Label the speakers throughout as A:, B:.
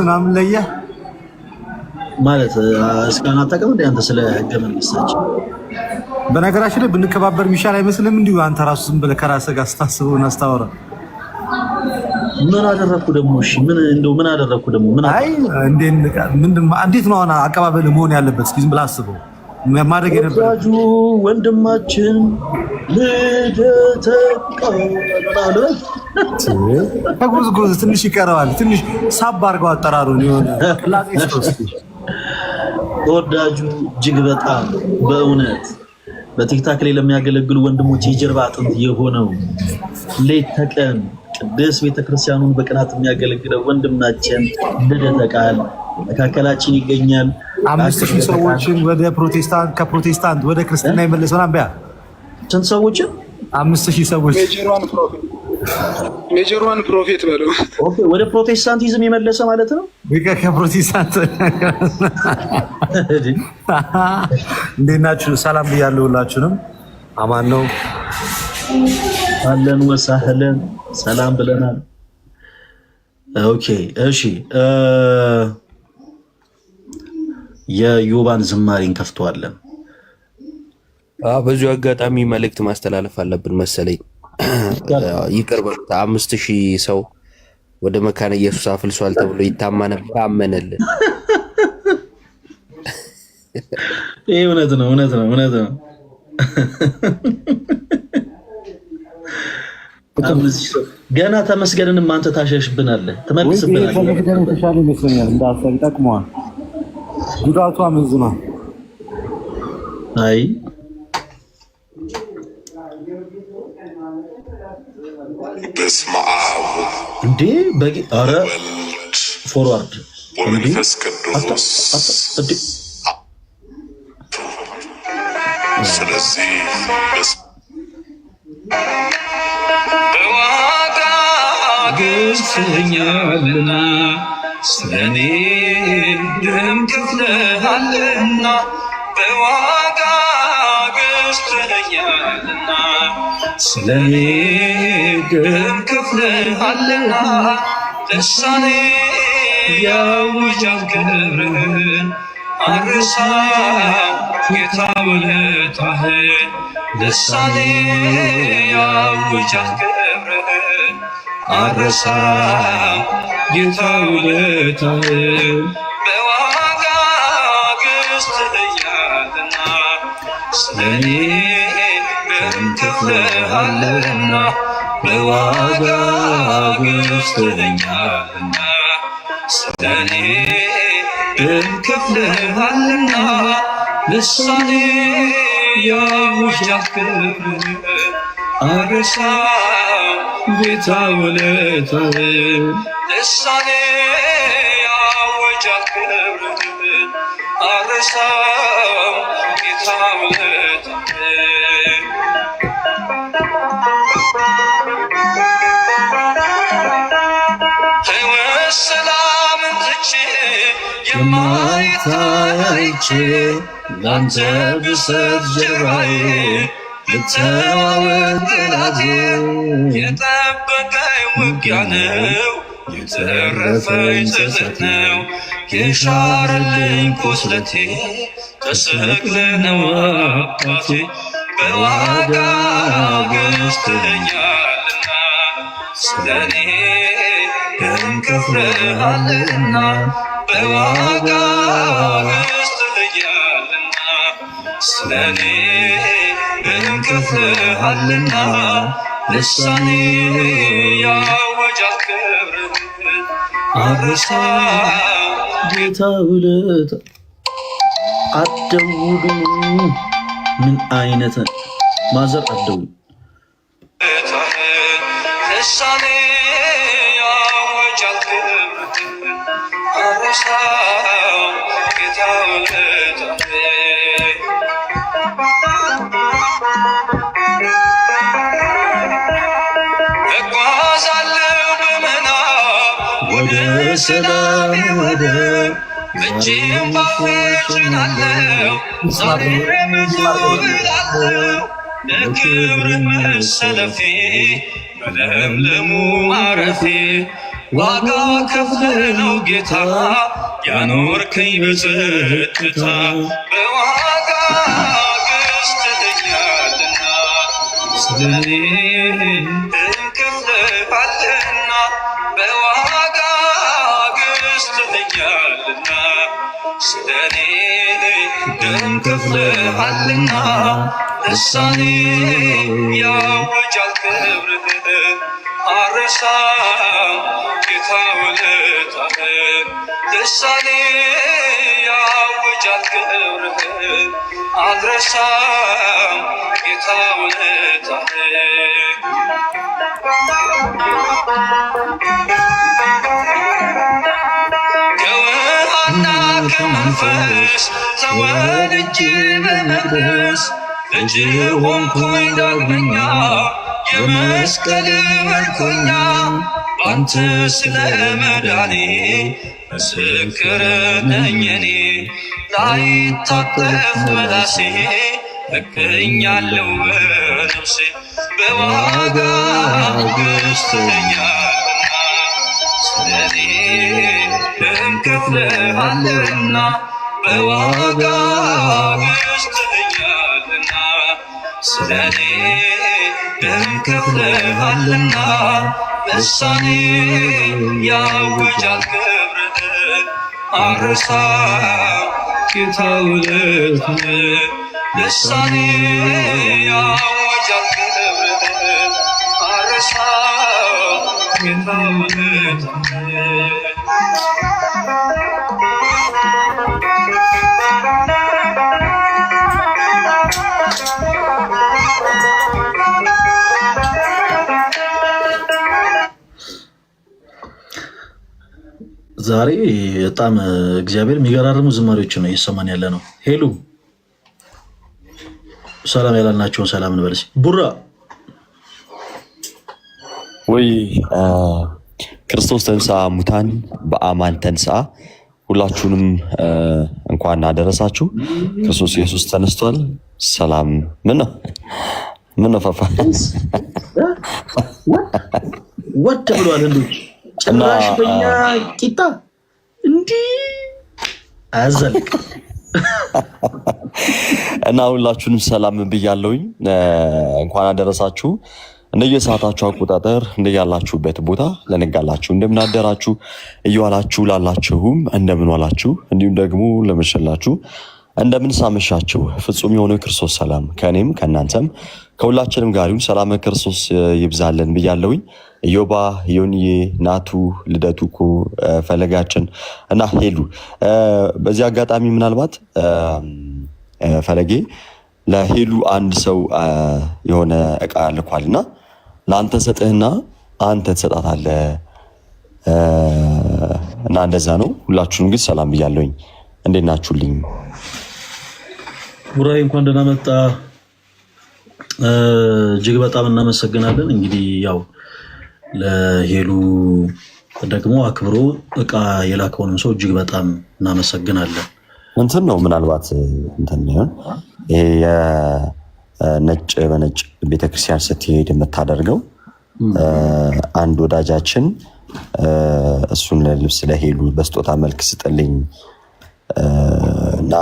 A: ምናምን ለየ
B: ማለት እስካሁን አታውቅም እንዴ አንተ ስለ ህገ መንግስታችን?
A: በነገራችን ላይ ብንከባበር የሚሻል አይመስልም? እንዲሁ አንተ ራሱ ዝም ብለህ ከራስህ ጋር ስታስበውና ስታወራ
B: ምን አደረኩ ደግሞ? እሺ ምን አደረኩ ደግሞ?
A: አይ እንዴት ነው አሁን አቀባበል መሆን ያለበት? እስኪ ዝም ብለህ አስበው። ማድረግ የነበረው
B: ወንድማችን
A: ተጉዝጉዝ ትንሽ ይቀረዋል። ትንሽ ሳብ አድርገው አጠራሩን የሆነ
B: ተወዳጁ እጅግ በጣም በእውነት በቲክታክ ላይ ለሚያገለግሉ ወንድሞች የጀርባ አጥንት የሆነው ሌት ተቀን ቅዱስ ቤተክርስቲያኑን በቅናት የሚያገለግለው ወንድማችን ልደተ ቃል መካከላችን ይገኛል።
A: 5000 ሰዎችን ወደ ፕሮቴስታንት ከፕሮቴስታንት ወደ ክርስትና የመለሰውን አንበያ
B: ስንት ሰዎችን?
A: 5000 ሰዎች
C: ሜጀሯን ፕሮፌት በለው።
B: ኦኬ ወደ ፕሮቴስታንቲዝም የመለሰ ማለት ነው።
A: ከፕሮቴስታንት እንዴት ናችሁ? ሰላም ብያለሁ። ሁላችሁንም አማን ነው
B: አለን ወሳህለን ሰላም ብለናል። ኦኬ እሺ የዮባን ዝማሬን ከፍተዋለን።
D: በዚሁ አጋጣሚ መልእክት ማስተላለፍ አለብን መሰለኝ። ይቅር በሉት 5000 ሰው ወደ መካነ ኢየሱስ አፍልሷል ተብሎ ይታማ ነበር። አመነልን።
B: ይሄ እውነት ነው። ገና ተመስገንንም አንተ ታሸሽብናለህ፣ ትመልስብናለህ።
A: ተሻለ ይመስለኛል። እንዳሰብ ጠቅሟል። ጉዳቱ አመዝኗ።
B: አይ
E: በስመ አብ
B: እንዴ አረ ፎርዋርድ
E: ወመንፈስ ቅዱስ። ስለዚህ
F: በዋጋ ገዝተኛልና ስለኔ ደም ከፍለሃልና በዋጋ ገዝተኛልና ስለኔ ደም ከፍለሃልና ልሳኔ ያውጃል ክብርህን አልረሳም ጌታ ውለታህን ልሳኔ ያውጃል ክብርህን አልረሳም ጌታ ውለታህን በዋጋ ገዝተኸኛልና ስለኔ ደም ከፍለሃልና በዋጋ ገዝተኸኛልና ስለኔ ደም ከፍለሃልና ልሳኔ ያውጃል ክብርህን አልረሳም ጌታ ውለታህን ልሳኔ ያውጃል ክብርህን አልረሳም ጌታ ውለታህን ሕይወት ሰላምን ትቼ የማይታይቼ ላንተ ብሰጥ ጀርባዬ ልተዋወቅ ጠላቴ የጠበቀኝ ውጊያ ነው የተረፈኝ ጸጸት ነው የሻረልኝ ቁስለቴ ተሰቅለ ነው አባቴ በዋጋ ገዝተኸኛልና ስለኔ ደም ከፍለሃልና በዋጋ ገዝተኸኛልና ስለኔ ደም ከፍለሃልና ልሳኔ ያወጃል ክብርህን አልረሳም
B: ጌታ ውለታ አትደውሉ። ምን አይነት ማዘር አትደውሉ።
F: ልሳኔ ያወጃል ክብርህን አልረሳም ጌታ ውለታህን እጓዛለሁ በምናብ ወደ ሰላም ወደብ እጄን ባፌ ጭናለሁ ዛሬም እላለሁ ለክብር መሰለፌ በለምለሙ ማረፌ ዋጋ ከፍለህ ነው ጌታ ያኖርከኝ በጸጥታ በዋጋ ገዝተኸኛልና ስለኔ ደም ከፍለሃልና በዋጋ ገዝተኸኛልና ስለኔ ደም ከፍለሃልና ልሳኔ ያወጃል ክብርህን አረሳም ጌታ ውለታህን ልሳኔ ያወጃል ክብርህን አልረሳም ጌታ ውለታህን ከውሃና ከመንፈስ ተወልጄ በመቅደስ ልጅ ሆንኩኝ ዳግመኛ የመስቀል ምርኮኛ ባንተ ስለ መዳኔ ምስክር ነኝ እኔ ላይታጠፍ ምላሴ እገኛለሁ በነፍሴ በዋጋ ገዝተኸኛልና ስለኔ ደም ከፍለሃልና በዋጋ ገዝተኸኛልና ስለኔ ደም ከፍለሃልና ልሳኔ ያውጃል ክብርህን አልረሳም ጌታ ውለታህን ልሳኔ ያውጃል ክብርህን አልረሳም ጌታ ውለታህን
B: ዛሬ በጣም እግዚአብሔር የሚገራርሙ ዝማሬዎችን ነው እየሰማን ያለ ነው። ሄሉ ሰላም ያላልናቸውን ሰላም እንበልስ። ቡራ
C: ወይ ክርስቶስ ተንሥአ ሙታን በአማን ተንሥአ። ሁላችሁንም እንኳን አደረሳችሁ። ክርስቶስ ኢየሱስ ተነስቷል። ሰላም ምን ነው ፋፋ
B: ወጥ ብሏል እንዴ? ጭራሽ በእኛ ቂጣ እንዲህ አዘል
C: እና ሁላችሁንም ሰላም ብያለሁኝ። እንኳን አደረሳችሁ። እንደየሰዓታችሁ አቆጣጠር እንደያላችሁበት ቦታ ለነጋላችሁ እንደምን አደራችሁ፣ እየዋላችሁ ላላችሁም እንደምን ዋላችሁ፣ እንዲሁም ደግሞ ለመሸላችሁ እንደምን ሳመሻችሁ። ፍጹም የሆነ ክርስቶስ ሰላም ከእኔም ከእናንተም ከሁላችንም ጋር ይሁን። ሰላም ክርስቶስ ይብዛልን ብያለሁኝ። ኢዮባ፣ ዮኒዬ፣ ናቱ፣ ልደቱ እኮ ፈለጋችን እና ሄሉ በዚህ አጋጣሚ ምናልባት ፈለጌ ለሄሉ አንድ ሰው የሆነ እቃ ልኳልና ለአንተ ሰጥህና አንተ ትሰጣታለህ እና እንደዛ ነው። ሁላችሁንም ግን ሰላም ብያለሁኝ። እንዴት ናችሁልኝ?
B: ቡራይ እንኳን ደህና መጣ። እጅግ በጣም እናመሰግናለን። እንግዲህ ያው ለሄሉ ደግሞ አክብሮ እቃ የላከውንም ሰው እጅግ በጣም እናመሰግናለን።
C: እንትን ነው ምናልባት እንትን ይሁን የነጭ በነጭ ቤተክርስቲያን ስትሄድ የምታደርገው አንድ ወዳጃችን እሱን ለልብስ ለሄሉ በስጦታ መልክ ስጥልኝ እና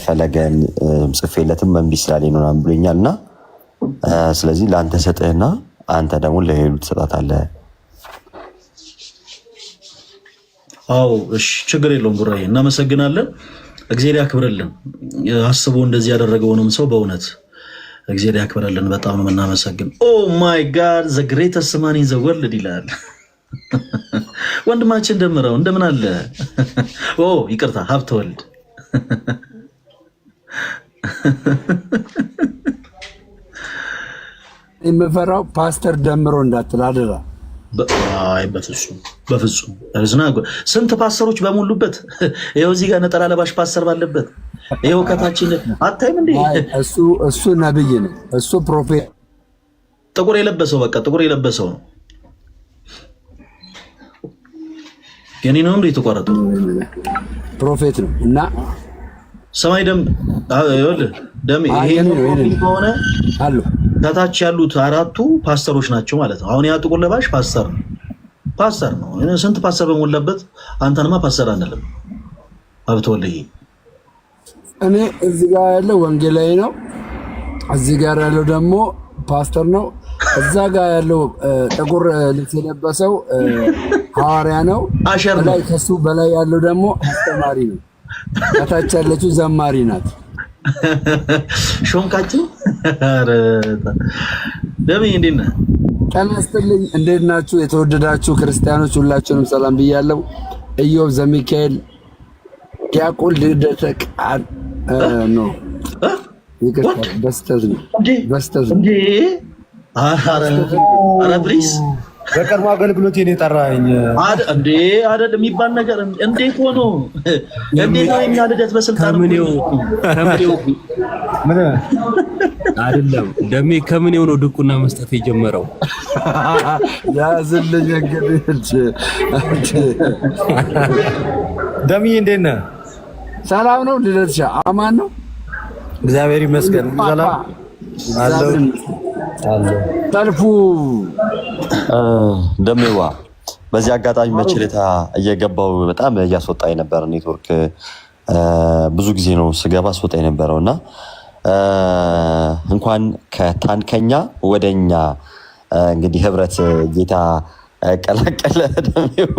C: ፈለገን ጽፌለትም መንቢ ስላለኝ ነው ብሎኛል እና ስለዚህ ለአንተ ሰጥህና አንተ ደግሞ ለሄሉ ትሰጣታለህ።
B: አዎ እሺ፣ ችግር የለውም ቡራዬ፣ እናመሰግናለን። እግዚአብሔር ያክብርልን። አስቦ እንደዚህ ያደረገውንም ሰው በእውነት እግዚአብሔር ያክብርልን። በጣም ነው የምናመሰግን። ኦ ማይ ጋድ ዘ ግሬተስት ማን ኢን ዘ ወርልድ ይላል ወንድማችን ደምረው። እንደምን አለ? ኦ ይቅርታ፣ ሀብተወልድ
G: የምፈራው ፓስተር ደምሮ እንዳትል አደራ።
B: በፍጹም ስንት ፓስተሮች በሞሉበት ይኸው እዚህ ጋር ነጠላ ለባሽ ፓስተር ባለበት ይኸው ከታችን አታይም እንዴ?
G: እሱ ነብይ ነው። እሱ ፕሮፌት
B: ጥቁር የለበሰው በቃ ጥቁር የለበሰው ነው። የኔ ነው እንዴ? የተቋረጠው
G: ፕሮፌት ነው እና
B: ሰማይ ደም ይሄ ሆነ አሉ። ከታች ያሉት አራቱ ፓስተሮች ናቸው ማለት ነው። አሁን ያ ጥቁር ለባሽ ፓስተር ነው። ፓስተር ነው። ስንት ፓስተር በሞላበት አንተንማ ፓስተር አንልም። አብተወልይ
G: እኔ እዚህ ጋር ያለው ወንጌላዊ ነው። እዚህ ጋር ያለው ደግሞ ፓስተር ነው። እዛ ጋር ያለው ጥቁር ልብስ የለበሰው ሐዋርያ ነው። ላይ ከሱ በላይ ያለው ደግሞ አስተማሪ ነው። ከታች ያለችው ዘማሪ ናት።
B: ሾንካችሁ ደምዬ እንዴት ነህ?
G: ጤና ይስጥልኝ። እንዴት ናችሁ? የተወደዳችሁ ክርስቲያኖች ሁላችሁንም ሰላም ብያለሁ። ኢዮብ ዘሚካኤል ዲያቆን ልደተ ቃል ነው። ይቅርታ በስተት ነው። በስተት ነው።
B: ኧረ ፕሊዝ
A: በቀድሞ አገልግሎት የኔ ጠራኝ
B: እንዴ አይደል የሚባል ነገር እንዴት ሆኖ እንዴት ነው የኛ ልደት በስልጣን
H: ከምኔው
A: ምን
H: አይደለም ደሜ ከምኔው ነው ድቁና መስጠት የጀመረው?
G: ያዝልኝ እንግዲህ
A: ደምዬ እንዴት ነህ?
G: ሰላም ነው። ልደትሻ አማን ነው?
A: እግዚአብሔር ይመስገን። ሰላም አለው
G: ጠልፉ
C: ደሜዋ በዚህ አጋጣሚ መችለታ እየገባው በጣም እያስወጣኝ ነበር። ኔትወርክ ብዙ ጊዜ ነው ስገባ አስወጣ የነበረው እና እንኳን ከታንከኛ ወደኛ እንግዲህ ህብረት ጌታ ቀላቀለ። ደሜዋ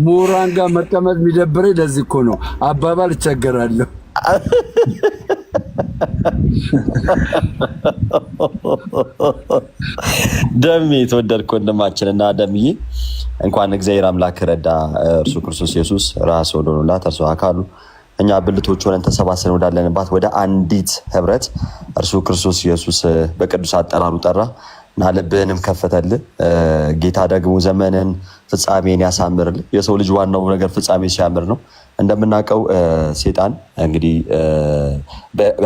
G: ምሁራን ጋር መቀመጥ የሚደብረኝ ለዚህ እኮ ነው። አባባል እቸገራለሁ።
C: ደሜ የተወደድክ ወንድማችን እና ደምዬ እንኳን እግዚአብሔር አምላክ ረዳ። እርሱ ክርስቶስ ኢየሱስ ራስ ወደሆኑላት እርሱ አካሉ እኛ ብልቶች ሆነን ተሰባስበን ወዳለንባት ወደ አንዲት ህብረት እርሱ ክርስቶስ ኢየሱስ በቅዱስ አጠራሩ ጠራ እና ልብህንም ከፈተልህ። ጌታ ደግሞ ዘመንን ፍጻሜን ያሳምርልህ። የሰው ልጅ ዋናው ነገር ፍጻሜ ሲያምር ነው። እንደምናውቀው ሴጣን እንግዲህ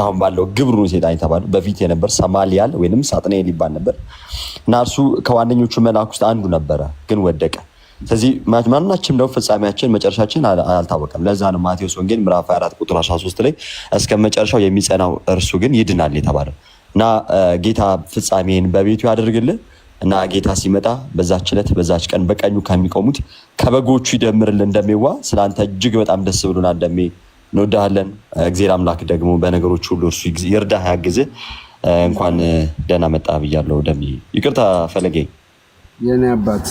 C: አሁን ባለው ግብሩ ሴጣን የተባለው በፊት የነበር ሰማሊያል ወይንም ሳጥናኤል ይባል ነበር እና እርሱ ከዋነኞቹ መልአክ ውስጥ አንዱ ነበረ፣ ግን ወደቀ። ስለዚህ ማናችንም ደግሞ ፍጻሜያችን መጨረሻችን አልታወቀም። ለዛ ነው ማቴዎስ ወንጌል ምዕራፍ 24 ቁጥር 13 ላይ እስከ መጨረሻው የሚጸናው እርሱ ግን ይድናል የተባለው እና ጌታ ፍጻሜን በቤቱ ያደርግልህ እና ጌታ ሲመጣ በዛች ዕለት በዛች ቀን በቀኙ ከሚቆሙት ከበጎቹ ይደምርልን። እንደሚዋ ስለአንተ እጅግ በጣም ደስ ብሎናል። ደሜ እንወዳለን። እግዚአብሔር አምላክ ደግሞ በነገሮች ሁሉ እርሱ ይርዳህ ያግዝህ። እንኳን ደህና መጣ ብያለሁ። ደሜ ይቅርታ ፈለጌ
G: የኔ አባት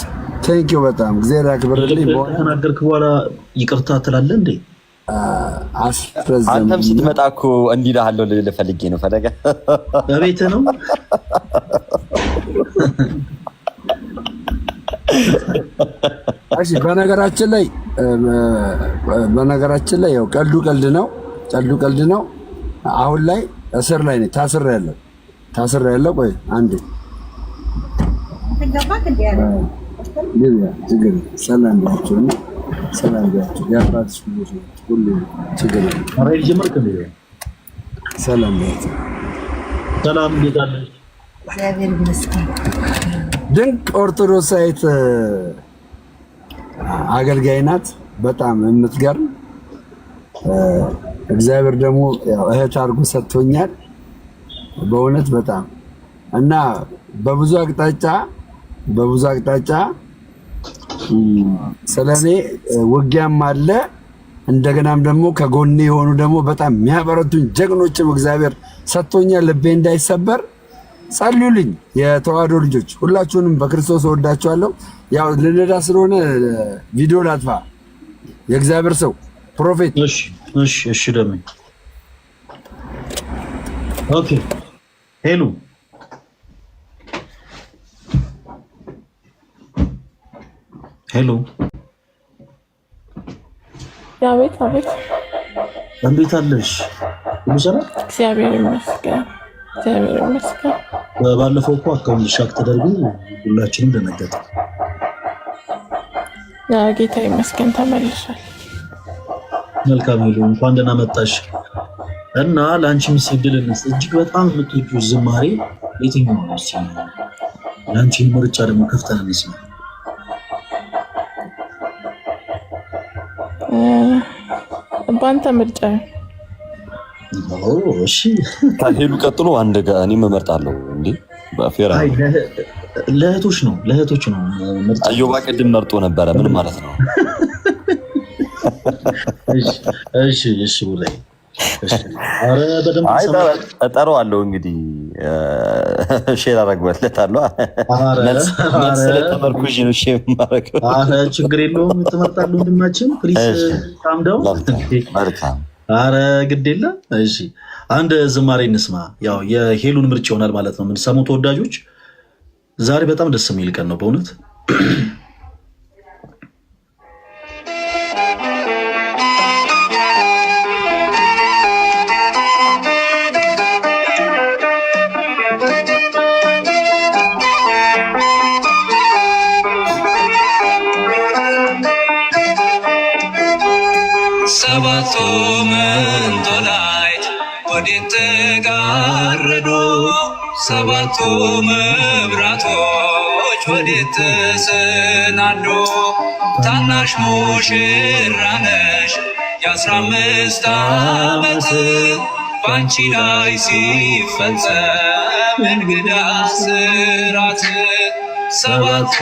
G: ቴንኪው በጣም እግዚአብሔር ያክብርልኝ።
B: ተናገርክ በኋላ ይቅርታ ትላለህ እንዴ?
C: አንተም ስትመጣ እኮ እንዲህ እልሃለሁ ልልህ ፈልጌ ነው። ፈለገ
B: በቤት ነው።
G: እሺ በነገራችን ላይ ያው ቀልዱ ቀልድ ነው። አሁን ላይ እስር ላይ ነኝ። ታስሬያለሁ። ቆይ አንዴ ሰላም ያቸው የአባትሽ ልጆች ሁሉ ችግር ሰላም ያቸው።
B: ሰላም እንዴት አለሽ?
I: እግዚአብሔር ይመስገን።
G: ድንቅ ኦርቶዶክሳዊት አገልጋይ ናት። በጣም የምትገርም እግዚአብሔር ደግሞ እህት አድርጎ ሰጥቶኛል በእውነት በጣም እና በብዙ አቅጣጫ ስለኔ ውጊያም አለ። እንደገናም ደግሞ ከጎኔ የሆኑ ደግሞ በጣም የሚያበረቱኝ ጀግኖችም እግዚአብሔር ሰጥቶኛል። ልቤ እንዳይሰበር ጸልዩልኝ። የተዋህዶ ልጆች ሁላችሁንም በክርስቶስ እወዳችኋለሁ። ያው ልንዳ ስለሆነ ቪዲዮ ላጥፋ። የእግዚአብሔር ሰው ፕሮፌት
B: እሺ ደሜ ኦኬ ሄሎ ሄሎ
J: አቤት
B: እንዴት አለሽ? ሁሉ ሰላም?
J: እግዚአብሔር ይመስገን።
B: ባለፈው እኮ አካውንት ሻክ ተደርጎ ሁላችንም ደነገጠ።
J: ጌታ ይመስገን ተመልሷል።
B: መልካም ሄሎ እንኳን ደህና መጣሽ። እና ለአንቺ ምስግልንስ እጅግ በጣም የምትወጂው ዝማሬ የትኛው ነው? ለአንቺን ምርጫ ደግሞ ከፍተን እንስማ።
J: በአንተ ምርጫ
B: እሺ
C: ከሄሉ ቀጥሎ አንድ ጋር እኔም እመርጣለሁ። እንዴ በፌራ
B: ለእህቶች ነው ምርጫ።
C: አዮባ ቅድም መርጦ ነበረ። ምን ማለት ነው?
B: እሺ ብለኝ። አረ በደንብ
C: እጠራዋለሁ እንግዲህ ሼር አደርግበታለሁ። ስለተመርኩሽ ነው ሼር ማድረግ።
B: ችግር የለውም። ትመርጣለህ ወንድማችን። ፕሊዝ ካም ዳውን።
C: መልካም።
B: አረ ግድ የለም። እሺ አንድ ዝማሬ እንስማ። ያው የሄሉን ምርጫ ይሆናል ማለት ነው የምንሰማው ተወዳጆች። ዛሬ በጣም ደስ የሚል ቀን ነው በእውነት።
F: ሰባቱ መንጦላዕት ወዴት ተጋረዱ? ሰባቱ መብራቶች ወዴት ተሰናዱ? ታናሽ ሙሽራ ነሽ የ15 ዓመት ባንቺ ላይ ሲፈጸም እንግዳ ስራት። ሰባቱ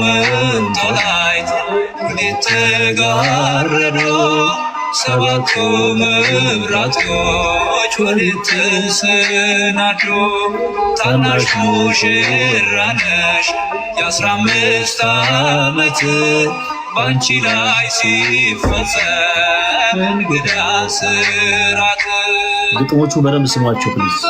F: መንጦላዕት ወዴት ተጋረዱ? ሰባቱ መብራቶች ወዴት ተሰናዱ? ታናሽ ሙሽራ ነሽ የ15 ዓመት ባንቺ ላይ ሲፈጸም እንግዳ ስራት።
B: ግጥሞቹ በደንብ ስሟቸው ፕሊዝ።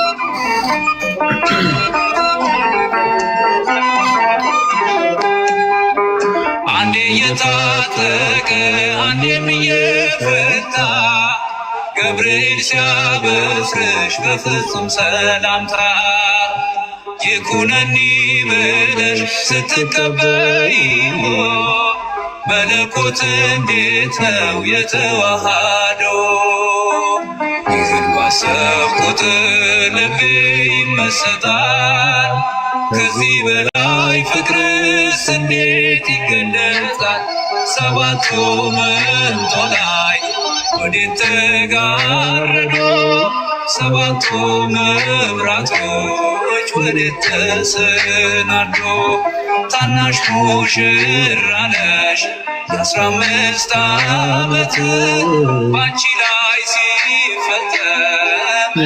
F: አንዴ የታጠቀ አንዴም እየፈታ ገብርኤል ሲያበስርሽ በፍጹም ሰላምታ ይኩነኒ ብለሽ ስትቀበይ መለኮት እንዴት ነው የተዋሃደው? ይህን ባሰብኩት ልቤ ይመሰጣል። ከዚህ በላይ ፍቅርስ እንዴት ይገለጻል? ሰባቱ መንጦላዕት ወዴት ተጋረዱ? ሰባቱ መብራቶች ወዴት ተሰናዱ? ታናሽ ሙሽራ ነሽ የ15 ዓመት ባንቺ ላይ ሲፈጸም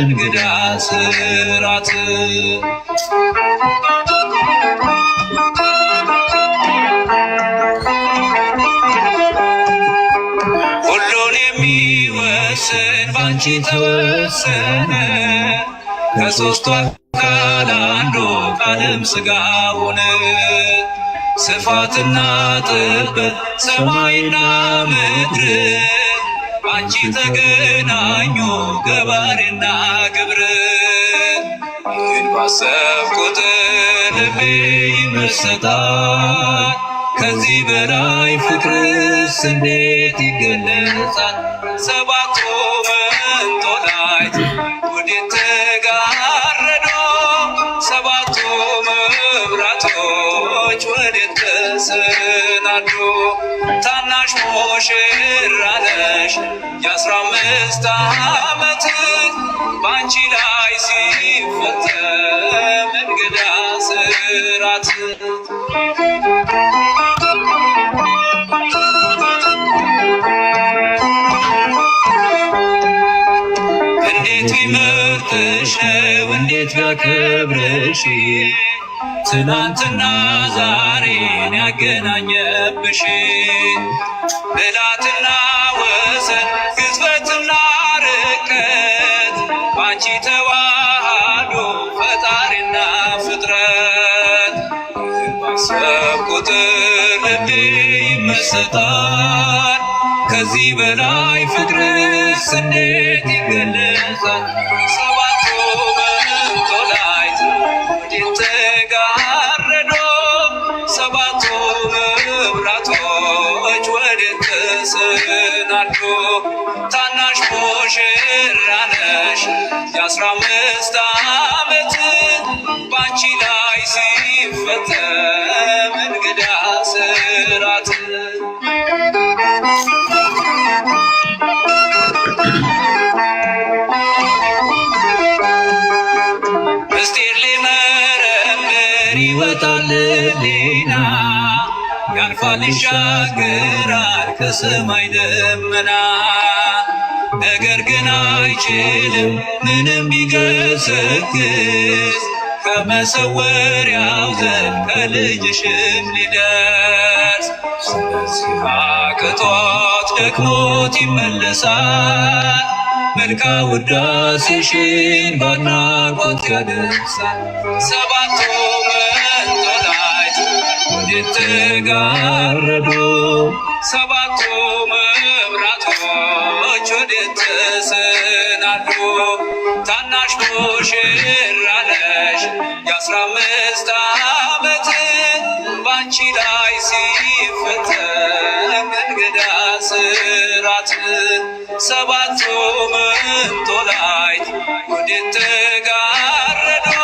F: እንግዳ ስራት። ሁሉን የሚወስን ባንቺ ተወሰነ። ከሦስቱ አካል አንዱ ቃልም ሥጋ ሆነ። ስፋትና ጥበት ሰማይና ምድር ባንቺ ተገናኙ ገባሬና ግብር። ይህን ባሰብኩት ልቤ ይመሰጣል። ከዚህ በላይ ፍቅርስ እንዴት ይገለጻል? ሰባቱ መንጦላዕት ወዴት ተጋረዱ? ሰባቱ መብራቶች ወዴት ተሰናዱ? ታናሽ ሙሽራ ነሽ የ15 ዓመት ባንቺ ላይ ሲፈጸም እንግዳ ስራት። እንዴት ቢመርጥሽ ነው እንዴት ቢያከብርሽ ትናንትና ዛሬን ያገናኘብሽ ብላትና ወሰን ግዝበትና ርቀት ባንቺ ተዋሃዶ ፈጣሪና ፍጥረት። ባሰብኩት ልቤ ይመሰጣል። ከዚህ በላይ ፍቅርስ እንዴት ይገለጻል? ሰባቱ መንጦላዕት ወዴት ተጋረዱ? ሰባቱ መብራቶች ወዴት ተሰናዱ? ታናሽ ሙሽራ ነሽ የ15 ዓመት ባንቺ ላይ ሲፈጸም እንግዳ ስራት። ያልፋል ይሻገራል ከሰማይ ደመና ነገር ግን አይችልም ምንም ቢገሰግስ ከመሰወሪያው ዘንድ ከልጅሽም ሊደርስ ስለዚህ አቅቶት ደክሞት ይመለሳል መልካ ውዳሴሽን ባድናቆት ያደርሳል ሰባቱ መንጦላዕት ወዴት ተጋረዱ ሰባቱ መብራቶች ወዴት ተሰናዱ ታናሽ ሙሽራ ነሽ የ15 ዓመት ባንቺ ላይ ሲፈተን እንግዳ ስራት ሰባቱ መንጦላዕት ወዴት ተጋረዱ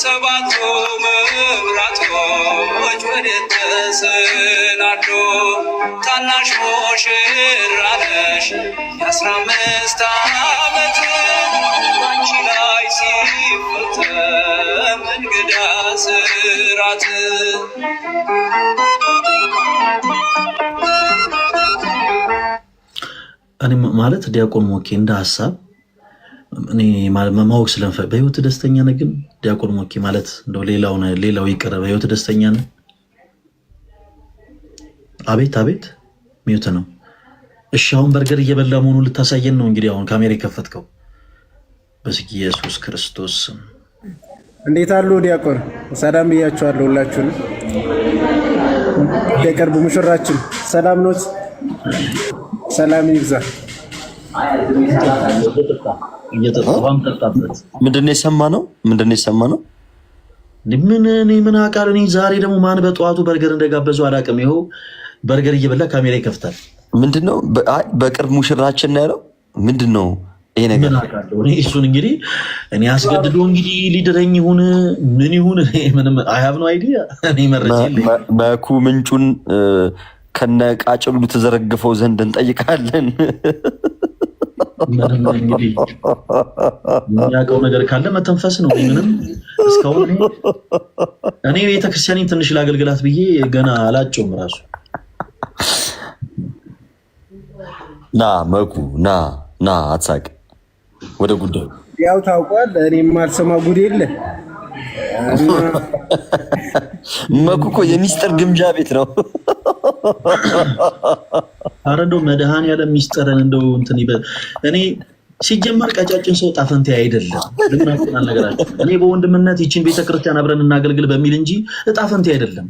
F: ሰባቱ መብራቶች ወዴት ተሰናዱ ታናሽ ሙሽራ ነሽ የ15 ዓመት ባንቺ ላይ ሲፈተን እንግዳ ስራት
B: እኔ ማለት ዲያቆን ሞኬ እንደ ሐሳብ እኔ ማወቅ ስለምፈልግ በህይወት ደስተኛ ነህ? ግን ዲያቆን ሞኬ ማለት እንደው ሌላው ይቀር በህይወት ደስተኛ ነህ? አቤት አቤት ሚውት ነው። እሺ አሁን በርገር እየበላ መሆኑን ልታሳየን ነው እንግዲህ አሁን ካሜራ የከፈትከው። በስኪ ኢየሱስ ክርስቶስ
K: እንዴት አሉ ዲያቆን? ሰላም ብያችኋለሁ ሁላችሁንም። የቅርቡ ሙሽራችን ሰላም ኖት? ሰላም ይብዛ።
C: ምንድነው የሰማነው?
B: ምን አውቃለሁ እኔ። ዛሬ ደግሞ ማን በጠዋቱ በርገር እንደጋበዙ አላውቅም። ይኸው በርገር እየበላ ካሜራ ይከፍታል።
C: ምንድነው በቅርብ ሙሽራችን ነው ያለው? ምንድነው ይሄ ነገር?
B: እሱን እንግዲህ እኔ አስገድዶ እንግዲህ ሊድረኝ ይሁን ምን ይሁን ምንም አይ ሃቭ ኖ አይዲያ። እኔ መረጃ የለኝም።
C: መኩ ምንጩን ከነቃጭሉ ተዘረግፈው ዘንድ እንጠይቃለን።
B: እንግዲህ የሚያውቀው ነገር ካለ መተንፈስ ነው። ምንም እስካሁን እኔ ቤተክርስቲያኔን ትንሽ ላገልግላት ብዬ ገና አላጨውም ራሱ።
C: ና መኩ ና አትሳቅ። ወደ ጉዳዩ
K: ያው ታውቋል። እኔ የማልሰማ ጉድ የለ።
C: መኩ እኮ የሚስጥር ግምጃ ቤት ነው።
B: ኧረ እንደው መድኃኒዓለም ሚስጥርን እንደው እንትን ይበል። እኔ ሲጀመር ቀጫጭን ሰው ጣፈንቴ አይደለም። ለምን አቆናል ነገራችሁ? እኔ በወንድምነት ይችን ቤተክርስቲያን አብረን እናገልግል በሚል እንጂ ጣፈንቴ አይደለም።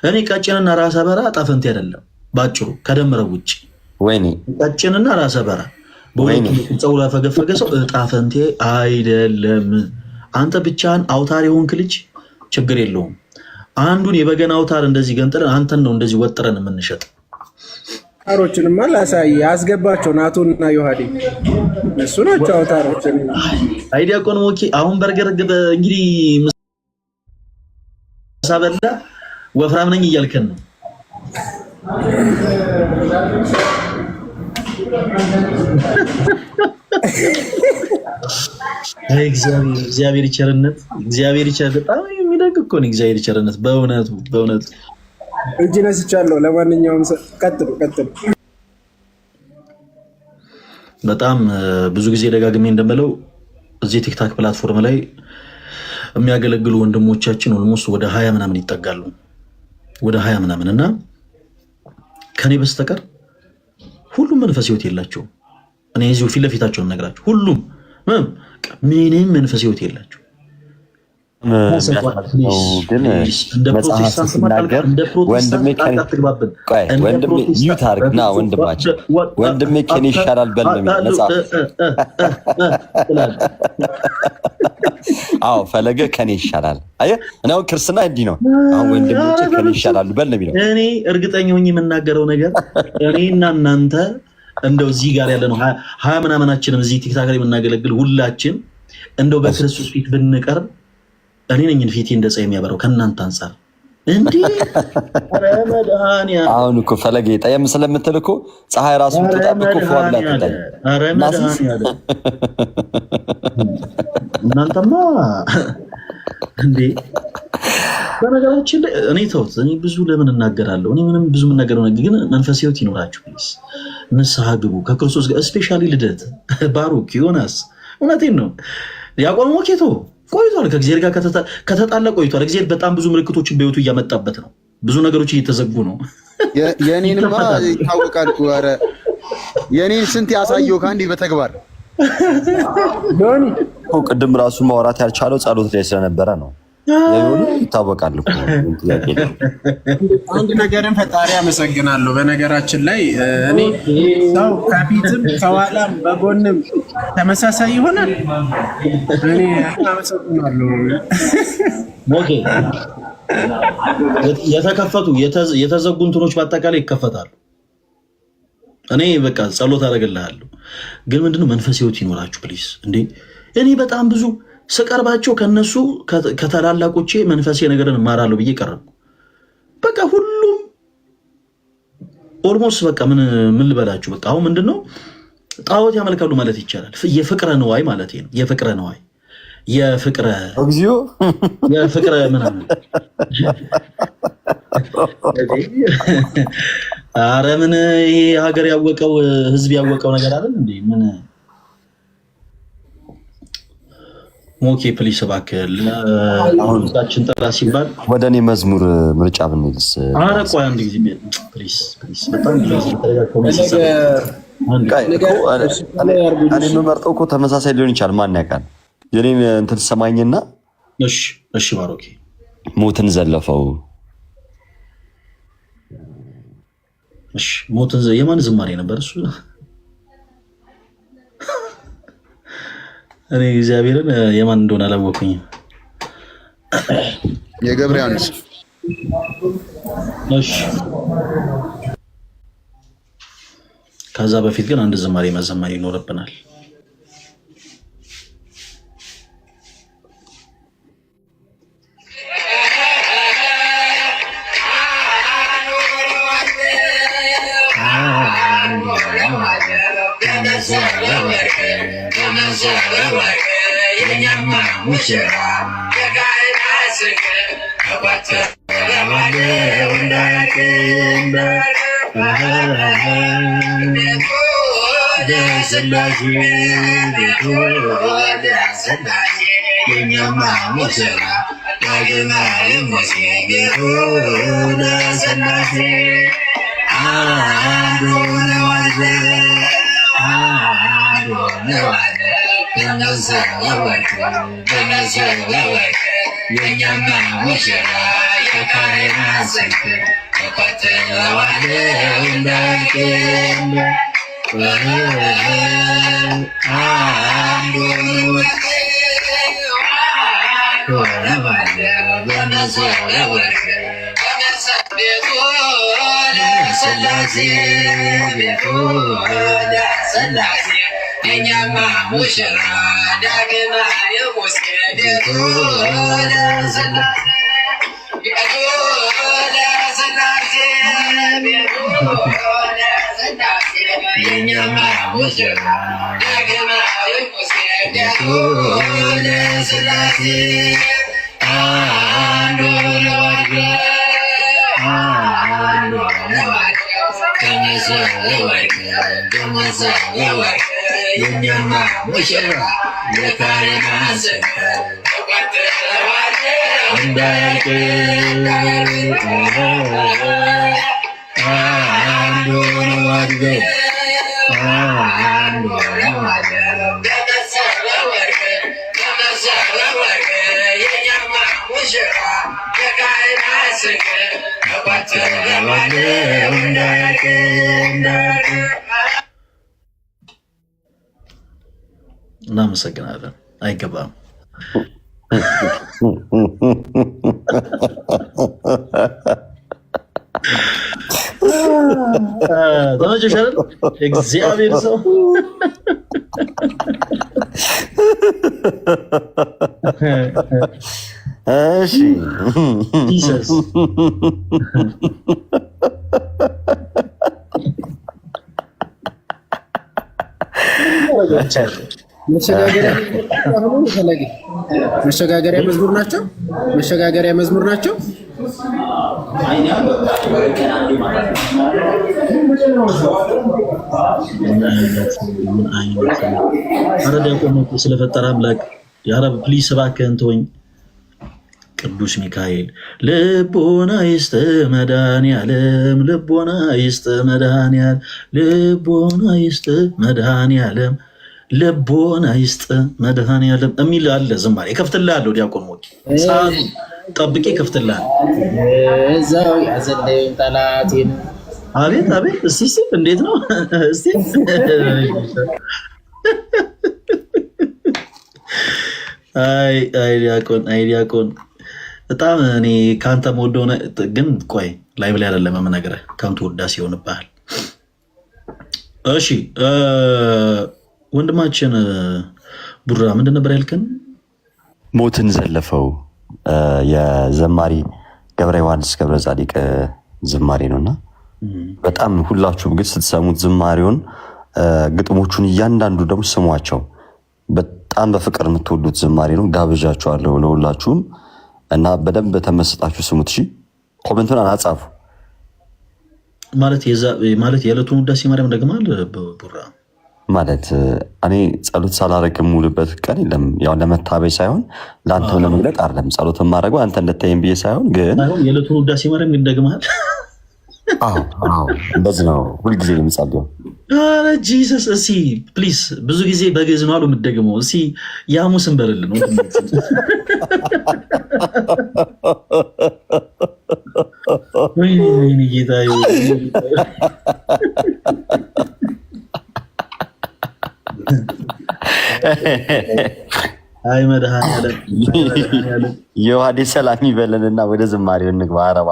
B: እኔ ቀጭንና ራሰ በራ ጣፈንቴ አይደለም። ባጭሩ ከደምረው ውጪ
C: ወይኔ
B: ቀጭንና ራሰ በራ በወይኔ ጸውላ ፈገፈገ ሰው ጣፈንቴ አይደለም። አንተ ብቻህን አውታር የሆንክ ልጅ ችግር የለውም። አንዱን የበገና አውታር እንደዚህ ገንጥለን አንተን ነው እንደዚህ ወጥረን የምንሸጥ።
K: አውታሮችንማ ላሳይ አስገባቸው። ናቶና ዮሐዴ እሱ ናቸው አውታሮችን።
B: አይ ዲያቆን ሞኬ አሁን በርገር እንግዲህ ምሳ በላ ወፍራም ነኝ እያልከን ነው። እግዚአብሔር ቸርነት በጣም የሚደግ እኮ ነው። እግዚአብሔር ቸርነት በእውነቱ
K: እጅ ነስቻለሁ። ለማንኛውም ቀጥሉ።
B: በጣም ብዙ ጊዜ ደጋግሜ እንደምለው እዚህ ቲክታክ ፕላትፎርም ላይ የሚያገለግሉ ወንድሞቻችን ኦልሞስት ወደ 20 ምናምን ይጠጋሉ። ወደ 20 ምናምን እና ከኔ በስተቀር ሁሉም መንፈስ ህይወት የላቸውም። እኔ እዚሁ ፊት ለፊታቸውን ነግራችሁ ሁሉም ምንም መንፈስ ህይወት የላቸው።
C: ግን መጽሐፍ ሲናገር ወንድሜ ከኔ ይሻላል በል ነው መጽሐፍ። አዎ ፈለገ ከኔ ይሻላል። አየህ እኔ አሁን ክርስትና እንዲህ ነው። አሁን ወንድሞቼ ከኔ ይሻላሉ በል ነው የሚለው።
B: እኔ እርግጠኛ ሆኜ የምናገረው ነገር እኔና እናንተ እንደው እዚህ ጋር ያለነው 20 ምናምናችንም እዚህ ቲክታክ ላይ የምናገለግል ሁላችን እንደው በክርስቶስ ፊት ብንቀርብ እኔ ነኝ ፊቴ እንደ ፀሐይ የሚያበራው ከእናንተ አንፃር እንዴ። ረመዳንያ
C: አሁን እኮ ፈለገ ጠየም ስለምትል እኮ ፀሐይ ራሱ ተጣብቆ ፏላ ተጣይ።
B: ረመዳንያ እናንተማ እንዴ በነገራችን ላይ እኔ ተውት፣ እኔ ብዙ ለምን እናገራለሁ? እኔ ምንም ብዙ የምናገረው ነገር ግን መንፈስ ህይወት ይኖራችሁ ፕሊዝ። ንስሐ ግቡ ከክርስቶስ ጋር ስፔሻሊ ልደት ባሩክ ዮናስ፣ እውነቴን ነው። ያቆመው ኬቶ ቆይቷል፣ ከእግዚአብሔር ጋር ከተጣላ ቆይቷል። እግዚአብሔር በጣም ብዙ ምልክቶችን በህይወቱ እያመጣበት ነው። ብዙ ነገሮች እየተዘጉ ነው።
L: የኔንማ ይታወቃል። ኧረ የኔን ስንት ያሳየው ከአንዴ በተግባር
C: ቅድም ራሱ ማውራት ያልቻለው ጸሎት ላይ ስለነበረ ነው። ይታወቃል እኮ
K: አንድ ነገርን ፈጣሪ አመሰግናለሁ። በነገራችን ላይ እኔ ሰው ከፊትም ከኋላም በጎንም ተመሳሳይ ይሆናል። እኔ አመሰግናለሁ።
B: ኦኬ የተከፈቱ የተዘጉ እንትኖች በአጠቃላይ ይከፈታሉ። እኔ በቃ ጸሎት አደርግልሃለሁ። ግን ምንድነው መንፈስ ህይወት ይኖራችሁ ፕሊዝ። እንዴ እኔ በጣም ብዙ ስቀርባቸው ከነሱ ከተላላቆቼ መንፈሴ ነገርን እማራለሁ ብዬ ቀረብኩ። በቃ ሁሉም ኦልሞስት በቃ ምን ልበላችሁ፣ በቃ አሁን ምንድነው ጣዖት ያመልካሉ ማለት ይቻላል። የፍቅረ ነዋይ ማለት ነው። የፍቅረ ነዋይ የፍቅረ
C: እግዚኦ
B: የፍቅረ ምናምን አረ ምን ይሄ ሀገር ያወቀው ህዝብ ያወቀው ነገር አይደል እንዴ? ምን ሞኬ ፕሊስ እባክህ አሁን ታችን ጥራ ሲባል
C: ወደ እኔ መዝሙር ምርጫ ብንልስ?
B: አረ ቆይ አንድ ጊዜ ፕሊስ በጣም
C: እኔ የምመርጠው እኮ ተመሳሳይ ሊሆን ይችላል። ማን ያውቃል? የኔን እንትን ሰማኝና
B: እሺ ባሮኬ
C: ሞትን ዘለፈው።
B: እሺ ሞትን የማን ዝማሬ ነበር እሱ? እኔ እግዚአብሔርን የማን እንደሆነ አላወኩኝም።
L: የገብርያንስ?
B: እሺ ከዛ በፊት ግን አንድ ዝማሬ መዘመር ይኖርብናል። እናመሰግናለን። አይገባም። ተመቸሻል? እግዚአብሔር ሰው
C: እሺ
B: ጂሰስ
K: መሸጋገሪያ መዝሙር ናቸው። መሸጋገሪያ መዝሙር ናቸው።
B: ስለፈጠረ አምላክ ያረብ ፕሊስ እባክህን ተወኝ። ቅዱስ ሚካኤል ልቦና ይስጥ መድኃኒዓለም ልቦና ይስጥ መድኃኒዓለም ልቦና ይስጥ መድኃኒዓለም ልቦና ይስጥ መድኃኒዓለም የሚል አለ ዝማሬ። እከፍትልሃለሁ ዲያቆን ሞቂ ሰዓቱ ጠብቄ እከፍትልሃለሁ።
K: እዛው ያዘለኝ ጠላቴን።
B: አቤት አቤት። እስቲ እንዴት ነው እስቲ አይ ዲያቆን በጣም እኔ ከአንተ የምወደው ግን ቆይ ላይ ብላ አይደለም የምነግርህ ከንቱ ውዳሴ ይሆንብሃል። እሺ ወንድማችን ቡራ ምንድን ነበር ያልከን?
C: ሞትን ዘለፈው የዘማሪ ገብረ ዮሐንስ ገብረ ጻዲቅ ዝማሬ ነውና በጣም ሁላችሁም ግን ስትሰሙት ዝማሬውን ግጥሞቹን እያንዳንዱ ደግሞ ስሟቸው። በጣም በፍቅር የምትወዱት ዝማሬ ነው። ጋብዣችኋለሁ ለሁላችሁም እና በደንብ ተመስጣችሁ ስሙት። እሺ ኮሜንቱን አጻፉ።
B: ማለት የዕለቱን ውዳሴ ማርያም ደግማል ቡራ
C: ማለት እኔ ጸሎት ሳላረግ የምውልበት ቀን የለም። ያው ለመታበይ ሳይሆን ለአንተ ለመግለጥ አይደለም ጸሎት የማደርገው አንተ እንደተየም ብዬ ሳይሆን ግን
B: የዕለቱን ውዳሴ ማርያም ግን ደግመሃል።
C: አዎ እንደዚህ ነው ሁልጊዜ የምጸልየው።
B: ኧረ ጂሰስ እሲ ፕሊዝ ብዙ ጊዜ በግዕዝ ነው አሉ የምትደግመው። እሲ የሐሙስን በልልን ወይኔ ጌታዬ አይ መድኃኒዓለም
C: የዋዴ ሰላም ይበለንና ወደ ዝማሬው እንግባ። አረባ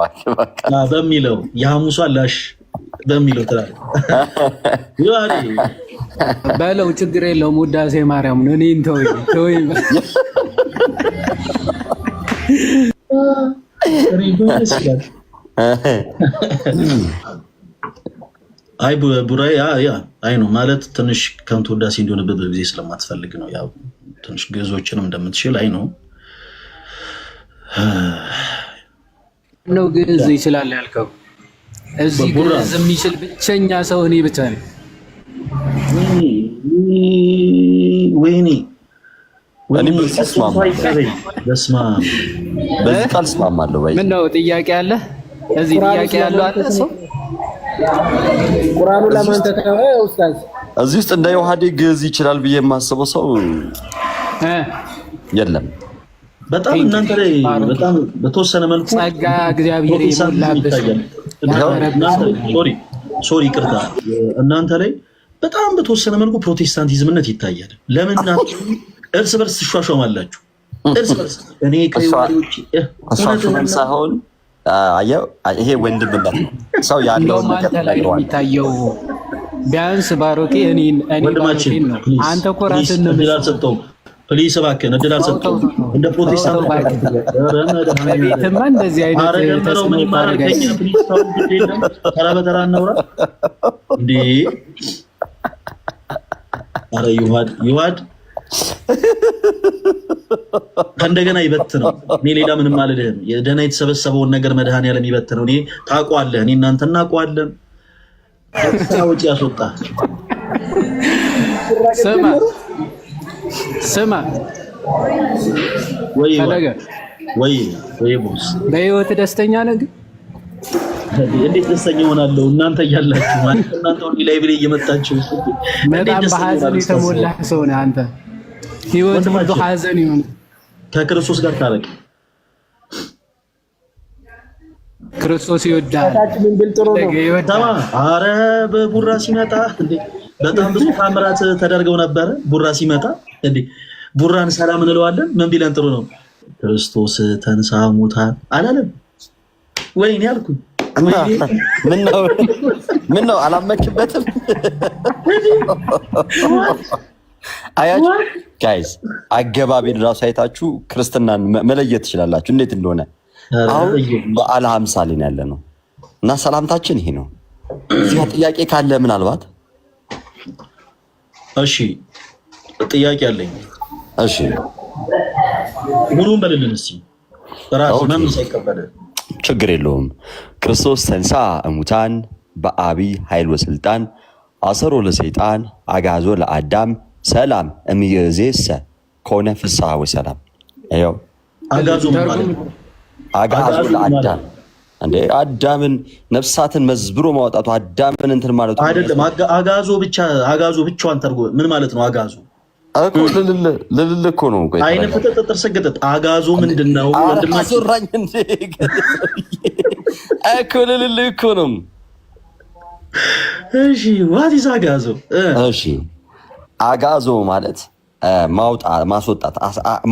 B: በሚለው የሐሙሷ ላሽ በሚለው ትላለህ ይዋዴ
H: በለው ችግር የለውም። ውዳሴ ማርያም ነው። እኔን ተወኝ።
B: አይ ቡራይ ያ አይ ነው ማለት ትንሽ ከንቱ ውዳሴ እንዲሆንበት ጊዜ ስለማትፈልግ ነው። ያው ትንሽ ግዕዞችንም እንደምትችል አይ ነው
H: ነው ግዕዝ ይችላል ያልከው። እዚህ ግዕዝ የሚችል ብቸኛ ሰው እኔ ብቻ ነኝ።
B: ወይኔ
C: በዚህ ቃል እስማማለሁ።
H: ምን ነው ጥያቄ አለ? እዚህ ጥያቄ ያለው አለ ሰው
K: ቁርአኑ ለማን ተተወ? ኡስታዝ
C: እዚህ ውስጥ እንደ ዮሐዴ ግዕዝ ይችላል ብዬ የማስበው ሰው የለም።
B: በጣም እናንተ ላይ በጣም በተወሰነ መልኩ
H: ጸጋ እግዚአብሔር ይሞላብሽ።
B: ሶሪ ይቅርታ፣ እናንተ ላይ በጣም በተወሰነ መልኩ ፕሮቴስታንቲዝምነት ይታያል። ለምን እርስ በርስ ትሿሿማላችሁ? እርስ በርስ እኔ ከይዋሪዎች
C: ሳይሆን ይሄ ወንድምነት ነው። ሰው ያለውን ነገር
H: የሚታየው ቢያንስ ባሮኬ እኔን ነው። አንተ እኮ ራስህን ነው የምትሰጠው።
B: ፕሊስ እባክህን እድል አልሰጠሁም። እንደ ፕሮቴስታንት
H: ቤትማ እንደዚህ አይነት ተስሞ ማድረጋች
B: ተራ በተራ እናውራ እንዴ። ኧረ ይዋድ እንደገና ይበት ነው። እኔ ሌላ ምንም አልልህም። የደህና የተሰበሰበውን ነገር መድኃኒዓለም ይበት ነው። እኔ ታውቀዋለህ፣ እኔ እናንተ እናውቀዋለን። ወጪ ያስወጣ
H: ስማ
B: ወይ ቦስ
H: በህይወት ደስተኛ ነህ? ግን
B: እንዴት ደስተኛ ሆናለሁ? እናንተ እያላችሁ ማለት እናንተ ሁሉ ላይ ብለ እየመጣችሁ
H: በጣም በሐዘን የተሞላ ሰው ነህ አንተ። ህይወት ሁሉ ሐዘን ይሁን።
B: ከክርስቶስ ጋር ታረቅ።
H: ክርስቶስ ይወዳል።
B: ኧረ በቡራ ሲመጣ እንዴ በጣም ብዙ ታምራት ተደርገው ነበረ። ቡራ ሲመጣ እንዴ ቡራን ሰላም እንለዋለን። ምን ቢለን ጥሩ ነው? ክርስቶስ ተንሳ ሙታን አላለም? ወይኔ አልኩኝ።
C: ምን ነው አላመክበትም? አያችሁ ጋይስ፣ አገባቤን ራሱ አይታችሁ ክርስትናን መለየት ትችላላችሁ እንዴት እንደሆነ። አሁን በዓለ ሃምሳ ላይ ያለ ነው እና ሰላምታችን ይሄ ነው። እዚህ ጥያቄ ካለ ምናልባት
B: እሺ ጥያቄ አለኝ።
C: እሺ
B: ሙሉን በልልን እስኪ። ራስንም ሳይቀበል
C: ችግር የለውም። ክርስቶስ ተንሥአ እሙታን በአቢይ ኃይል ወስልጣን አሰሮ ለሰይጣን አግዓዞ ለአዳም ሰላም እምይእዜሰ ኮነ ፍስሐ ወሰላም። ይኸው
B: አግዓዞ ማለት
C: አግዓዞ ለአዳም እንዴ አዳምን ነፍሳትን መዝብሮ ማውጣቱ አዳምን እንትን ማለቱ
B: አይደለም። አግዓዞ ብቻዋን ተርጎ ምን ማለት ነው? አግዓዞ
C: እኮ ልልል እኮ ነው። ቆይ
B: አይነ ፍጥጥ ሰገደት አግዓዞ ምንድነው? ወንድማችን
C: አስወራኝ እንዴ እኮ ልልል እኮ ነው።
B: እሺ ዋት ኢዝ አግዓዞ?
C: እሺ አግዓዞ ማለት ማስወጣት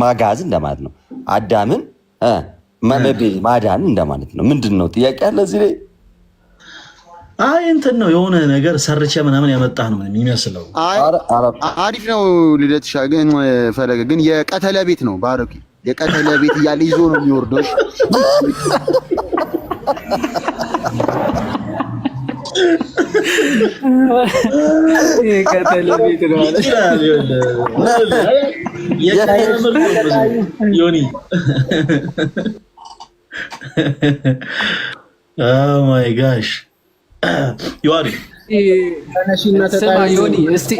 C: ማጋዝ እንደማለት ነው። አዳምን ማዳን እንደማለት ነው። ምንድነው ጥያቄ ያለ እዚህ ላይ?
B: አይ እንትን ነው የሆነ ነገር ሰርቼ ምናምን ያመጣህ ነው የሚመስለው።
L: አሪፍ ነው። ልደትሻ ግን ፈለገ ግን የቀተለ ቤት ነው ባረኪ። የቀተለ ቤት እያለ ይዞ ነው የሚወርደው።
H: የቀተለ ቤት ነው
B: ዮኒ ኦ ማይ ጋሽ ዮኒ
H: ስማ ዮኒ እስቲ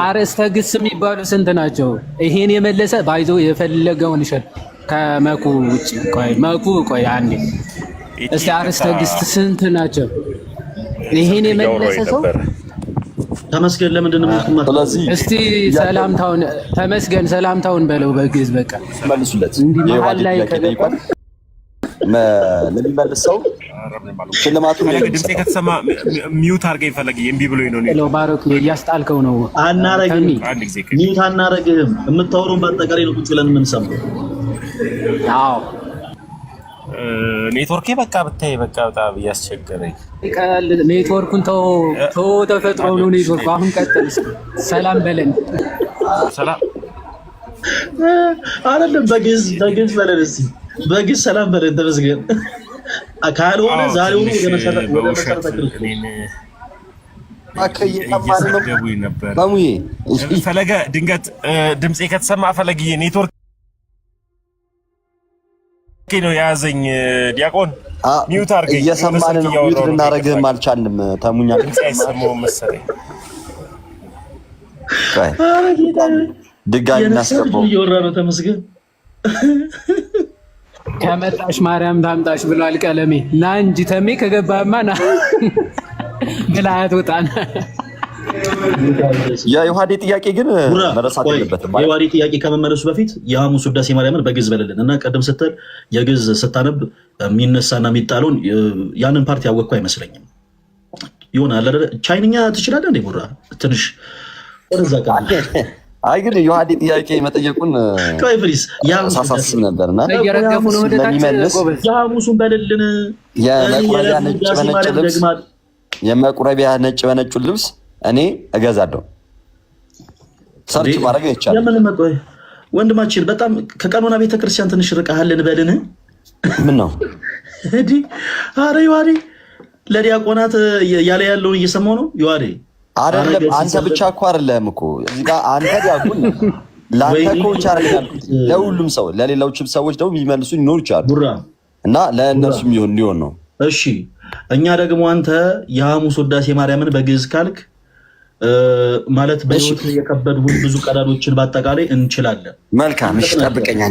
H: አርእስተ ግስ የሚባሉ ስንት ናቸው? ይሄን የመለሰ ባይዞ የፈለገውን ይሸጥ ከመኩ ውጭ። ቆይ አንዴ እስቲ አርእስተ ግስ ስንት ናቸው? ይሄን የመለሰ ሰው
B: ተመስገን። ለምንድን ነው የምትማር?
C: ስለዚህ
H: እስቲ ሰላምታውን ተመስገን ሰላምታውን በለው በግዕዝ በቃ
C: መልሱለት።
H: እንዲህ መሀል ላይ
C: ከጠይቋል ለሚመልስ ሰው ሽልማቱን
M: ድምጼ ከተሰማ ሚውት አድርገኝ ፈለግ እምቢ ብሎኝ ነው
H: ነው ባሮክ እያስጣልከው ነው።
B: አናረግም ሚውት አናረግም። የምታወሩን በአጠቃላይ ነው ቁጭ ብለን የምንሰማው።
H: አዎ
M: ኔትወርኬ በቃ ብታይ በቃ በጣም እያስቸገረኝ።
H: ኔትወርኩን ተው ተፈጥሮ ነው ኔትወርኩ። አሁን ቀጥል። ሰላም በለን።
M: ሰላም
B: አይደለም በግዕዝ በለን እስኪ በግዕዝ ሰላም በለን ተመስገን። ካልሆነ ዛሬውኑ ወደ መሰረተ ክርስቶስ
M: ፈለገ ድንገት ድምጼ ከተሰማ ፈለግዬ ኔትወርክ ነው የያዘኝ። ዲያቆን ሚውት አድርገኝ።
C: እየሰማን ነው። ሚውት ልናደርግህም አልቻልንም። ተሙኛ
M: ድምጼ አይሰማውም መሰለኝ።
C: ድጋሚ እናስገባው።
B: እየወራ ነው ተመስገን።
H: ከመጣሽ ማርያም ታምጣሽ ብሏል ቀለሜ። ና እንጂ ተሜ ከገባማ ና ብላያት ወጣና
C: የዮሐዴ ጥያቄ ግን መረሳት የለበትም።
B: የዮሐዴ ጥያቄ ከመመለሱ በፊት የሐሙስ ውዳሴ ማርያምን በግዕዝ በለልን እና ቀደም ስትል የግዕዝ ስታነብ የሚነሳና የሚጣለውን ያንን ፓርቲ ያወቅኩ አይመስለኝም። ይሆናል አይደል? ቻይንኛ ትችላለህ እንዴ ቡራ? ትንሽ ወደዛ
C: አይ ግን ዮሐዴ ጥያቄ መጠየቁን ሳሳስብ ነበርና ስለሚመልስ
B: የሐሙሱን በለልን።
C: የመቁረቢያ ነጭ በነጩ ልብስ እኔ እገዛለሁ። ሰርች ማድረግ ይቻላል።
B: የምን መቆይ ወንድማችን በጣም ከቀኖና ቤተክርስቲያን ትንሽ ርቀሃልን በልን።
C: ምን ነው
B: እዲ አረ ዮሐዴ ለዲያቆናት ያለ ያለውን እየሰማው ነው ዮሐዴ።
C: አይደለም አንተ ብቻ እኮ አይደለም እኮ እዚህ ጋር አንተ ዲያቆን ለአንተ እኮ ብቻ አይደለም፣ ለሁሉም ሰው ለሌሎችም ሰዎች ደግሞ የሚመልሱ ሊኖሩ ይችላሉ እና ለእነሱም ሊሆን ነው።
B: እሺ እኛ ደግሞ አንተ የሐሙስ ውዳሴ ማርያምን በግዕዝ ካልክ ማለት በህይወት የከበዱን ብዙ ቀዳዶችን በአጠቃላይ እንችላለን።
C: መልካም እሺ፣ ጠብቀኝ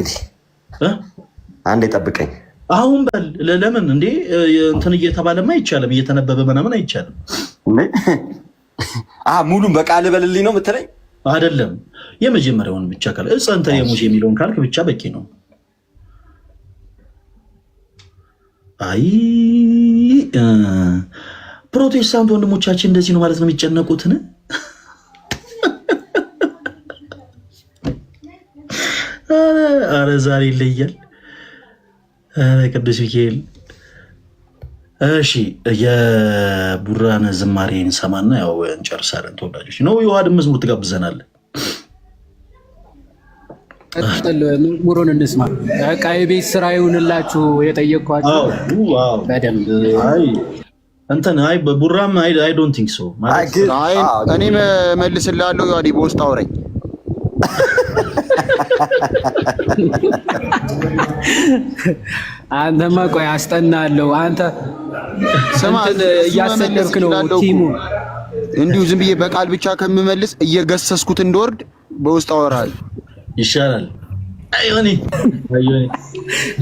C: አንዴ ጠብቀኝ።
B: አሁን በል ለምን እንዴ እንትን እየተባለማ አይቻልም፣ እየተነበበ ምናምን አይቻልም።
C: ሙሉን በቃል በልልኝ ነው የምትለኝ?
B: አይደለም የመጀመሪያውን ብቻ ካል እጸንተ የሙሴ የሚለውን ካልክ ብቻ በቂ ነው። አይ ፕሮቴስታንት ወንድሞቻችን እንደዚህ ነው ማለት ነው የሚጨነቁትን። አረ ዛሬ ይለያል። አረ ቅዱስ ሚካኤል። እሺ የቡራን ዝማሬን ሰማና ያው እንጨርሳለን። ተወዳጆች ነው የዮሐድን መዝሙር ትጋብዘናለህ።
H: መዝሙሩን እንስማ። በቃ የቤት ስራ ይሁንላችሁ የጠየቅኳችሁ በደንብ
B: እንትን አይ ቡራም አይ ዶንት ቲንክ ሶ ማለት
L: እኔ መልስልሃለሁ። ዮሐዴ በውስጥ አውረኝ
H: አንተማ ቆይ አስጠናለሁ። አንተ እንትን እያሰለፍክ ነው ቲሙ።
L: እንዲሁ ዝም ብዬ በቃል ብቻ ከምመልስ እየገሰስኩት እንደወርድ በውስጥ አወራለሁ
B: ይሻላል። አይዮኒ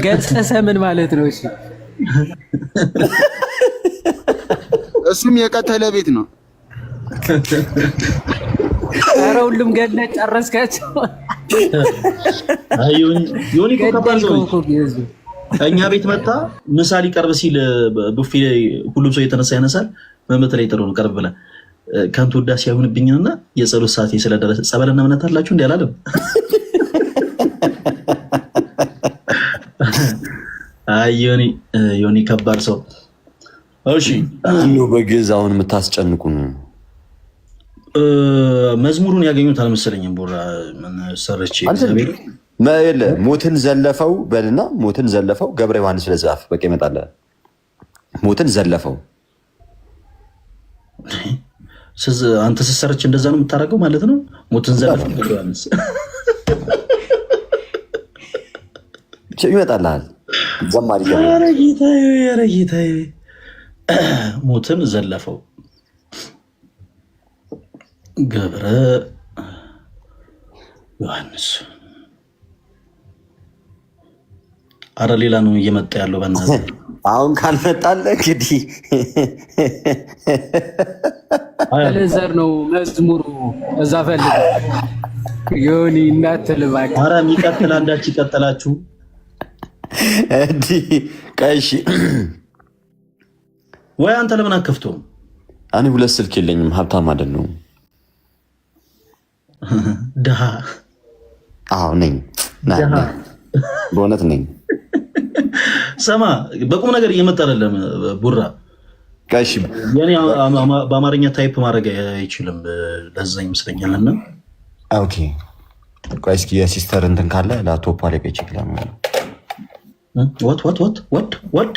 H: ገሰሰ ምን ማለት ነው? እሺ
L: እሱም የቀተለ ቤት ነው።
H: ኧረ ሁሉም ገድለህ ጨረስካቸው።
B: ዮኒ እኛ ቤት መጣ ምሳ ሊቀርብ ሲል ቡፌ ሁሉም ሰው የተነሳ ያነሳል። በመተለይ ጥሩ ነው ቀርብ ብለህ ከንቱ ውዳሴ አይሆንብኝና የጸሎት ሰዓቴ ስለደረሰ ጸበልና እምነት አላችሁ እንዴ አላለም። አይ ዮኒ ከባድ ሰው። እሺ
C: ነው በግዕዝ አሁን የምታስጨንቁን።
B: መዝሙሩን ያገኙት አልመሰለኝም። ቦራ ምን ሰረች እግዚአብሔር
C: ማይለ ሞትን ዘለፈው በልና ሞትን ዘለፈው ገብረ ዮሐንስ ለዛፍ በቃ ይመጣል። ሞትን ዘለፈው
B: አንተ ስትሰርች እንደዛ ነው የምታደርገው ማለት ነው። ሞትን ዘለፈው ገብረ ዮሐንስ
C: ይመጣልሃል። ዘማሪ
B: ኧረ ጌታዬ ሞትን ዘለፈው ገብረ ዮሐንስ። አረ ሌላ ነው እየመጣ ያለው በእናትህ።
C: አሁን ካልመጣለ እንግዲህ
H: ለዘር ነው መዝሙሩ። እዛ ፈልግ ዮኒ እንዳትልባክ።
B: አረ የሚቀጥል አንዳች ይቀጥላችሁ
C: እንዲህ ቀይሽ
B: ወይ አንተ ለምን አከፍቶም?
C: እኔ ሁለት ስልክ የለኝም፣ ሀብታም አይደለሁም።
B: ደሃ
C: አዎ ነኝ፣ በእውነት ነኝ።
B: ሰማ በቁም ነገር እየመጣ አይደለም ቡራ።
C: ቀይሽ
B: የኔ በአማርኛ ታይፕ ማድረግ አይችልም፣ ለዛ ይመስለኛልና።
C: ኦኬ ቆይ እስኪ የሲስተር እንትን ካለ ላፕቶፕ ላይ ቀይች ይላል።
B: ወት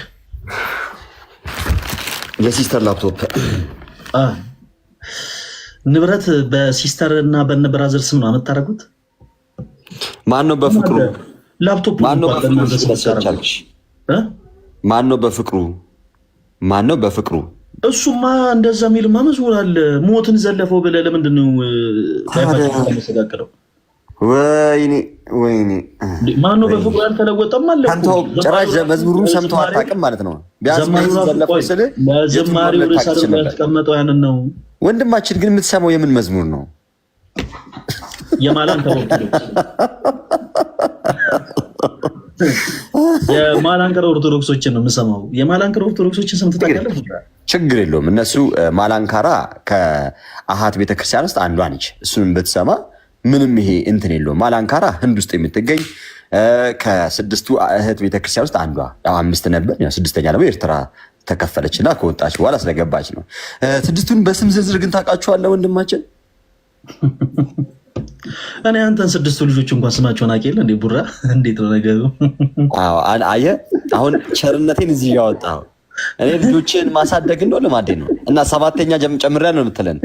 C: የሲስተር ላፕቶፕ
B: ንብረት በሲስተር እና በነብራዘር ስም ነው የምታደርጉት?
C: ማን ነው በፍቅሩ
B: ላፕቶፕ
C: ማን ነው በፍቅሩ? እሱማ
B: እንደዛ የሚልማ መዝሙር አለ። ሞትን ዘለፈው ብለህ ለምንድን ነው መሰጋቀለው?
C: ወይኔ
B: ማን ነው በፍቅሩ ያልተለወጠም አለ።
C: ጭራሽ መዝሙሩን ሰምተው አታውቅም ማለት ነው።
B: ለዘማሪው ርዕስ አድርጎ ያስቀመጠው ያንን ነው።
C: ወንድማችን ግን የምትሰማው የምን መዝሙር ነው?
B: የማላንከር ኦርቶዶክሶችን ነው የምሰማው። የማላንከር ኦርቶዶክሶችን ስም ትጠቃለህ?
C: ችግር የለውም። እነሱ ማላንካራ ከአሃት ቤተክርስቲያን ውስጥ አንዷ ነች። እሱንም ብትሰማ ምንም ይሄ እንትን የለውም። ማላንካራ ህንድ ውስጥ የምትገኝ ከስድስቱ እህት ቤተክርስቲያን ውስጥ አንዷ፣ ያው 5 ነበር፣ ያው 6ኛ ደግሞ ኤርትራ ተከፈለችና ከወጣች በኋላ ስለገባች ነው። 6ቱን በስም ዝርዝር ግን ታውቃቸዋለህ ወንድማችን?
B: እኔ አንተን 6ቱ ልጆች እንኳን ስማቸውን አውቄ የለ እንዴ ቡራ? እንዴት ነው ነገሩ?
C: አየህ አሁን ቸርነቴን እዚህ ያወጣው እኔ ልጆችን ማሳደግ እንደው ልማዴ ነው እና 7ኛ ጨምሬያ ነው የምትለን።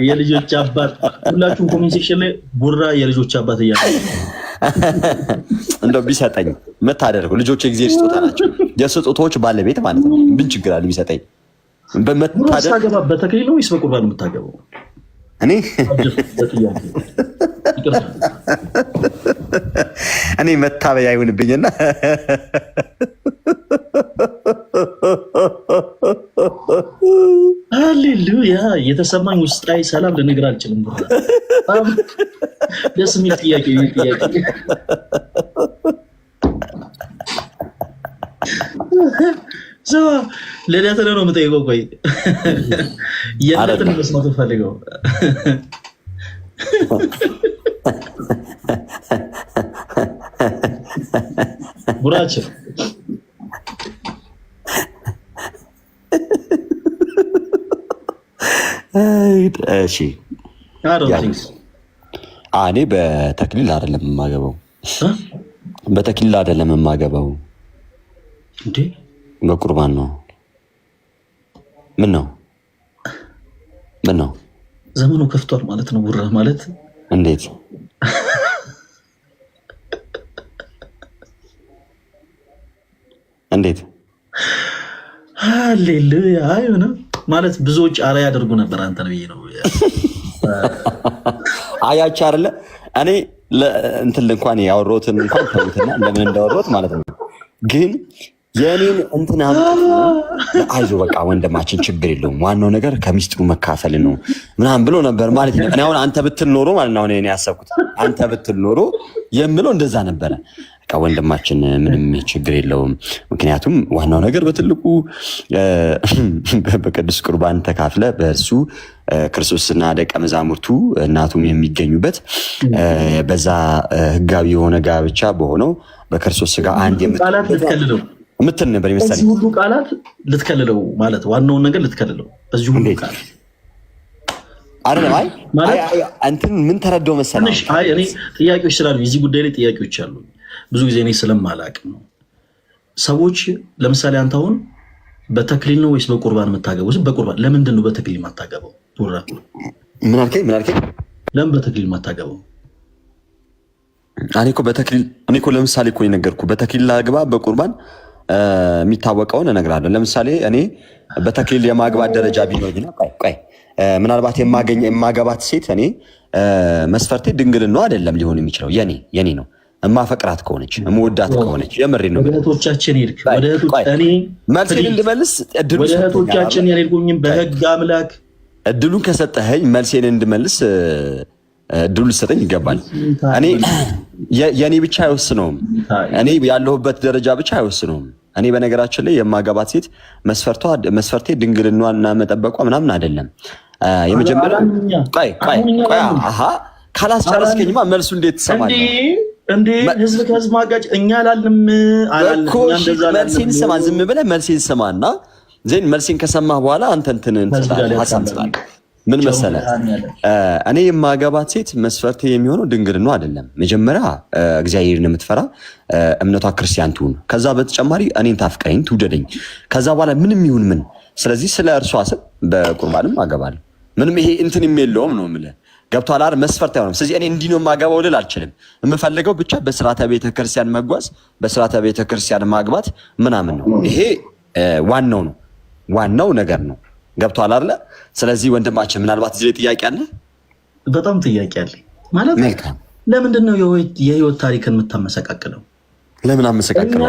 B: የልጆች አባት ሁላችሁም ኮሜንት ሴክሽን ላይ ቡራ የልጆች አባት እያለ
C: እንደው ቢሰጠኝ መታደርኩ። ልጆች የእግዚአብሔር ስጦታ ናቸው፣ የስጦታዎች ባለቤት ማለት ነው። ምን ችግር አለ ቢሰጠኝ?
B: በመታደር በተክሊል ነው ወይስ በቁርባን ነው የምታገባው?
C: እኔ መታበያ አይሆንብኝና
B: ሃሌሉያ። የተሰማኝ ውስጣዊ ሰላም ልነግር አልችልም። ደስ የሚል ጥያቄ ልደትን ነው የምጠይቀው። ቆይ የለትን መስማት ፈልገው ቡራችን
C: እኔ በተክሊል አይደለም የማገባው፣ በተክሊል አይደለም የማገባው
B: እንዴ
C: በቁርባን ነው። ምን ነው
B: ዘመኑ ከፍቷል ማለት ነው ቡራ ማለት
C: እንዴት እንዴት
B: ሃሌሉያ አይሆነ ማለት ብዙዎች አራ ያደርጉ ነበር አንተን ብዬ ነው።
C: አያች አይደለ እኔ እንትን እንኳን ያወሮትን እንኳን ተውትና ለምን እንዳወሮት ማለት ነው። ግን የኔን እንትና አይዞ በቃ ወንድማችን ችግር የለውም ዋናው ነገር ከሚስጥሩ መካፈል ነው ምናምን ብሎ ነበር ማለት ነው። እኔ አሁን አንተ ብትል ኖሮ ማለት ነው እኔ ያሰብኩት አንተ ብትል ኖሮ የምለው እንደዛ ነበረ። በቃ ወንድማችን ምንም ችግር የለውም ምክንያቱም ዋናው ነገር በትልቁ በቅዱስ ቁርባን ተካፍለ በእርሱ ክርስቶስና ደቀ መዛሙርቱ እናቱም የሚገኙበት በዛ ህጋዊ የሆነ ጋብቻ በሆነው በክርስቶስ ሥጋ አንድ የምትል ነበር ይመስላል።
B: እዚህ ሁሉ ቃላት ልትከልለው ማለት ዋናውን ነገር ልትከልለው በዚህ ሁሉ ቃላት
C: አይደለም። አይ አንተን ምን ተረዳው መሰለህ?
B: አይ እኔ ጥያቄዎች ስላሉ እዚህ ጉዳይ ላይ ጥያቄዎች አሉ። ብዙ ጊዜ እኔ ስለማላቅ ነው። ሰዎች ለምሳሌ አንተ አሁን በተክሊል ነው ወይስ በቁርባን የምታገበው? በቁርባን ለምንድን ነው በተክሊል የማታገበው? ዱራ
C: ምን አልከኝ?
B: ለምን በተክሊል የማታገበው?
C: እኔ እኮ ለምሳሌ እኮ የነገርኩ በተክሊል ላግባ በቁርባን የሚታወቀውን እነግራለሁ። ለምሳሌ እኔ በተክሊል የማግባት ደረጃ ቢኖርና ቆይ ምናልባት የማገባት ሴት እኔ መስፈርቴ ድንግልና አይደለም ሊሆን የሚችለው የኔ ነው። እማፈቅራት ከሆነች እምወዳት ከሆነች የምሬ ነው።
B: ወደቶቻችን ሄድክ እኔ
C: መልሴን እንድመልስ እድሉ
B: ወደቶቻችን ያልሄድኩኝም በህግ አምላክ
C: እድሉን ከሰጠኸኝ መልሴን እንድመልስ እድሉ ሊሰጠኝ ይገባል። እኔ የኔ ብቻ አይወስነውም። እኔ ያለሁበት ደረጃ ብቻ አይወስነውም። እኔ በነገራችን ላይ የማገባት ሴት መስፈርቴ ድንግልናዋን መጠበቋ ምናምን አይደለም። የመጀመሪያ ቆይ ካላስጨረስከኝማ መልሱ እንዴት ትሰማለህ
B: እንዴ? ህዝብ ከህዝብ ማጋጭ እኛ አላልንም
C: እኮ። መልሴን ስማ፣ ዝም ብለህ መልሴን ስማና ዜን መልሴን ከሰማህ በኋላ አንተ እንትን ሀሳብ ትላለህ። ምን መሰለህ እኔ የማገባት ሴት መስፈርቴ የሚሆነው ድንግልናዋ አይደለም። መጀመሪያ እግዚአብሔርን የምትፈራ እምነቷ ክርስቲያን ትሁን። ከዛ በተጨማሪ እኔን ታፍቀኝ ትውደደኝ። ከዛ በኋላ ምንም ይሁን ምን፣ ስለዚህ ስለ እርሷ ስም በቁርባንም አገባለሁ። ምንም ይሄ እንትን የለውም ነው የምልህ። ገብቶሃል አይደል? መስፈርት አይሆንም። ስለዚህ እኔ እንዲህ ነው የማገባው ልል አልችልም። የምፈልገው ብቻ በስርዓተ ቤተክርስቲያን መጓዝ፣ በስርዓተ ቤተክርስቲያን ማግባት ምናምን ነው። ይሄ ዋናው ነገር ነው። ገብቶሃል አይደል? ስለዚህ ወንድማችን ምናልባት እዚህ ላይ ጥያቄ አለ?
B: በጣም ጥያቄ አለ። ማለት ለምንድን ነው የህይወት ታሪክን የምታመሰቃቅለው?
C: ለምን አመሰቃቅለው?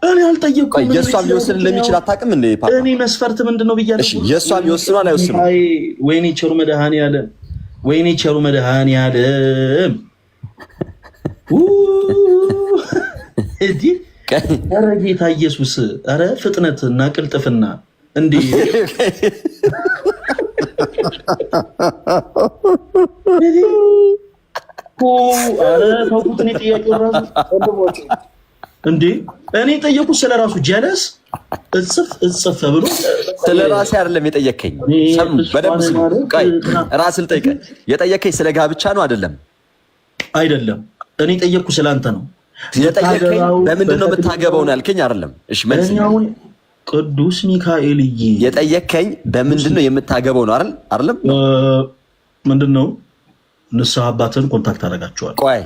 B: እኔ አልጠየቅኩም።
C: የእሷም ሊወስን እንደሚችል አታውቅም እንዴ?
B: እኔ መስፈርት ምንድን ነው ብያለሁ።
C: እሺ የእሷም ይወስኗል አይወስኑም?
B: ወይኔ ቸሩ መድኃኒዓለም፣ ወይኔ ቸሩ መድኃኒዓለም። ኧረ ጌታ ኢየሱስ፣ ኧረ ፍጥነት እና ቅልጥፍና እንዴ! ኧረ ተውኩት። እኔ ጥያቄው ራሱ እንዴ እኔ ጠየቁ ስለራሱ ጀለስ እጽፍ ብሎ
C: ስለራሴ አይደለም የጠየከኝ። በደንብ ራስን ጠይቀህ የጠየከኝ ስለ ጋብቻ ነው አይደለም?
B: አይደለም። እኔ ጠየቅኩ ስለአንተ ነው
C: የጠየከኝ። በምንድን ነው የምታገባው ነው ያልከኝ አይደለም? እሺ መልስ
B: ቅዱስ ሚካኤልዬ
C: የጠየከኝ በምንድን ነው የምታገባው ነው አይደለም?
B: ምንድን ነው ንስሐ አባትን ኮንታክት አደርጋቸዋል።
C: ቆይ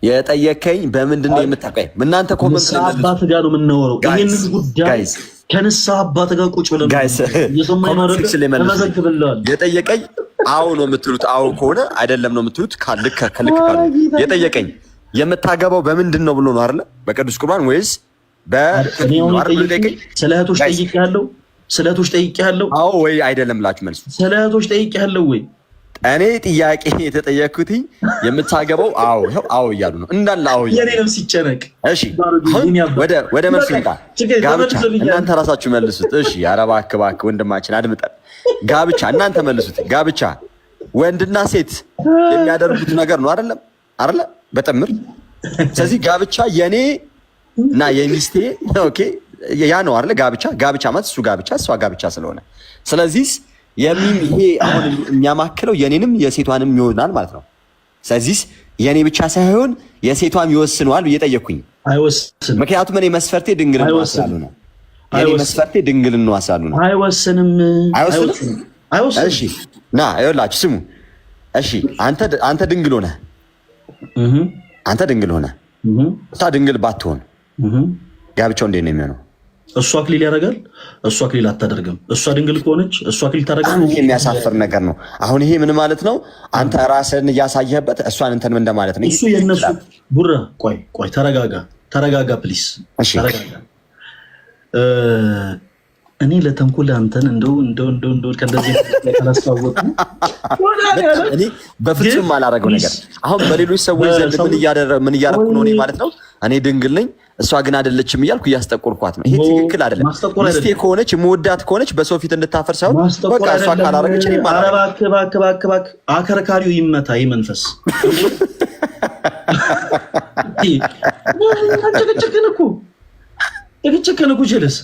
C: የጠየከኝ በምንድን ነው የምታቀኝ? እናንተ ኮመንት
B: ንስሐ አባት ጋር ነው የምናወራው። ይሄን ጉዳይ ከንስሐ አባት ጋር ቁጭ ብለን
C: የጠየቀኝ አዎ ነው የምትሉት። አዎ ከሆነ አይደለም ነው የምትሉት። ካልክ የጠየቀኝ የምታገባው በምንድን ነው ብሎ ነው አይደለ? በቅዱስ ቁርባን ወይስ
B: ስለ እህቶች ጠይቄያለሁ። ስለ እህቶች ጠይቄያለሁ።
C: አዎ ወይ አይደለም ብላችሁ መልሱ። ስለ
B: እህቶች ጠይቄያለሁ ወይ?
C: እኔ ጥያቄ የተጠየኩትኝ የምታገባው አዎ እያሉ ነው እንዳለ። አዎ
B: የኔ ነው ሲጨነቅ።
C: እሺ ወደ መልሱ እንጣ። ጋብቻ እናንተ ራሳችሁ መልሱት። እሺ ኧረ እባክህ ወንድማችን አድምጠን። ጋብቻ እናንተ መልሱት። ጋብቻ ወንድና ሴት የሚያደርጉት ነገር ነው አይደለም? በጥምር። ስለዚህ ጋብቻ የኔ እና የሚስቴ ኦኬ ያ ነው አይደል? ጋብቻ ማለት እሱ ጋብቻ እሷ ጋብቻ ስለሆነ ስለዚህ ይሄ አሁን የሚያማክለው የኔንም የሴቷንም ይሆናል ማለት ነው። ስለዚህ የኔ ብቻ ሳይሆን የሴቷም ይወስነዋል ብዬ ጠየቅኩኝ።
B: አይወስንም።
C: ምክንያቱም እኔ መስፈርቴ ድንግልና ስላሉ ነው። የኔ መስፈርቴ ድንግልና ስላሉ ነው።
B: አይወስንም።
C: እሺ ና ይኸውላችሁ ስሙ። እሺ አንተ ድንግል ሆነህ እሷ ድንግል ባትሆን ጋብቻው እንዴት ነው የሚሆነው?
B: እሱ አክሊል ያደርጋል፣ እሱ አክሊል አታደርግም። እሷ ድንግል ከሆነች እሱ አክሊል ታደርጋለች።
C: የሚያሳፍር ነገር ነው። አሁን ይሄ ምን ማለት ነው? አንተ ራስህን እያሳየህበት እሷን እንትን እንደማለት ነው።
B: እሱ የነሱ ቡራ ቆይ ተረጋጋ ፕሊስ ተረጋጋ። እኔ ለተንኮል አንተን እንደው ከእንደዚህ ካላስተዋወቁ
C: እኔ በፍጹም አላረገው ነገር። አሁን በሌሎች ሰዎች ዘንድ ምን እያደረኩ ነው እኔ ማለት ነው? እኔ ድንግል ነኝ እሷ ግን አይደለችም እያልኩ እያስጠቆርኳት ነው። ይሄ ትክክል አይደለም። ሚስቴ ከሆነች የምወዳት ከሆነች በሰው ፊት እንድታፈር ሳይሆን በቃ እሷ ካላረገች እኔ ማለት
B: እባክህ አከርካሪው ይመታ ይመንፈስ ጭቅጭቅን እኮ ጀለስ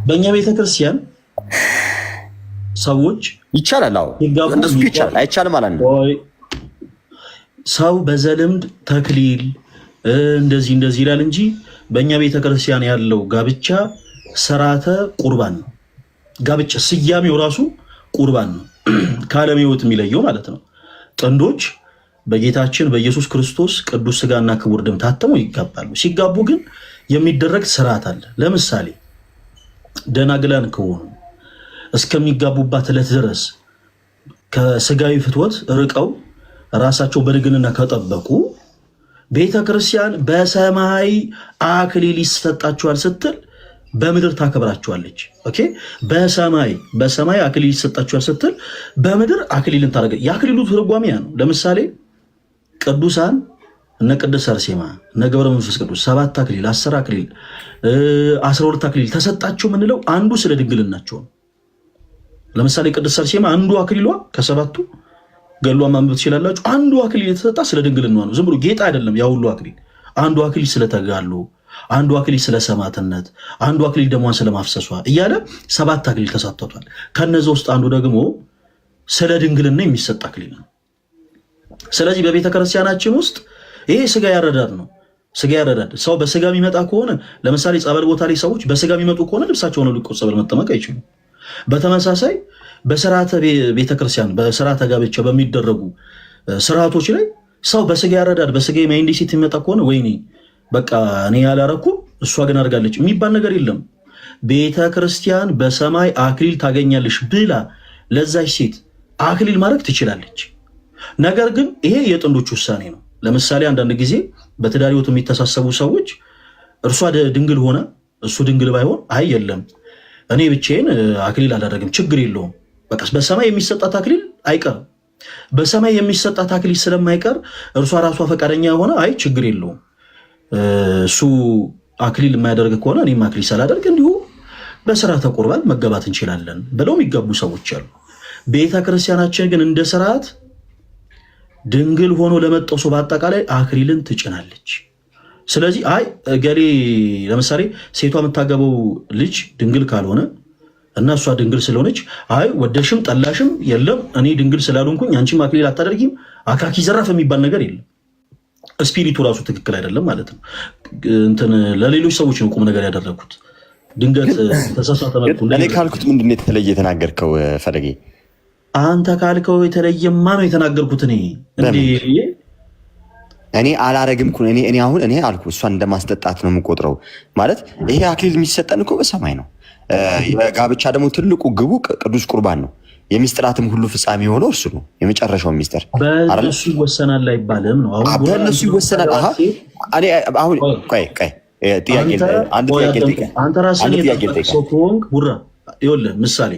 B: በእኛ ቤተክርስቲያን ሰዎች
C: ይቻላል። አዎ እንደሱ ይቻላል። አይቻልም ማለት ነው።
B: ሰው በዘልምድ ተክሊል እንደዚህ ይላል እንጂ በእኛ ቤተክርስቲያን ያለው ጋብቻ ስርዓተ ቁርባን ነው። ጋብቻ ስያሜው ራሱ ቁርባን ነው። ከዓለም ሕይወት የሚለየው ማለት ነው። ጥንዶች በጌታችን በኢየሱስ ክርስቶስ ቅዱስ ስጋና ክቡር ደም ታተመው ይጋባሉ። ሲጋቡ ግን የሚደረግ ስርዓት አለ። ለምሳሌ ደናግላን ከሆኑ እስከሚጋቡባት ዕለት ድረስ ከስጋዊ ፍትወት ርቀው ራሳቸው በድግልና ከጠበቁ ቤተ ክርስቲያን በሰማይ አክሊል ይሰጣቸዋል ስትል በምድር ታከብራቸዋለች። ኦኬ በሰማይ አክሊል ይሰጣቸዋል ስትል በምድር አክሊልን ታደርገ። የአክሊሉ ትርጓሜ ነው። ለምሳሌ ቅዱሳን እነ ቅድስት አርሴማ እነ ገብረ መንፈስ ቅዱስ 7 አክሊል 10 አክሊል 12 አክሊል ተሰጣቸው የምንለው አንዱ ስለ ድንግልናቸው ነው። ለምሳሌ ቅድስት አርሴማ አንዱ አክሊሏ ከሰባቱ ገሏ ማንበብ ትችላላችሁ። አንዱ አክሊል የተሰጣ ስለ ድንግልናዋ ነው። ዝም ብሎ ጌጥ አይደለም። ያው ሁሉ አክሊል አንዱ አክሊል ስለተጋሉ፣ አንዱ አክሊል ስለ ሰማዕትነት፣ አንዱ አክሊል ደሟን ስለማፍሰሷ እያለ 7 አክሊል ተሰጥቷል። ከነዚህ ውስጥ አንዱ ደግሞ ስለ ድንግልና የሚሰጥ አክሊል ነው። ስለዚህ በቤተ ክርስቲያናችን ውስጥ ይሄ ስጋ ያረዳድ ነው። ስጋ ያረዳድ ሰው በስጋ የሚመጣ ከሆነ ለምሳሌ ጸበል ቦታ ላይ ሰዎች በስጋ የሚመጡ ከሆነ ልብሳቸውን ልቆ ጸበል መጠመቅ አይችሉም። በተመሳሳይ በስርዓተ ቤተክርስቲያን በስርዓተ ጋብቻ በሚደረጉ ስርዓቶች ላይ ሰው በስጋ ያረዳድ በስጋ ማይንዲሲት የሚመጣ ከሆነ ወይኔ በቃ እኔ ያላረኩም እሷ ግን አድርጋለች የሚባል ነገር የለም። ቤተክርስቲያን በሰማይ አክሊል ታገኛለች ብላ ለዛች ሴት አክሊል ማድረግ ትችላለች። ነገር ግን ይሄ የጥንዶች ውሳኔ ነው። ለምሳሌ አንዳንድ ጊዜ በትዳር ሕይወት የሚተሳሰቡ ሰዎች እርሷ ድንግል ሆነ እሱ ድንግል ባይሆን አይ የለም እኔ ብቻዬን አክሊል አላደረግም ችግር የለውም በቃ በሰማይ የሚሰጣት አክሊል አይቀርም። በሰማይ የሚሰጣት አክሊል ስለማይቀር እርሷ ራሷ ፈቃደኛ የሆነ አይ ችግር የለውም እሱ አክሊል የማያደርግ ከሆነ እኔም አክሊል ሳላደርግ እንዲሁ በስርዓተ ቁርባን መገባት እንችላለን ብለው የሚጋቡ ሰዎች አሉ። ቤተክርስቲያናችን ግን እንደ ስርዓት ድንግል ሆኖ ለመጣው ሰው በአጠቃላይ አክሊልን ትጭናለች። ስለዚህ አይ ገሌ ለምሳሌ ሴቷ የምታገበው ልጅ ድንግል ካልሆነ እና እሷ ድንግል ስለሆነች አይ ወደሽም ጠላሽም የለም እኔ ድንግል ስላልሆንኩኝ አንቺም አክሊል አታደርጊም አካኪ ዘራፍ የሚባል ነገር የለም። ስፒሪቱ ራሱ ትክክል አይደለም ማለት ነው። እንትን ለሌሎች ሰዎች ነው ቁም ነገር ያደረኩት። ድንገት ተሳሳተ መልኩ
C: እኔ ካልኩት ምንድን ነው የተለየ የተናገርከው ፈለጌ?
B: አንተ ካልከው የተለየማ ነው የተናገርኩት።
C: እኔ አላረግም ኩ እኔ አሁን እኔ አልኩ እሷን እንደማስጠጣት ነው የምቆጥረው። ማለት ይሄ አክሊል የሚሰጠን እኮ በሰማይ ነው። የጋብቻ ደግሞ ትልቁ ግቡ ቅዱስ ቁርባን ነው። የሚስጥራትም ሁሉ ፍጻሜ የሆነው እርሱ ነው። የመጨረሻው ሚስጥር
B: በእሱ ይወሰናል አይባልም ነው። አሁን
C: በእነሱ ይወሰናል። እኔ አሁን ቆይ
B: አንተ ራስህን የጠበቅ ሰው ከሆንክ ቡራ ይኸውልህ ምሳሌ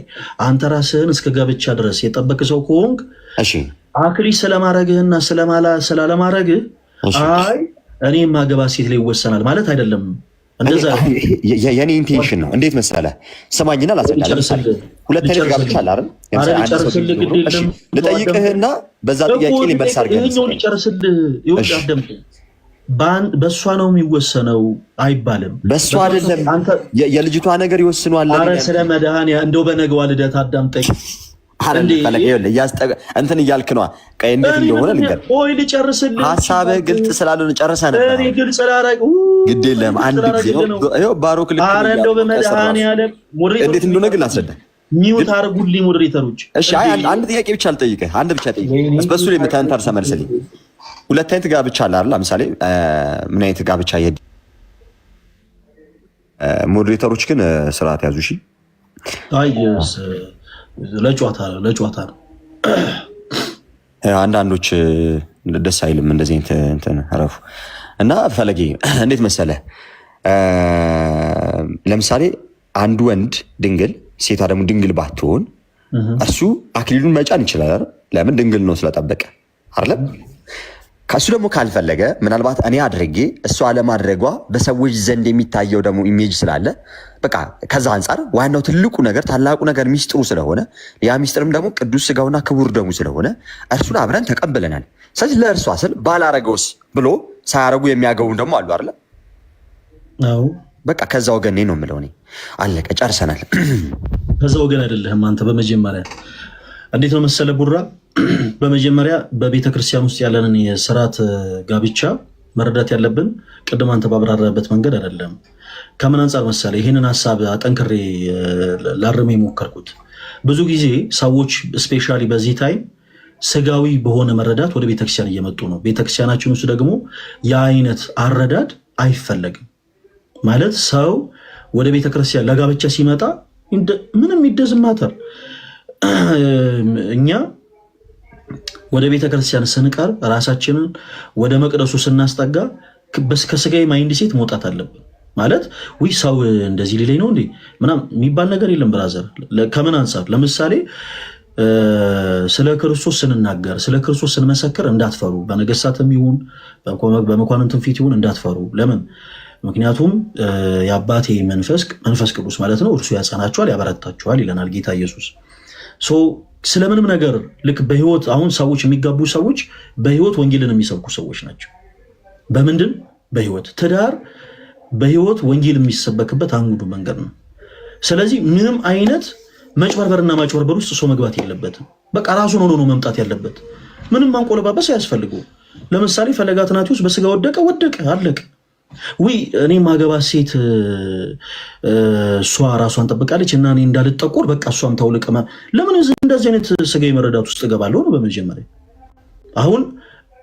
B: አንተ ራስህን እስከ ጋብቻ ድረስ የጠበቅ ሰው ከሆንክ አክሊል ስለማረግህና ስላለማረግህ አይ እኔ ማገባ ሴት ላይ ይወሰናል ማለት አይደለም። እንደዛ
C: የኔ ኢንቴንሽን ነው። እንዴት መሰለህ ስማኝና ላስረዳ። ለምሳሌ ሁለት አይነት ጋብቻ አለ አይደል? ልጠይቅህና በዛ ጥያቄ ላይ መልስ አድርገህ
B: በእሷ ነው የሚወሰነው አይባልም።
C: በእሷ አይደለም የልጅቷ ነገር ይወስኗል።
B: ኧረ ስለ መድኃኒያ እንደው በነገዋ ልደት አዳምጠኝ።
C: እንትን እያልክ ነዋ። ቀይ እንዴት እንደሆነ ልንገር። ሀሳብህ ግልጽ ስላልሆነ ጨርሰህ ነበር። ግድ የለም አንድ ጊዜ ነው ባሮክ ልክ እንዴት እንደሆነ ግን ላስረዳ።
B: ሚውት አድርጉልኝ ሞዴሬተሮች።
C: እሺ አንድ ጥያቄ ብቻ ልጠይቅህ። አንድ ብቻ ጠይቅህ። በሱ ላይ የምታንታርሰ መልስልኝ። ሁለት አይነት ጋብቻ አለ አይደል? ለምሳሌ ምን አይነት ጋብቻ ሞዴሬተሮች ግን ስርዓት ያዙ። እሺ
B: አይ ለጨዋታ ነው።
C: አንዳንዶች ደስ አይልም እንደዚህ እንትን ረፉ እና ፈለጌ እንዴት መሰለ ለምሳሌ አንድ ወንድ ድንግል ሴቷ ደግሞ ድንግል ባትሆን እሱ አክሊሉን መጫን ይችላል። ለምን? ድንግል ነው ስለጠበቀ አይደለም። ከሱ ደግሞ ካልፈለገ ምናልባት እኔ አድርጌ እሱ አለማድረጓ በሰዎች ዘንድ የሚታየው ደግሞ ኢሜጅ ስላለ በቃ ከዛ አንፃር ዋናው ትልቁ ነገር ታላቁ ነገር ሚስጥሩ ስለሆነ ያ ሚስጥርም ደግሞ ቅዱስ ስጋውና ክቡር ደሙ ስለሆነ እርሱን አብረን ተቀብለናል። ስለዚህ ለእርሷ ስል ባላረገውስ ብሎ ሳያረጉ የሚያገቡን ደግሞ አሉ አይደለ?
B: አዎ
C: በቃ ከዛ ወገን ነው የምለው እኔ። አለቀ፣ ጨርሰናል።
B: ከዛ ወገን አይደለህም አንተ። በመጀመሪያ እንዴት ነው መሰለ ቡራ፣ በመጀመሪያ በቤተ ክርስቲያን ውስጥ ያለንን የስርዓት ጋብቻ መረዳት ያለብን ቅድም አንተ ባብራራበት መንገድ አይደለም። ከምን አንጻር መሰለ ይህንን ሀሳብ አጠንክሬ ላርም የሞከርኩት ብዙ ጊዜ ሰዎች ስፔሻሊ በዚህ ታይም ስጋዊ በሆነ መረዳት ወደ ቤተክርስቲያን እየመጡ ነው። ቤተክርስቲያናችን ውስጥ ደግሞ የአይነት አረዳድ አይፈለግም። ማለት ሰው ወደ ቤተክርስቲያን ለጋብቻ ሲመጣ ምንም ይደዝማተር እኛ ወደ ቤተክርስቲያን ስንቀርብ ራሳችንን ወደ መቅደሱ ስናስጠጋ ከስጋዊ ማይንድ ሴት መውጣት አለብን። ማለት ሰው እንደዚህ ሊለኝ ነው እንዴ ምናምን የሚባል ነገር የለም ብራዘር። ከምን አንጻር ለምሳሌ ስለ ክርስቶስ ስንናገር ስለ ክርስቶስ ስንመሰክር እንዳትፈሩ፣ በነገስታትም ይሁን በመኳንንትም ፊት ይሁን እንዳትፈሩ። ለምን? ምክንያቱም የአባቴ መንፈስ ቅዱስ ማለት ነው እርሱ ያጸናችኋል ያበረታችኋል ይለናል ጌታ ኢየሱስ። ስለምንም ነገር ልክ በህይወት አሁን ሰዎች የሚጋቡ ሰዎች በህይወት ወንጌልን የሚሰብኩ ሰዎች ናቸው። በምንድን? በህይወት ትዳር በህይወት ወንጌል የሚሰበክበት አንዱ መንገድ ነው። ስለዚህ ምንም አይነት መጭበርበርና ማጭበርበር ውስጥ ሰው መግባት የለበትም። በቃ ራሱን ሆኖ ነው መምጣት ያለበት። ምንም ማንቆለባበስ አያስፈልገው። ለምሳሌ ፈለገ አትናቴዎስ በስጋ ወደቀ አለቀ። እኔ ማገባት ሴት እሷ ራሷን ጠብቃለች እና እኔ እንዳልጠቆር በቃ እሷም ታውልቅ። ለምን እንደዚህ አይነት ስጋዊ መረዳት ውስጥ እገባለሁ ነው? በመጀመሪያ አሁን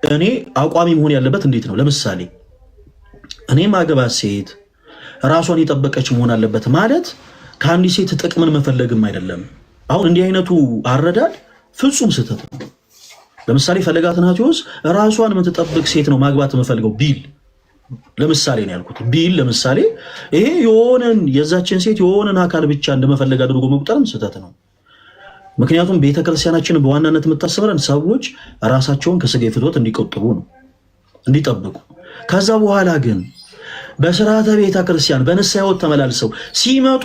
B: እኔ አቋሚ መሆን ያለበት እንዴት ነው? ለምሳሌ እኔ ማገባት ሴት ራሷን የጠበቀች መሆን አለበት ማለት ከአንድ ሴት ጥቅምን መፈለግም አይደለም። አሁን እንዲህ አይነቱ አረዳድ ፍጹም ስህተት ነው። ለምሳሌ ፈለገ አትናቴዎስ ራሷን የምትጠብቅ ሴት ነው ማግባት የምፈልገው ቢል ለምሳሌ ነው ያልኩት ቢል ለምሳሌ ይሄ የሆነን የዛችን ሴት የሆነን አካል ብቻ እንደመፈለግ አድርጎ መቁጠርም ስህተት ነው። ምክንያቱም ቤተክርስቲያናችን በዋናነት የምታስተምረን ሰዎች ራሳቸውን ከስጋዊ ፍትወት እንዲቆጥቡ ነው፣ እንዲጠብቁ። ከዛ በኋላ ግን በስርዓተ ቤተክርስቲያን በንስሐ ሕይወት ተመላልሰው ሲመጡ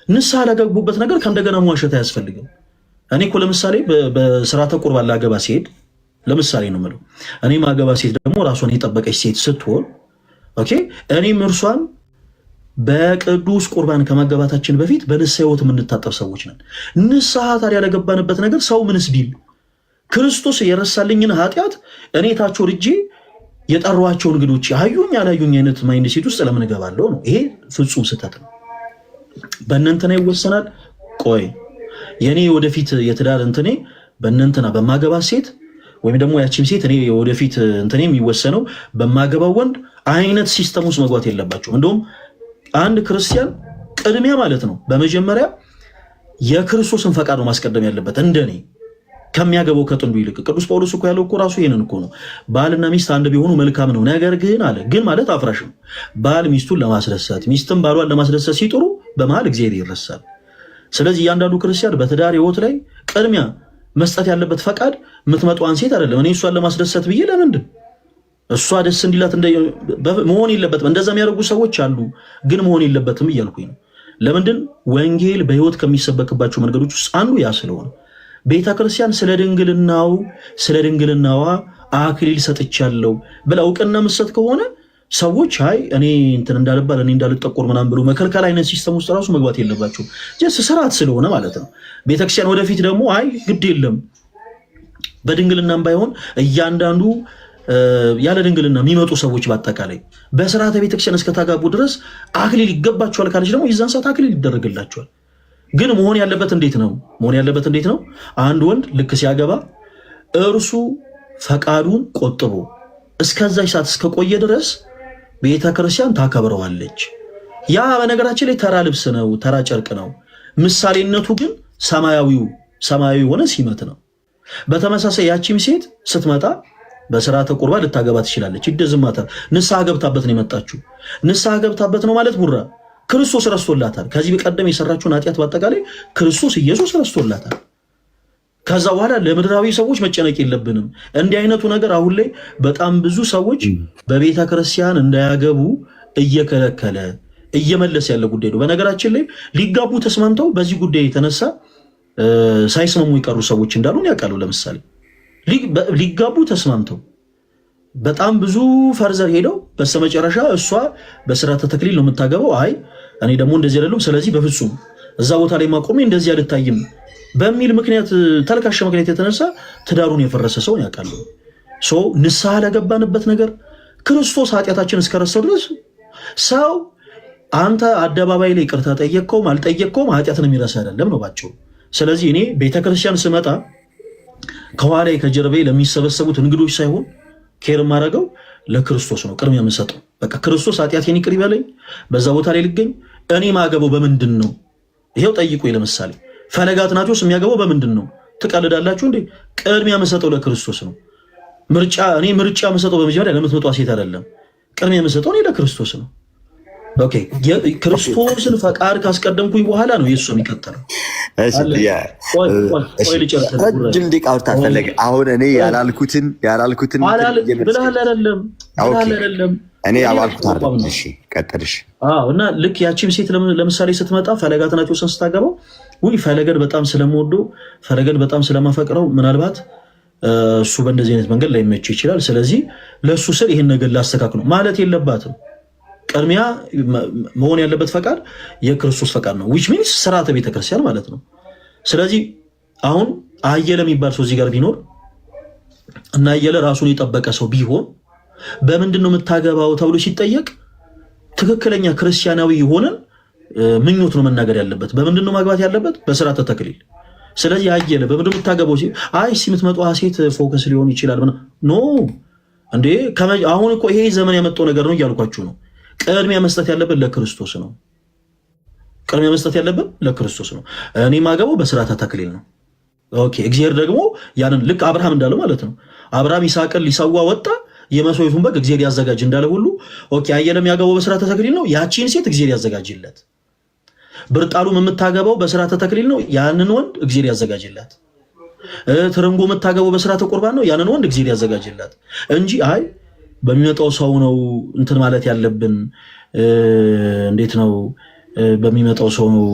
B: ንስሐ ለገቡበት ነገር ከእንደገና መዋሸት አያስፈልግም። እኔ እኮ ለምሳሌ በስርዓተ ቁርባን ላገባ ሲሄድ ለምሳሌ ነው የምለው እኔ ማገባ ሴት ደግሞ ራሷን የጠበቀች ሴት ስትሆን እኔም እርሷን በቅዱስ ቁርባን ከመገባታችን በፊት በንስሐ ሕይወት የምንታጠብ ሰዎች ነን። ንስሐ ታዲያ ያለገባንበት ነገር ሰው ምንስ ቢል ክርስቶስ የረሳልኝን ኃጢአት እኔ ታች ወርጄ የጠሯቸው እንግዶች አዩኝ ያላዩኝ አይነት ማይንድ ሴት ውስጥ ለምን እገባለሁ ነው። ይሄ ፍጹም ስህተት ነው። በእነንተና ይወሰናል። ቆይ የኔ ወደፊት የትዳር እንትኔ በእነንተና በማገባ ሴት ወይም ደግሞ ያቺም ሴት እኔ ወደፊት እንትኔ የሚወሰነው በማገባው ወንድ አይነት ሲስተም ውስጥ መግባት የለባቸው። እንደውም አንድ ክርስቲያን ቅድሚያ ማለት ነው በመጀመሪያ የክርስቶስን ፈቃድ ነው ማስቀደም ያለበት እንደኔ ከሚያገባው ከጥንዱ ይልቅ። ቅዱስ ጳውሎስ እኮ ያለው እኮ ራሱ ይሄንን እኮ ነው። ባልና ሚስት አንድ ቢሆኑ መልካም ነው፣ ነገር ግን አለ ግን ማለት አፍራሽ ነው። ባል ሚስቱን ለማስደሰት ሚስትም ባሏን ለማስደሰት ሲጥሩ በመሃል እግዚአብሔር ይረሳል። ስለዚህ እያንዳንዱ ክርስቲያን በትዳር ሕይወት ላይ ቅድሚያ መስጠት ያለበት ፈቃድ የምትመጣዋን ሴት አይደለም። እኔ እሷን ለማስደሰት ብዬ ለምንድን እሷ ደስ እንዲላት መሆን የለበትም። እንደዛ የሚያደርጉ ሰዎች አሉ፣ ግን መሆን የለበትም እያልኩኝ ነው። ለምንድን? ወንጌል በሕይወት ከሚሰበክባቸው መንገዶች ውስጥ አንዱ ያ ስለሆነ ቤተክርስቲያን ስለ ድንግልናዋ አክሊል ሰጥቻለሁ ብላ እውቅና መስጠት ከሆነ ሰዎች አይ እኔ እንትን እንዳልባል እኔ እንዳልጠቆር ምናምን ብሎ መከልከል አይነት ሲስተም ውስጥ ራሱ መግባት የለባቸው። ጀስት ስርዓት ስለሆነ ማለት ነው። ቤተክርስቲያን ወደፊት ደግሞ አይ ግድ የለም በድንግልናም ባይሆን እያንዳንዱ ያለ ድንግልና የሚመጡ ሰዎች በአጠቃላይ በስርዓተ ቤተክርስቲያን እስከታጋቡ ድረስ አክሊል ይገባቸዋል ካለች ደግሞ የዛን ሰዓት አክሊል ይደረግላቸዋል። ግን መሆን ያለበት እንዴት ነው? አንድ ወንድ ልክ ሲያገባ እርሱ ፈቃዱን ቆጥቦ እስከዛች ሰዓት እስከቆየ ድረስ ቤተክርስቲያን ታከብረዋለች። ያ በነገራችን ላይ ተራ ልብስ ነው፣ ተራ ጨርቅ ነው። ምሳሌነቱ ግን ሰማያዊ የሆነ ሲመት ነው። በተመሳሳይ ያቺም ሴት ስትመጣ በስርዓተ ቁርባን ልታገባ ትችላለች። ይደዝማታል። ንስሐ ገብታበት ነው የመጣችው። ንስሐ ገብታበት ነው ማለት ቡራ ክርስቶስ ረስቶላታል። ከዚህ በቀደም የሰራችውን ኃጢአት በአጠቃላይ ክርስቶስ ኢየሱስ ረስቶላታል። ከዛ በኋላ ለምድራዊ ሰዎች መጨነቅ የለብንም። እንዲህ አይነቱ ነገር አሁን ላይ በጣም ብዙ ሰዎች በቤተ ክርስቲያን እንዳያገቡ እየከለከለ እየመለሰ ያለ ጉዳይ ነው። በነገራችን ላይ ሊጋቡ ተስማምተው በዚህ ጉዳይ የተነሳ ሳይስማሙ የቀሩ ሰዎች እንዳሉ ያውቃሉ። ለምሳሌ ሊጋቡ ተስማምተው በጣም ብዙ ፈርዘር ሄደው በስተመጨረሻ እሷ በስርዓተ ተክሊል ነው የምታገባው፣ አይ እኔ ደግሞ እንደዚህ አይደለም፣ ስለዚህ በፍጹም እዛ ቦታ ላይ ማቆሜ እንደዚህ አልታይም በሚል ምክንያት ተልካሻ ምክንያት የተነሳ ትዳሩን የፈረሰ ሰውን ያውቃሉ። ንስሐ ለገባንበት ነገር ክርስቶስ ኃጢአታችን እስከረሰው ድረስ ሰው አንተ አደባባይ ላይ ይቅርታ ጠየቅከውም አልጠየቅከውም ኃጢአትን የሚረሳ አይደለም ነው ባጭሩ። ስለዚህ እኔ ቤተክርስቲያን ስመጣ ከኋላ ከጀርባዬ ለሚሰበሰቡት እንግዶች ሳይሆን ኬር ማረገው ለክርስቶስ ነው ቅድሚያ የምሰጠው። በቃ ክርስቶስ ኃጢአቴን ይቅር ይበለኝ፣ በዛ ቦታ ላይ ልገኝ። እኔ ማገበው በምንድን ነው? ይሄው ጠይቁ። ለምሳሌ ፈለገ አትናቴዎስ የሚያገባው በምንድን ነው? ትቀልዳላችሁ እንዴ? ቅድሚያ የምሰጠው ለክርስቶስ ነው። እኔ ምርጫ የምሰጠው በመጀመሪያ ለምትመጣ ሴት አይደለም። ቅድሚያ የምሰጠው እኔ ለክርስቶስ ነው። ኦኬ፣ ክርስቶስን ፈቃድ ካስቀደምኩኝ በኋላ ነው ኢየሱስ የሚቀጥለው።
C: ረጅም ደቂቃ ፈለገ። አሁን እኔ ያላልኩትን
B: ብለሃል አይደለም?
C: እኔ ያላልኩት አይደለም። እሺ ቀጥልሽ።
B: እና ልክ ያቺም ሴት ለምሳሌ ስትመጣ ፈለገ አትናቴዎስን ስታገባው ፈለገን በጣም ስለምወደው ፈለገን በጣም ስለማፈቅረው ምናልባት እሱ በእንደዚህ አይነት መንገድ ላይመች ይችላል። ስለዚህ ለእሱ ስል ይህን ነገር ላስተካክሉ ማለት የለባትም። ቅድሚያ መሆን ያለበት ፈቃድ የክርስቶስ ፈቃድ ነው። ዊች ሚንስ ስርዓተ ቤተክርስቲያን ማለት ነው። ስለዚህ አሁን አየለ የሚባል ሰው እዚህ ጋር ቢኖር እና አየለ ራሱን የጠበቀ ሰው ቢሆን በምንድን ነው የምታገባው ተብሎ ሲጠየቅ ትክክለኛ ክርስቲያናዊ የሆነን ምኞት ነው መናገር ያለበት። በምንድን ነው ማግባት ያለበት? በስርዓተ ተክሊል። ስለዚህ አየለ በምንድን ነው የምታገባው ሲል አይ የምትመጣው ሴት ፎከስ ሊሆን ይችላል ኖ እንዴ፣ አሁን እኮ ይሄ ዘመን ያመጣው ነገር ነው እያልኳችሁ ነው። ቅድሚያ መስጠት ያለብን ለክርስቶስ ነው። ቅድሚያ መስጠት ያለብን ለክርስቶስ ነው። እኔ ማገባው በስርዓተ ተክሊል ነው። ኦኬ፣ እግዚአብሔር ደግሞ ያንን ልክ አብርሃም እንዳለው ማለት ነው። አብርሃም ይስሐቅን ሊሰዋ ወጣ፣ የመስዋዕቱን በግ እግዚአብሔር ያዘጋጅ እንዳለ ሁሉ ኦኬ፣ አየለም ያገባው በስርዓተ ተክሊል ነው። ያቺን ሴት እግዚአብሔር ያዘጋጅለት። ብርጣሉም የምታገባው በስርዓተ ተክሊል ነው። ያንን ወንድ እግዚአብሔር ያዘጋጅላት። ትርንጎ የምታገባው በስርዓተ ቁርባን ነው። ያንን ወንድ እግዚአብሔር ያዘጋጅላት እንጂ አይ በሚመጣው ሰው ነው እንትን ማለት ያለብን። እንዴት ነው በሚመጣው ሰው ነው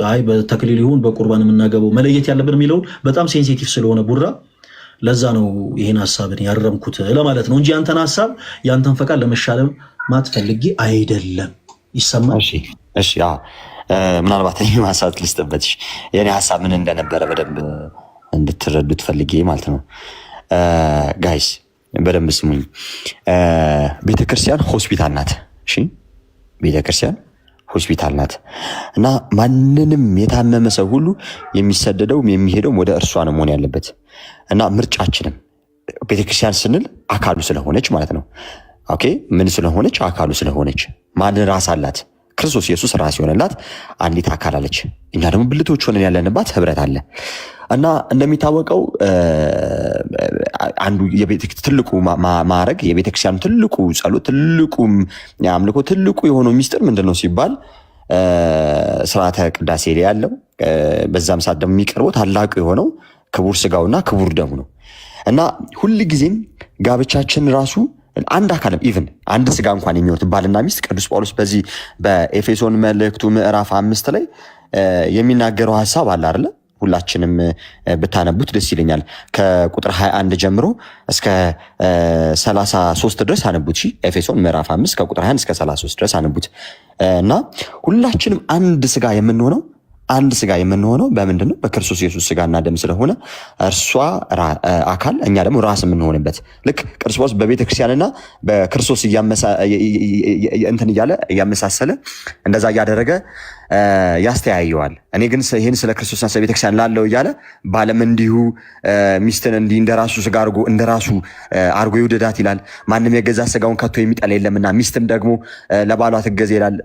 B: አይ በተክሊል ይሁን በቁርባን የምናገባው መለየት ያለብን የሚለውን በጣም ሴንሲቲቭ ስለሆነ ቡራ ለዛ ነው ይሄን ሐሳብን ያረምኩት ለማለት ነው እንጂ ያንተን ሐሳብ ያንተን ፈቃድ ለመሻለም ማትፈልጊ አይደለም። ይሰማል?
C: እሺ ምናልባት እኔ ማሳት ልስጥበትሽ የኔ ሐሳብ ምን እንደነበረ በደንብ እንድትረዱት ፈልጌ ማለት ነው። ጋይስ በደንብ ስሙኝ። ቤተክርስቲያን ሆስፒታል ናት። እሺ ቤተክርስቲያን ሆስፒታል ናት እና ማንንም የታመመ ሰው ሁሉ የሚሰደደውም የሚሄደውም ወደ እርሷ ነው መሆን ያለበት እና ምርጫችንም ቤተክርስቲያን ስንል አካሉ ስለሆነች ማለት ነው። ኦኬ ምን ስለሆነች? አካሉ ስለሆነች። ማን ራስ አላት? ክርስቶስ ኢየሱስ ራስ የሆነላት አንዲት አካል አለች። እኛ ደግሞ ብልቶች ሆነን ያለንባት ህብረት አለ እና እንደሚታወቀው አንዱ ትልቁ ማዕረግ የቤተክርስቲያኑ ትልቁ ጸሎት፣ ትልቁ አምልኮ፣ ትልቁ የሆነው ሚስጥር ምንድነው ሲባል ስርዓተ ቅዳሴ ላይ ያለው በዛም ሰዓት ደግሞ የሚቀርበው ታላቁ የሆነው ክቡር ስጋውና ክቡር ደሙ ነው እና ሁልጊዜም ጋብቻችን ራሱ አንድ አካልም ኢቭን አንድ ስጋ እንኳን የሚሆኑት ባልና ሚስት ቅዱስ ጳውሎስ በዚህ በኤፌሶን መልእክቱ ምዕራፍ 5 ላይ የሚናገረው ሐሳብ አለ አይደል? ሁላችንም ብታነቡት ደስ ይለኛል። ከቁጥር 21 ጀምሮ እስከ 33 ድረስ አነቡት። ኤፌሶን ምዕራፍ 5 ከቁጥር 21 እስከ 33 ድረስ አነቡት እና ሁላችንም አንድ ስጋ የምንሆነው በምንድን ነው? በክርስቶስ ኢየሱስ ስጋና ደም ስለሆነ እርሷ አካል፣ እኛ ደግሞ ራስ የምንሆንበት ልክ ቅዱስ ጳውሎስ በቤተክርስቲያንና በክርስቶስ እንትን እያለ እያመሳሰለ እንደዛ እያደረገ ያስተያየዋል። እኔ ግን ይህን ስለ ክርስቶስና ስለ ቤተክርስቲያን ላለው እያለ ባለም እንዲሁ ሚስትን እንዲህ እንደራሱ ስጋ አርጎ እንደራሱ አርጎ ይውደዳት ይላል። ማንም የገዛ ስጋውን ከቶ የሚጠላ የለምና ሚስትም ደግሞ ለባሏ ትገዛ ይላል።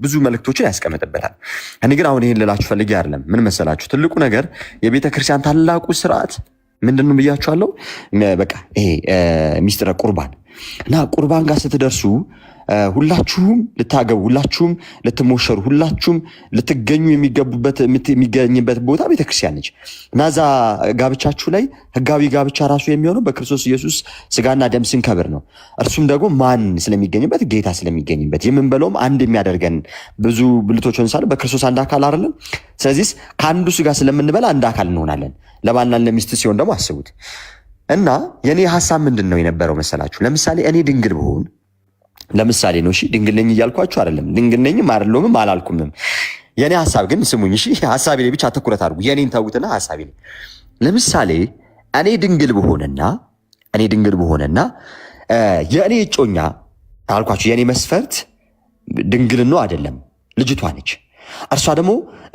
C: ብዙ መልእክቶችን ያስቀምጥበታል። እኔ ግን አሁን ይህን ልላችሁ ፈልጌ አይደለም። ምን መሰላችሁ? ትልቁ ነገር የቤተክርስቲያን ታላቁ ስርዓት ምንድን ነው ብያችኋለሁ። በቃ ይሄ ሚስጥረ ቁርባን እና ቁርባን ጋር ስትደርሱ ሁላችሁም ልታገቡ፣ ሁላችሁም ልትሞሸሩ፣ ሁላችሁም ልትገኙ የሚገኝበት ቦታ ቤተክርስቲያን ነች እና እዛ ጋብቻችሁ ላይ ህጋዊ ጋብቻ ራሱ የሚሆነው በክርስቶስ ኢየሱስ ስጋና ደም ስንከብር ነው። እርሱም ደግሞ ማን ስለሚገኝበት? ጌታ ስለሚገኝበት። የምንበለውም አንድ የሚያደርገን ብዙ ብልቶች ሳለ በክርስቶስ አንድ አካል አይደለም። ስለዚህ ከአንዱ ስጋ ስለምንበላ አንድ አካል እንሆናለን። ለባልና ለሚስት ሲሆን ደግሞ አስቡት። እና የኔ ሐሳብ ምንድን ነው የነበረው መሰላችሁ? ለምሳሌ እኔ ድንግል ብሆን፣ ለምሳሌ ነው እሺ፣ ድንግል ነኝ እያልኳችሁ አይደለም። ድንግል ነኝም አይደለሁም አላልኩምም። የኔ ሐሳብ ግን ስሙኝ እሺ፣ ሐሳቤ ላይ ብቻ ትኩረት አድርጉ። የኔን ተውትና ሐሳቤ ላይ ለምሳሌ እኔ ድንግል ብሆንና የኔ እጮኛ አልኳችሁ፣ የኔ መስፈርት ድንግል ነው አይደለም፣ ልጅቷ ነች። እርሷ ደግሞ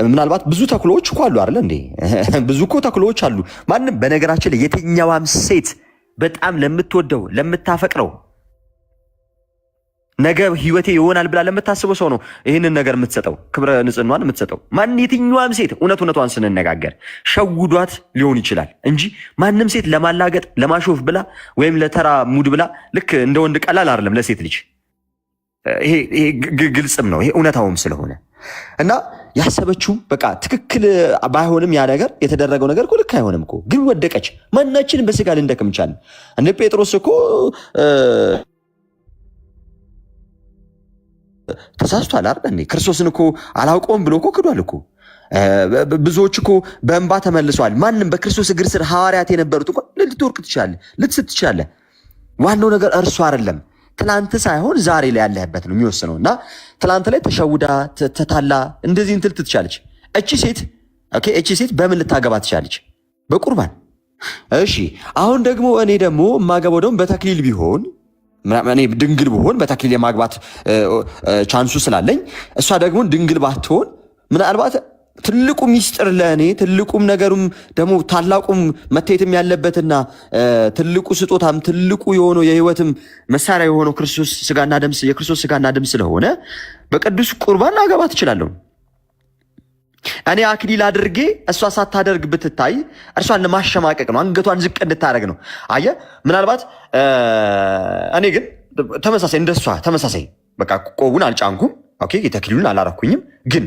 C: ምናልባት ብዙ ተክሎች እኮ አሉ አይደል እንዴ? ብዙ እኮ ተክሎች አሉ። ማንም በነገራችን ላይ የትኛዋም ሴት በጣም ለምትወደው ለምታፈቅረው ነገ ህይወቴ ይሆናል ብላ ለምታስበው ሰው ነው ይህንን ነገር የምትሰጠው፣ ክብረ ንጽህናዋን የምትሰጠው። የትኛዋም ሴት እውነቷን ስንነጋገር ሸውዷት ሊሆን ይችላል እንጂ ማንም ሴት ለማላገጥ ለማሾፍ ብላ ወይም ለተራ ሙድ ብላ ልክ እንደ ወንድ ቀላል አይደለም ለሴት ልጅ። ይሄ ግልጽም ነው፣ ይሄ እውነታውም ስለሆነ እና ያሰበችው በቃ ትክክል ባይሆንም ያ ነገር የተደረገው ነገር እኮ ልክ አይሆንም እኮ፣ ግን ወደቀች። ማናችንም በስጋ ልንደክም ቻልን። እንደ ጴጥሮስ እኮ ተሳስቷል አይደል? ክርስቶስን እኮ አላውቀውም ብሎ እኮ ክዷል እኮ። ብዙዎች እኮ በእንባ ተመልሰዋል። ማንም በክርስቶስ እግር ስር ሐዋርያት የነበሩት እኮ ልትወርቅ ትችላለህ፣ ልትስት ትችላለህ። ዋናው ነገር እርሱ አይደለም ትላንት ሳይሆን ዛሬ ላይ ያለህበት ነው የሚወስነው። እና ትላንት ላይ ተሸውዳ ተታላ እንደዚህ እንትል ትችላለች እቺ ሴት በምን ልታገባ ትችላለች? በቁርባን። እሺ አሁን ደግሞ እኔ ደግሞ የማገባው ደግሞ በተክሊል ቢሆን፣ እኔ ድንግል ብሆን በተክሊል የማግባት ቻንሱ ስላለኝ፣ እሷ ደግሞ ድንግል ባትሆን ምናልባት ትልቁ ሚስጥር ለእኔ ትልቁም ነገሩም ደግሞ ታላቁም መታየትም ያለበትና ትልቁ ስጦታም ትልቁ የሆነው የህይወትም መሳሪያ የሆነው ክርስቶስ ስጋና ደም የክርስቶስ ስጋና ደም ስለሆነ በቅዱስ ቁርባን ላገባ ትችላለሁ። እኔ አክሊል አድርጌ እሷ ሳታደርግ ብትታይ እርሷን ለማሸማቀቅ ነው፣ አንገቷን ዝቅ እንድታደርግ ነው። አየህ፣ ምናልባት እኔ ግን ተመሳሳይ በቃ ቆቡን አልጫንኩም፣ ኦኬ፣ የተክሊሉን አላረኩኝም፣ ግን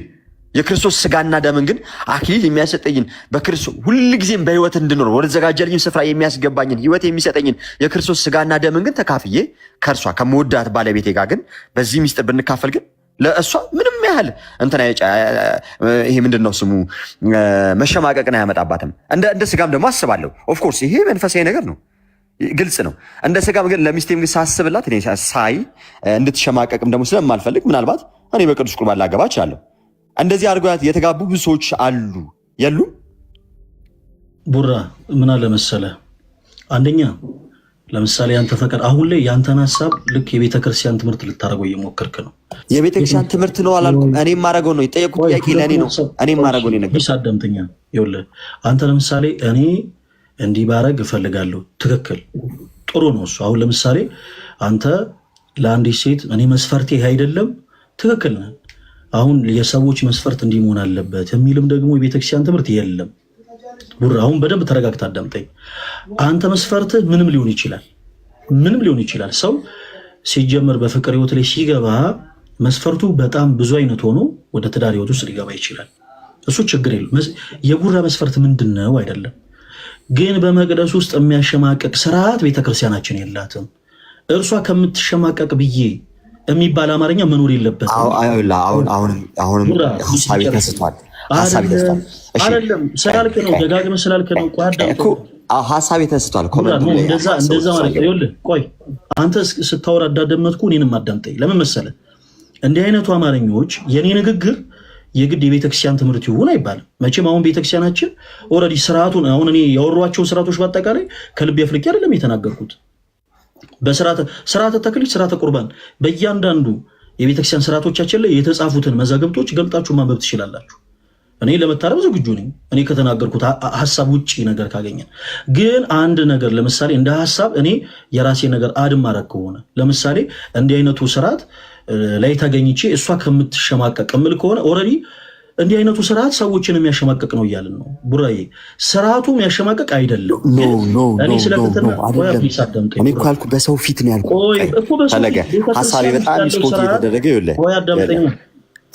C: የክርስቶስ ስጋና ደምን ግን አክሊል የሚያሰጠኝን በክርስቶስ ሁልጊዜም በህይወት እንድኖር ወደ ተዘጋጀልኝ ስፍራ የሚያስገባኝን ህይወት የሚሰጠኝን የክርስቶስ ስጋና ደምን ግን ተካፍዬ ከእርሷ ከመወዳት ባለቤቴ ጋር ግን በዚህ ሚስጥር ብንካፈል ግን ለእሷ ምንም ያህል ይሄ ምንድነው ስሙ መሸማቀቅን አያመጣባትም። እንደ ስጋም ደግሞ አስባለሁ። ኦፍኮርስ ይሄ መንፈሳዊ ነገር ነው፣ ግልጽ ነው። እንደ ስጋም ግን ለሚስቴም ግን ሳስብላት እኔ ሳይ እንድትሸማቀቅም ደግሞ ስለማልፈልግ ምናልባት እኔ በቅዱስ ቁርባን ላገባ እችላለሁ። እንደዚህ አድርገው የተጋቡ ብዙ ሰዎች አሉ የሉም?
B: ቡራ ምን አለ መሰለህ፣ አንደኛ ለምሳሌ አንተ ፈቀድ አሁን ላይ ያንተን ሐሳብ ልክ የቤተ ክርስቲያን ትምህርት ልታረገው እየሞከርክ ነው።
C: የቤተ ክርስቲያን ትምህርት ነው አላልኩም። እኔም ማረገው ነው የጠየቁት ጥያቄ ለኔ ነው። እኔም ማረገው ነው ነገር
B: ይሳደምተኛ ይኸውልህ፣ አንተ ለምሳሌ እኔ እንዲህ ባረግ እፈልጋለሁ፣ ትክክል ጥሩ ነው እሱ። አሁን ለምሳሌ አንተ ለአንዲት ሴት እኔ መስፈርቴ ይሄ አይደለም፣ ትክክል ነህ። አሁን የሰዎች መስፈርት እንዲህ መሆን አለበት የሚልም ደግሞ የቤተክርስቲያን ትምህርት የለም። ቡራ አሁን በደንብ ተረጋግተህ አዳምጠኝ። አንተ መስፈርትህ ምንም ሊሆን ይችላል። ሰው ሲጀመር በፍቅር ህይወት ላይ ሲገባ መስፈርቱ በጣም ብዙ አይነት ሆኖ ወደ ትዳር ህይወት ውስጥ ሊገባ ይችላል። እሱ ችግር የለም። የቡራ መስፈርት ምንድነው አይደለም፣ ግን በመቅደስ ውስጥ የሚያሸማቀቅ ስርዓት ቤተክርስቲያናችን የላትም። እርሷ ከምትሸማቀቅ ብዬ የሚባል አማርኛ መኖር የለበትም።
C: አሁንም ሀሳቤ ተስቷል።
B: አይደለም ስላልክ ነው፣ ደጋግመህ ስላልክ ነው።
C: ሀሳቤ ተስቷል።
B: እንደዛ ማለት ነው። ቆይ አንተ ስታወራ እንዳደመጥኩ እኔንም አዳምጠኝ። ለምን መሰለህ እንዲህ አይነቱ አማርኞች የኔ ንግግር የግድ የቤተክርስቲያን ትምህርት ይሁን አይባልም። መቼም አሁን ቤተክርስቲያናችን ኦልሬዲ ስርዓቱን አሁን እኔ ያወሯቸው ስርዓቶች በአጠቃላይ ከልብ ያፍልቄ አይደለም የተናገርኩት። በስርዓተ ተክሊል፣ ስርዓተ ቁርባን በእያንዳንዱ የቤተክርስቲያን ስርዓቶቻችን ላይ የተጻፉትን መዛግብቶች ገልጣችሁ ማንበብ ትችላላችሁ። እኔ ለመታረም ዝግጁ ነኝ። እኔ ከተናገርኩት ሐሳብ ውጪ ነገር ካገኘን ግን አንድ ነገር ለምሳሌ እንደ ሐሳብ እኔ የራሴ ነገር አድማረክ ከሆነ ለምሳሌ እንዲህ አይነቱ ስርዓት ላይ ተገኝቼ እሷ ከምትሸማቀቅ ምል ከሆነ ኦልሬዲ እንዲህ አይነቱ ስርዓት ሰዎችን የሚያሸማቀቅ ነው እያልን ነው። ቡራዬ ስርዓቱ የሚያሸማቀቅ አይደለም። እኔ ስለተተና
C: እኔ እኮ ያልኩት በሰው ፊት ነው ያልኩት። ፈለገ ሐሳቤ በጣም ስፖርት እየተደረገ ይኸውልህ
B: ወይ አዳምጠኝ።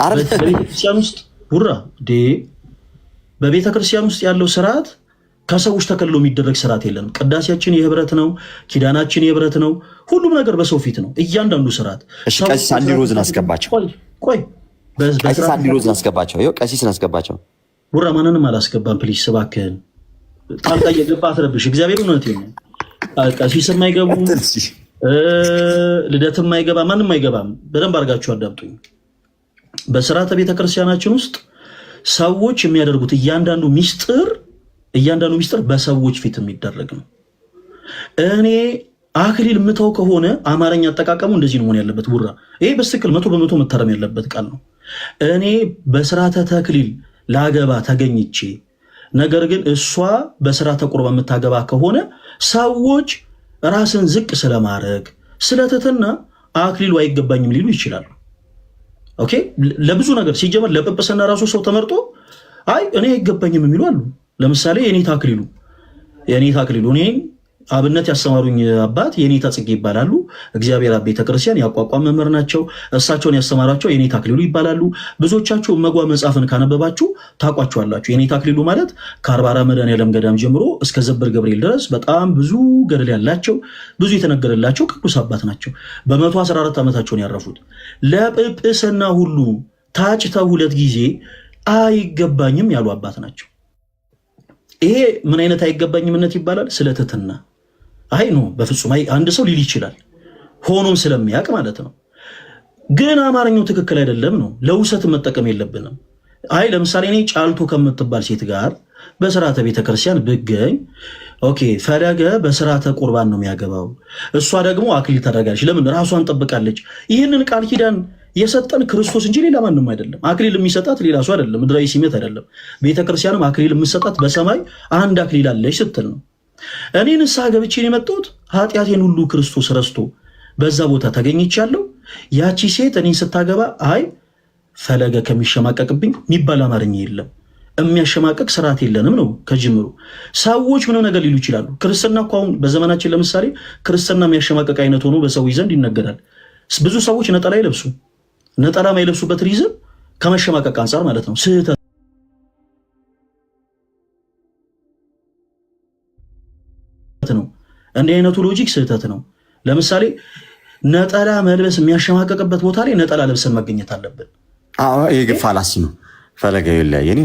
B: በቤተክርስቲያን ውስጥ ቡራ በቤተ ክርስቲያን ውስጥ ያለው ስርዓት ከሰዎች ተከልሎ የሚደረግ ስርዓት የለንም። ቅዳሴያችን የህብረት ነው፣ ኪዳናችን የህብረት ነው። ሁሉም ነገር በሰው ፊት ነው እያንዳንዱ ስርዓት።
C: እሺ ቀሲስ አንዲ ሮዝን አስገባቸው።
B: ቆይ
C: ቀሲስ አንዲ ሮዝን አስገባቸው። ይኸው ቀሲስን አስገባቸው።
B: ቡራ ማንንም አላስገባም። ፕሊስ እባክህን ጣልቃ እየገባ አትረብሽ። እግዚአብሔር እውነቴን ነው። ቀሲስ የማይገቡ ልደት የማይገባ ማንም አይገባም። በደንብ አድርጋችሁ አዳምጡኝ። በስርዓተ ቤተክርስቲያናችን ውስጥ ሰዎች የሚያደርጉት እያንዳንዱ ሚስጥር በሰዎች ፊት የሚደረግ ነው። እኔ አክሊል ምተው ከሆነ አማርኛ አጠቃቀሙ እንደዚህ ነው መሆን ያለበት። ቡራ ይሄ በትክክል 100% መታረም ያለበት ቃል ነው። እኔ በስርዓተ ተክሊል ላገባ ተገኝቼ ነገር ግን እሷ በስርዓተ ቁርባን የምታገባ ከሆነ ሰዎች ራስን ዝቅ ስለማድረግ ስለትህትና አክሊሉ አይገባኝም ሊሉ ይችላሉ። ኦኬ ለብዙ ነገር ሲጀመር ለጵጵስና ራሱ ሰው ተመርጦ አይ እኔ አይገባኝም የሚሉ አሉ። ለምሳሌ የኔታ አክሊሉ እኔ አብነት ያስተማሩኝ አባት የኔታ ጽጌ ይባላሉ። እግዚአብሔር አብ ቤተክርስቲያን ያቋቋም መምህር ናቸው። እሳቸውን ያስተማራቸው የኔታ አክሊሉ ይባላሉ። ብዙዎቻችሁ እመጓ መጽሐፍን ካነበባችሁ ታውቋቸዋላችሁ። የኔታ አክሊሉ ማለት ከአርባራ መድኃኔዓለም ገዳም ጀምሮ እስከ ዘበር ገብርኤል ድረስ በጣም ብዙ ገድል ያላቸው ብዙ የተነገረላቸው ቅዱስ አባት ናቸው። በ114 ዓመታቸውን ያረፉት ለጵጵስና ሁሉ ታጭተው 2 ጊዜ አይገባኝም ያሉ አባት ናቸው። ይሄ ምን አይነት አይገባኝምነት ይባላል? ስለትህትና አይ ነው በፍጹም አይ አንድ ሰው ሊል ይችላል ሆኖም ስለሚያውቅ ማለት ነው። ግን አማርኛው ትክክል አይደለም ነው። ለውሰት መጠቀም የለብንም። አይ ለምሳሌ እኔ ጫልቱ ከምትባል ሴት ጋር በስርዓተ ቤተክርስቲያን ብገኝ ኦኬ ፈለገ በስርዓተ ቁርባን ነው የሚያገባው፣ እሷ ደግሞ አክሊል ታደርጋለች። ለምን? ራሷን ጠብቃለች። ይህንን ቃል ኪዳን የሰጠን ክርስቶስ እንጂ ሌላ ማንም አይደለም። አክሊል የሚሰጣት ሌላ ሰው አይደለም፣ ምድራዊ ሲመት አይደለም። ቤተክርስቲያንም አክሊል የምሰጣት በሰማይ አንድ አክሊል አለች ስትል ነው። እኔ ንስሐ ገብቼ የመጣሁት ኃጢአቴን ሁሉ ክርስቶስ ረስቶ በዛ ቦታ ተገኝቻለሁ። ያቺ ሴት እኔን ስታገባ አይ ፈለገ ከሚሸማቀቅብኝ የሚባል አማርኛ የለም። የሚያሸማቀቅ ስርዓት የለንም ነው ከጅምሩ። ሰዎች ምንም ነገር ሊሉ ይችላሉ። ክርስትና እኮ አሁን በዘመናችን ለምሳሌ ክርስትና የሚያሸማቀቅ አይነት ሆኖ በሰዎች ዘንድ ይነገራል። ብዙ ሰዎች ነጠላ ይለብሱ ነጠላ ማይለብሱበት ሪዝም ከመሸማቀቅ አንጻር ማለት ነው። ስህተት ነው። እንዲህ አይነቱ ሎጂክ ስህተት ነው። ለምሳሌ ነጠላ መልበስ የሚያሸማቀቅበት ቦታ ላይ ነጠላ ለብሰን መገኘት አለብን።
C: አዎ ይሄ ግን ፋላሲ ነው። ፈለገ ይኸውልህ የኔ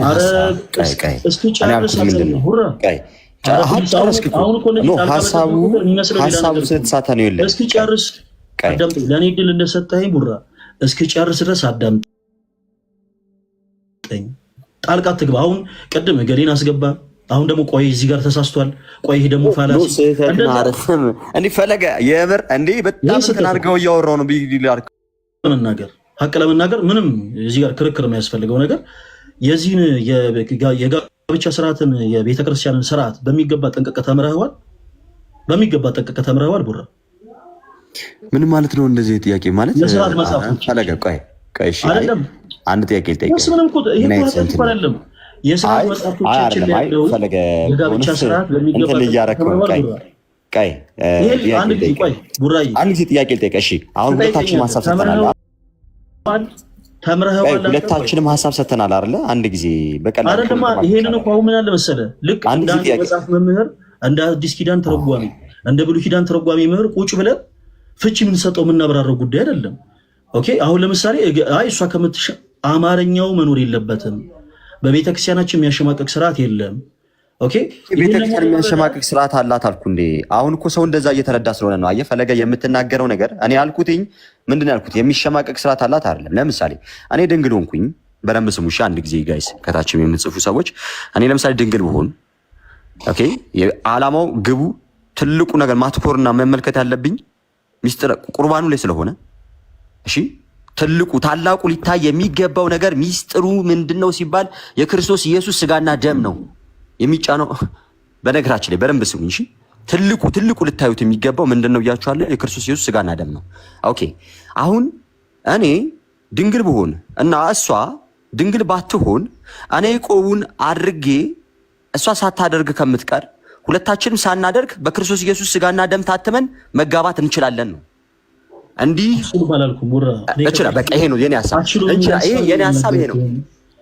C: ሀሳቡ ስለተሳተ ነው። ይኸውልህ
B: እስኪ ጨርስ አዳምጠኝ። ለእኔ ድል እንደሰጠኸኝ ቡራ እስኪ ጨርስ ድረስ አዳምጠኝ። ጣልቃ ትግባ። አሁን ቅድም ገሌን አስገባ፣ አሁን ደግሞ ቆይ እዚህ ጋር ተሳስቷል፣ ቆይ ይሄ ደግሞ ፋላሲ
C: እንዲህ ፈለገ የምር እንዲህ በጣም ተናርገው እያወራው ነው።
B: መናገር ሀቅ ለመናገር ምንም እዚህ ጋር ክርክር የሚያስፈልገው ነገር የዚህን የጋብቻ ስርዓትን የቤተክርስቲያንን ስርዓት በሚገባ ጠንቅቀህ ተምረኸዋል። ቡራ
C: ምን ማለት ነው? እንደዚህ ጥያቄ ማለት
B: የስርዓት መጽሐፍ
C: ፈለገ ቆይ እሺ አንድ ጥያቄ ልጠይቅህ።
B: ምንም እኮ ይሄ እኮ አይደለም የስርዓት መጽሐፎቻችን ላይ ያለው የጋብቻ ስርዓት በሚገባ
C: አንድ ጊዜ ጥያቄ ልጠይቅህ። እሺ አሁን ሁለታችንም ሀሳብ ሰጥተናል። ሁለታችንም ሀሳብ ሰጥተናል አይደለ? አንድ ጊዜ በቀላሉ
B: አይደለም። ይሄንን እኮ አሁን ምን አለ መሰለህ ልክ እንደ መጽሐፍ መምህር እንደ አዲስ ኪዳን ተረጓሚ እንደ ብሉይ ኪዳን ተረጓሚ መምህር ቁጭ ብለን ፍቺ የምንሰጠው የምናብራራው ጉዳይ አይደለም። ኦኬ አሁን ለምሳሌ አይ እሷ አማርኛው መኖር የለበትም በቤተክርስቲያናችን የሚያሸማቀቅ ስርዓት የለም። ኦኬ
C: ቤተክርስቲያን የሚያሸማቀቅ ስርዓት አላት አልኩ እንዴ? አሁን እኮ ሰው እንደዛ እየተረዳ ስለሆነ ነው። አየህ ፈለገ የምትናገረው ነገር እኔ ያልኩትኝ ምንድን ነው ያልኩት? የሚሸማቀቅ ስርዓት አላት አይደለም። ለምሳሌ እኔ ድንግል ሆንኩኝ። በደንብ ስሙ እሺ። አንድ ጊዜ ጋይስ ከታችም የምትጽፉ ሰዎች እኔ ለምሳሌ ድንግል ብሆን ኦኬ የዓላማው ግቡ ትልቁ ነገር ማትኮርና መመልከት ያለብኝ ሚስጥር ቁርባኑ ላይ ስለሆነ እሺ
N: ትልቁ ታላቁ ሊታይ የሚገባው ነገር ሚስጥሩ ምንድነው ሲባል የክርስቶስ ኢየሱስ ስጋና ደም ነው የሚጫነው። በነገራችን ላይ በደንብ ስሙኝ እሺ። ትልቁ ልታዩት የሚገባው ምንድነው እያችኋለሁ? የክርስቶስ ኢየሱስ ስጋና ደም ነው። ኦኬ አሁን እኔ ድንግል ብሆን እና እሷ ድንግል ባትሆን እኔ ቆቡን አድርጌ እሷ ሳታደርግ ከምትቀር ሁለታችንም ሳናደርግ በክርስቶስ ኢየሱስ ስጋና ደም ታትመን መጋባት እንችላለን ነው። እንዲህ እችላል። በቃ ይሄ ነው የኔ ሐሳብ። ይሄ የኔ ሐሳብ ይሄ ነው።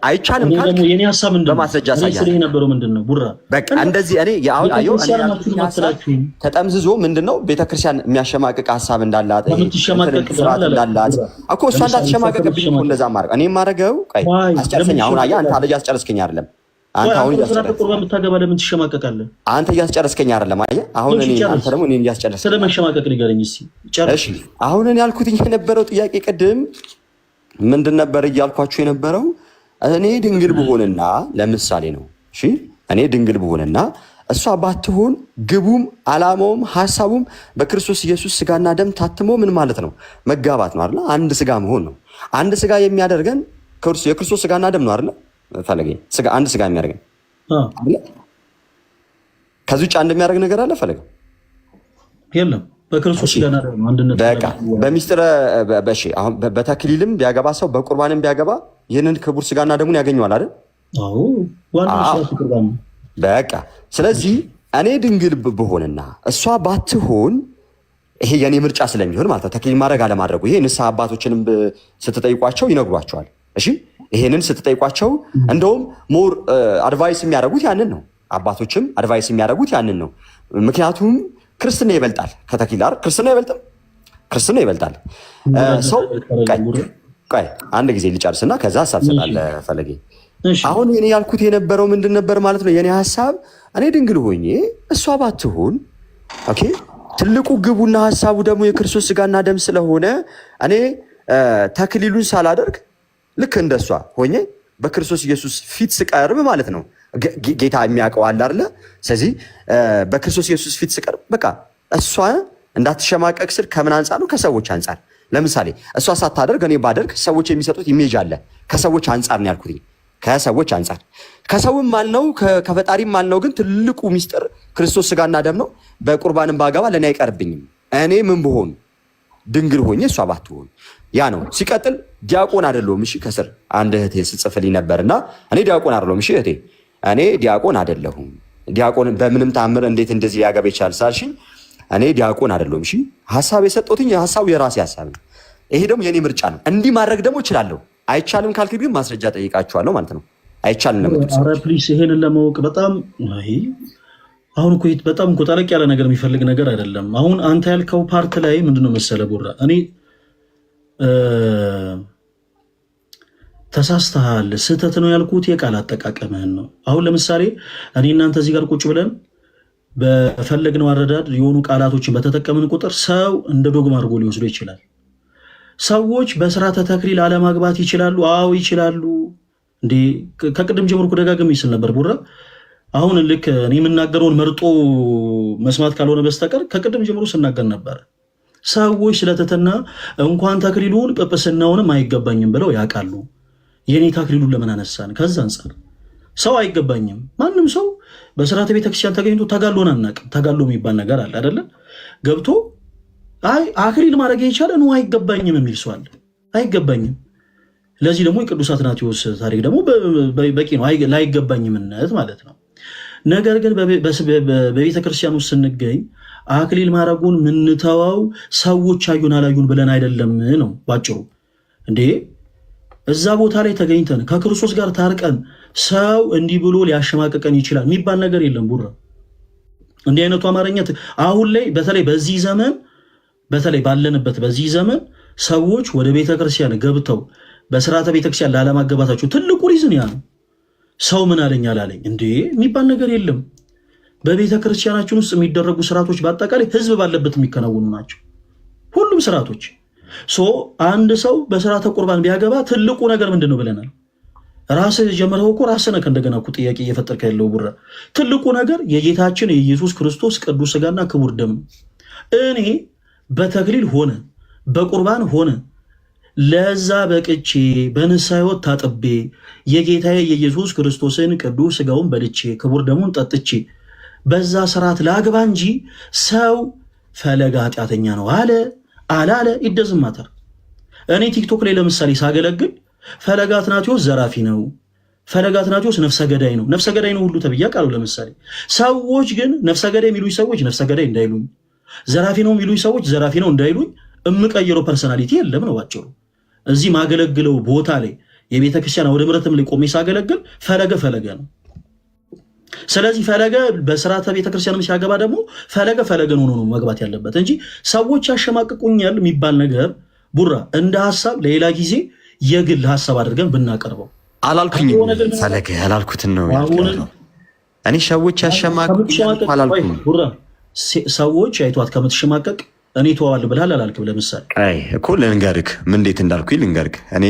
N: አይቻልም ካልክ
B: የኔ ሐሳብ ምንድነው?
N: በማስረጃ ሳያለ
B: ይሄ ነበረው ምንድነው? ቡራ
N: በቃ እንደዚህ እኔ ያው ተጠምዝዞ ምንድነው ቤተክርስቲያን የሚያሸማቅቅ ሐሳብ እንዳላት ስርዓት እንዳላት እኮ እሷ እንዳትሸማቀቅብኝ እኮ እንደዛ ማድረግ እኔ የማደርገው ቆይ አስጨርሰኝ። አሁን አያ አንተ አለኝ አስጨርስከኝ አይደለም አንተ አሁን እያስጨረስከኝ ቁርባን የምታገባ ለምን ትሸማቀቃለህ? አንተ እያስጨረስከኝ አይደለም አየህ። አሁን እኔ አንተ ደግሞ እኔን እያስጨረስከኝ ስለመሸማቀቅ ንገረኝ እስኪ ጨርስ። እሺ አሁን እኔ ያልኩት የነበረው ጥያቄ ቅድም ምንድን ነበር እያልኳችሁ የነበረው? እኔ ድንግል ብሆንና ለምሳሌ ነው እሺ፣ እኔ ድንግል ብሆንና እሷ ባትሆን ግቡም አላማውም ሐሳቡም በክርስቶስ ኢየሱስ ስጋና ደም ታትሞ ምን ማለት ነው? መጋባት ነው አይደል? አንድ ስጋ መሆን ነው። አንድ ስጋ የሚያደርገን የክርስቶስ ስጋና ደም ነው አይደል? ፈለገኝ ስጋ አንድ ስጋ የሚያደርገን ከዚህ ውጭ አንድ የሚያደርግ ነገር አለ? ፈለገኝ የለም። በክርስቶስ ስጋና ደም አንድነት በቃ በሚስጥረ በሺ አሁን በተክሊልም ቢያገባ ሰው በቁርባንም ቢያገባ ይህንን ክቡር ስጋና ደሙን ያገኘዋል አይደል? አዎ ዋናው ቁርባን በቃ። ስለዚህ እኔ ድንግል ብሆንና እሷ ባትሆን ይሄ የኔ ምርጫ ስለሚሆን ማለት ነው። ተክሊል ማድረግ አለማድረጉ ይሄ ንስሐ አባቶችንም ስትጠይቋቸው ይነግሯቸዋል። እሺ ይሄንን ስትጠይቋቸው እንደውም ሞር አድቫይስ የሚያደርጉት ያንን ነው። አባቶችም አድቫይስ የሚያደርጉት ያንን ነው። ምክንያቱም ክርስትና ይበልጣል ከተክሊል አይደል? ክርስትና አይበልጥም? ክርስትና ይበልጣል። ሰው ቆይ አንድ ጊዜ ልጨርስና ከዛ ሐሳብ ሰጣለህ ፈለጌ። አሁን እኔ ያልኩት የነበረው ምንድን ነበር ማለት ነው? የኔ ሐሳብ እኔ ድንግል ሆኜ እሷ ባትሆን ኦኬ፣ ትልቁ ግቡና ሐሳቡ ደግሞ የክርስቶስ ስጋና ደም ስለሆነ እኔ ተክሊሉን ሳላደርግ ልክ እንደሷ ሆኜ በክርስቶስ ኢየሱስ ፊት ስቀርብ ማለት ነው። ጌታ የሚያውቀው አለ አይደለ? ስለዚህ በክርስቶስ ኢየሱስ ፊት ስቀርብ በቃ እሷ እንዳትሸማቀቅ ስል ከምን አንጻር ነው? ከሰዎች አንጻር። ለምሳሌ እሷ ሳታደርግ እኔ ባደርግ ሰዎች የሚሰጡት ኢሜጅ አለ። ከሰዎች አንጻር ነው ያልኩት። ከሰዎች አንጻር ከሰውም አልነው ከፈጣሪም አልነው። ግን ትልቁ ሚስጥር ክርስቶስ ስጋና ደም ነው። በቁርባንም ባገባ ለእኔ አይቀርብኝም። እኔ ምን ብሆን ድንግል ሆኜ እሷ ባትሆን ያ ነው። ሲቀጥል ዲያቆን አይደለሁም። እሺ ከስር አንድ እህቴ ስጽፍልኝ ነበርና እኔ ዲያቆን አይደለሁም። እሺ እህቴ እኔ ዲያቆን አይደለሁም። ዲያቆን በምንም ታምር እንዴት እንደዚህ ሊያገባ ይችላል ሳልሽኝ እኔ ዲያቆን አይደለሁም። እሺ ሐሳብ የሰጠሁትኝ ሐሳቡ የራሴ ሐሳብ ነው። ይሄ ደግሞ የኔ ምርጫ ነው። እንዲህ ማድረግ ደግሞ እችላለሁ። አይቻልም ካልክ ግን ማስረጃ ጠይቃችኋለሁ ማለት ነው። አይቻልም ለምትሉ
B: ኧረ ፕሊስ ይሄንን ለማወቅ በጣም አሁን እኮ በጣም እኮ ጠለቅ ያለ ነገር የሚፈልግ ነገር አይደለም። አሁን አንተ ያልከው ፓርት ላይ ምንድነው መሰለ ቡራ፣ እኔ ተሳስተሃል፣ ስህተት ነው ያልኩት የቃል አጠቃቀምህን ነው። አሁን ለምሳሌ እኔ እናንተ እዚህ ጋር ቁጭ ብለን በፈለግነው አረዳድ የሆኑ ቃላቶችን በተጠቀምን ቁጥር ሰው እንደ ዶግማ አድርጎ ሊወስዶ ይችላል። ሰዎች በስርዓተ ተክሊል አለማግባት ይችላሉ። አዎ ይችላሉ። እንዴ ከቅድም ጀምሮ ደጋግሜ ስል ነበር ቡራ። አሁን ልክ እኔ የምናገረውን መርጦ መስማት ካልሆነ በስተቀር ከቅድም ጀምሮ ስናገር ነበር። ሰዎች ስለተተና እንኳን ተክሊሉን ጵጵስናውንም አይገባኝም ብለው ያውቃሉ። የኔ ተክሊሉን ለምን አነሳን? ከዛ አንጻር ሰው አይገባኝም። ማንም ሰው በስርዓተ ቤተክርስቲያን ተገኝቶ ተጋሎን አናውቅም። ተጋሎ የሚባል ነገር አለ አይደለ? ገብቶ አይ አክሊል ማድረግ የቻለ ነው አይገባኝም የሚል ሰው አለ። አይገባኝም። ለዚህ ደግሞ የቅዱስ አትናቴዎስ ታሪክ ደግሞ በቂ ነው። ላይገባኝምነት ማለት ነው። ነገር ግን በቤተክርስቲያን ውስጥ ስንገኝ አክሊል ማድረጉን ምንተዋው ሰዎች አዩን አላዩን ብለን አይደለም ነው ባጭሩ። እንዴ እዛ ቦታ ላይ ተገኝተን ከክርስቶስ ጋር ታርቀን ሰው እንዲህ ብሎ ሊያሸማቀቀን ይችላል የሚባል ነገር የለም ቡራ። እንዲህ አይነቱ አማርኛ አሁን ላይ በተለይ በዚህ ዘመን በተለይ ባለንበት በዚህ ዘመን ሰዎች ወደ ቤተክርስቲያን ገብተው በስርዓተ ቤተክርስቲያን ላለማገባታቸው ትልቁ ሪዝን ያ ነው። ሰው ምን አለኝ አላለኝ እንዴ የሚባል ነገር የለም። በቤተክርስቲያናችን ውስጥ የሚደረጉ ስርዓቶች በአጠቃላይ ህዝብ ባለበት የሚከናወኑ ናቸው። ሁሉም ስርዓቶች አንድ ሰው በስርዓተ ቁርባን ቢያገባ ትልቁ ነገር ምንድን ነው ብለናል? ራስህ ጀመረው እኮ ራስህ ነህ እንደገና እኮ ጥያቄ እየፈጠርክ ያለው ቡራ። ትልቁ ነገር የጌታችን የኢየሱስ ክርስቶስ ቅዱስ ስጋና ክቡር ደም ነው። እኔ በተክሊል ሆነ በቁርባን ሆነ ለዛ በቅቼ በንስሐ ሕይወት ታጥቤ የጌታዬ የኢየሱስ ክርስቶስን ቅዱስ ሥጋውን በልቼ ክቡር ደሙን ጠጥቼ በዛ ስርዓት ላግባ እንጂ ሰው ፈለገ ኃጢአተኛ ነው አለ አላለ ይደዝማተር። እኔ ቲክቶክ ላይ ለምሳሌ ሳገለግል ፈለገ አትናቴዎስ ዘራፊ ነው፣ ፈለገ አትናቴዎስ ነፍሰ ገዳይ ነው፣ ነፍሰ ገዳይ ነው ሁሉ ተብያ ቃሉ። ለምሳሌ ሰዎች ግን ነፍሰ ገዳይ የሚሉኝ ሰዎች ነፍሰ ገዳይ እንዳይሉኝ፣ ዘራፊ ነው የሚሉኝ ሰዎች ዘራፊ ነው እንዳይሉኝ እምቀይረው ፐርሰናሊቲ የለም ነው ባጭሩ። እዚህ ማገለግለው ቦታ ላይ የቤተ ክርስቲያን ወደ ምረትም ላይ ቆሜ ሳገለግል ፈለገ ፈለገ ነው። ስለዚህ ፈለገ በስርዓተ ቤተ ክርስቲያንም ሲያገባ ደግሞ ፈለገን ሆኖ ነው መግባት ያለበት እንጂ ሰዎች ያሸማቅቁኛል የሚባል ነገር ቡራ እንደ ሀሳብ ለሌላ ጊዜ የግል ሀሳብ አድርገን ብናቀርበው
N: አላልኩኝም። ፈለገ ያላልኩትን ነው ያልኩት። እኔ ሰዎች ያሸማቅቁኛል አላልኩም።
B: ቡራ ሰዎች አይቷት ከምትሸማቀቅ እኔ ተዋዋል ብለሃል አላልክም? ለምሳሌ
N: አይ እኮ ልንገርክ ምን እንዴት እንዳልኩኝ ልንገርክ። እኔ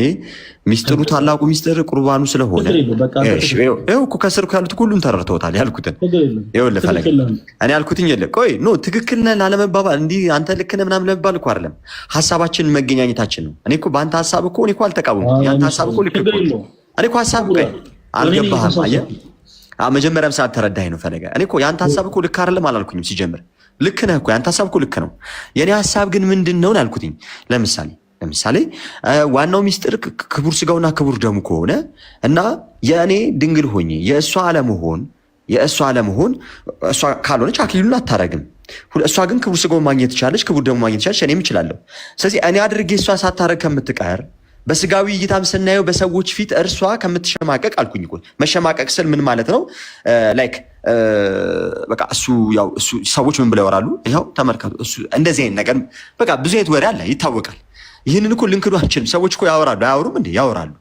N: ሚስጥሩ ታላቁ ሚስጥር ቁርባኑ ስለሆነ ይኸው እኮ ከስር ያሉት ሁሉም ተረድተውታል ያልኩትን። ይኸውልህ ፈለገ እኔ ያልኩትኝ የለ ቆይ ኖ ትክክል ነህ ላለመባባል እንዲህ አንተ ልክ ነህ ምናምን ለመባል እኮ አይደለም። ሀሳባችን መገኛኘታችን ነው። እኔ እኮ በአንተ ሀሳብ እኮ እኔ እኮ አልተቃወምኩም። ያንተ ሀሳብ እኮ ልክ እኮ እኔ እኮ ሀሳብ እኮ አልገባህም። አየህ መጀመሪያም ሰዓት ተረዳኸኝ ነው ፈለገ። እኔ እኮ ያንተ ሀሳብ እኮ ልክ አይደለም አላልኩኝም ሲጀምር ልክ ነህ እኮ ያንተ ሀሳብ እኮ ልክ ነው። የኔ ሀሳብ ግን ምንድነው ያልኩትኝ ለምሳሌ ዋናው ሚስጥር ክቡር ስጋውና ክቡር ደሙ ከሆነ እና የእኔ ድንግል ሆኜ የእሷ አለመሆን እሷ ካልሆነች አክሊሉን አታረግም። እሷ ግን ክቡር ስጋውን ማግኘት ትችላለች፣ ክቡር ደሙ ማግኘት ትችላለች፣ እኔም እችላለሁ። ስለዚህ እኔ አድርጌ እሷ ሳታረግ ከምትቀር በስጋዊ እይታም ስናየው በሰዎች ፊት እርሷ ከምትሸማቀቅ አልኩኝ እኮ። መሸማቀቅ ስል ምን ማለት ነው? ላይክ በቃ እሱ ሰዎች ምን ብለው ያወራሉ? ይኸው ተመልከቱ። እሱ እንደዚህ አይነት ነገር በቃ ብዙ አይነት ወሬ አለ ይታወቃል። ይህንን እኮ ልንክዱ አንችልም። ሰዎች እኮ ያወራሉ፣ አያወሩም እንዴ? ያወራሉ።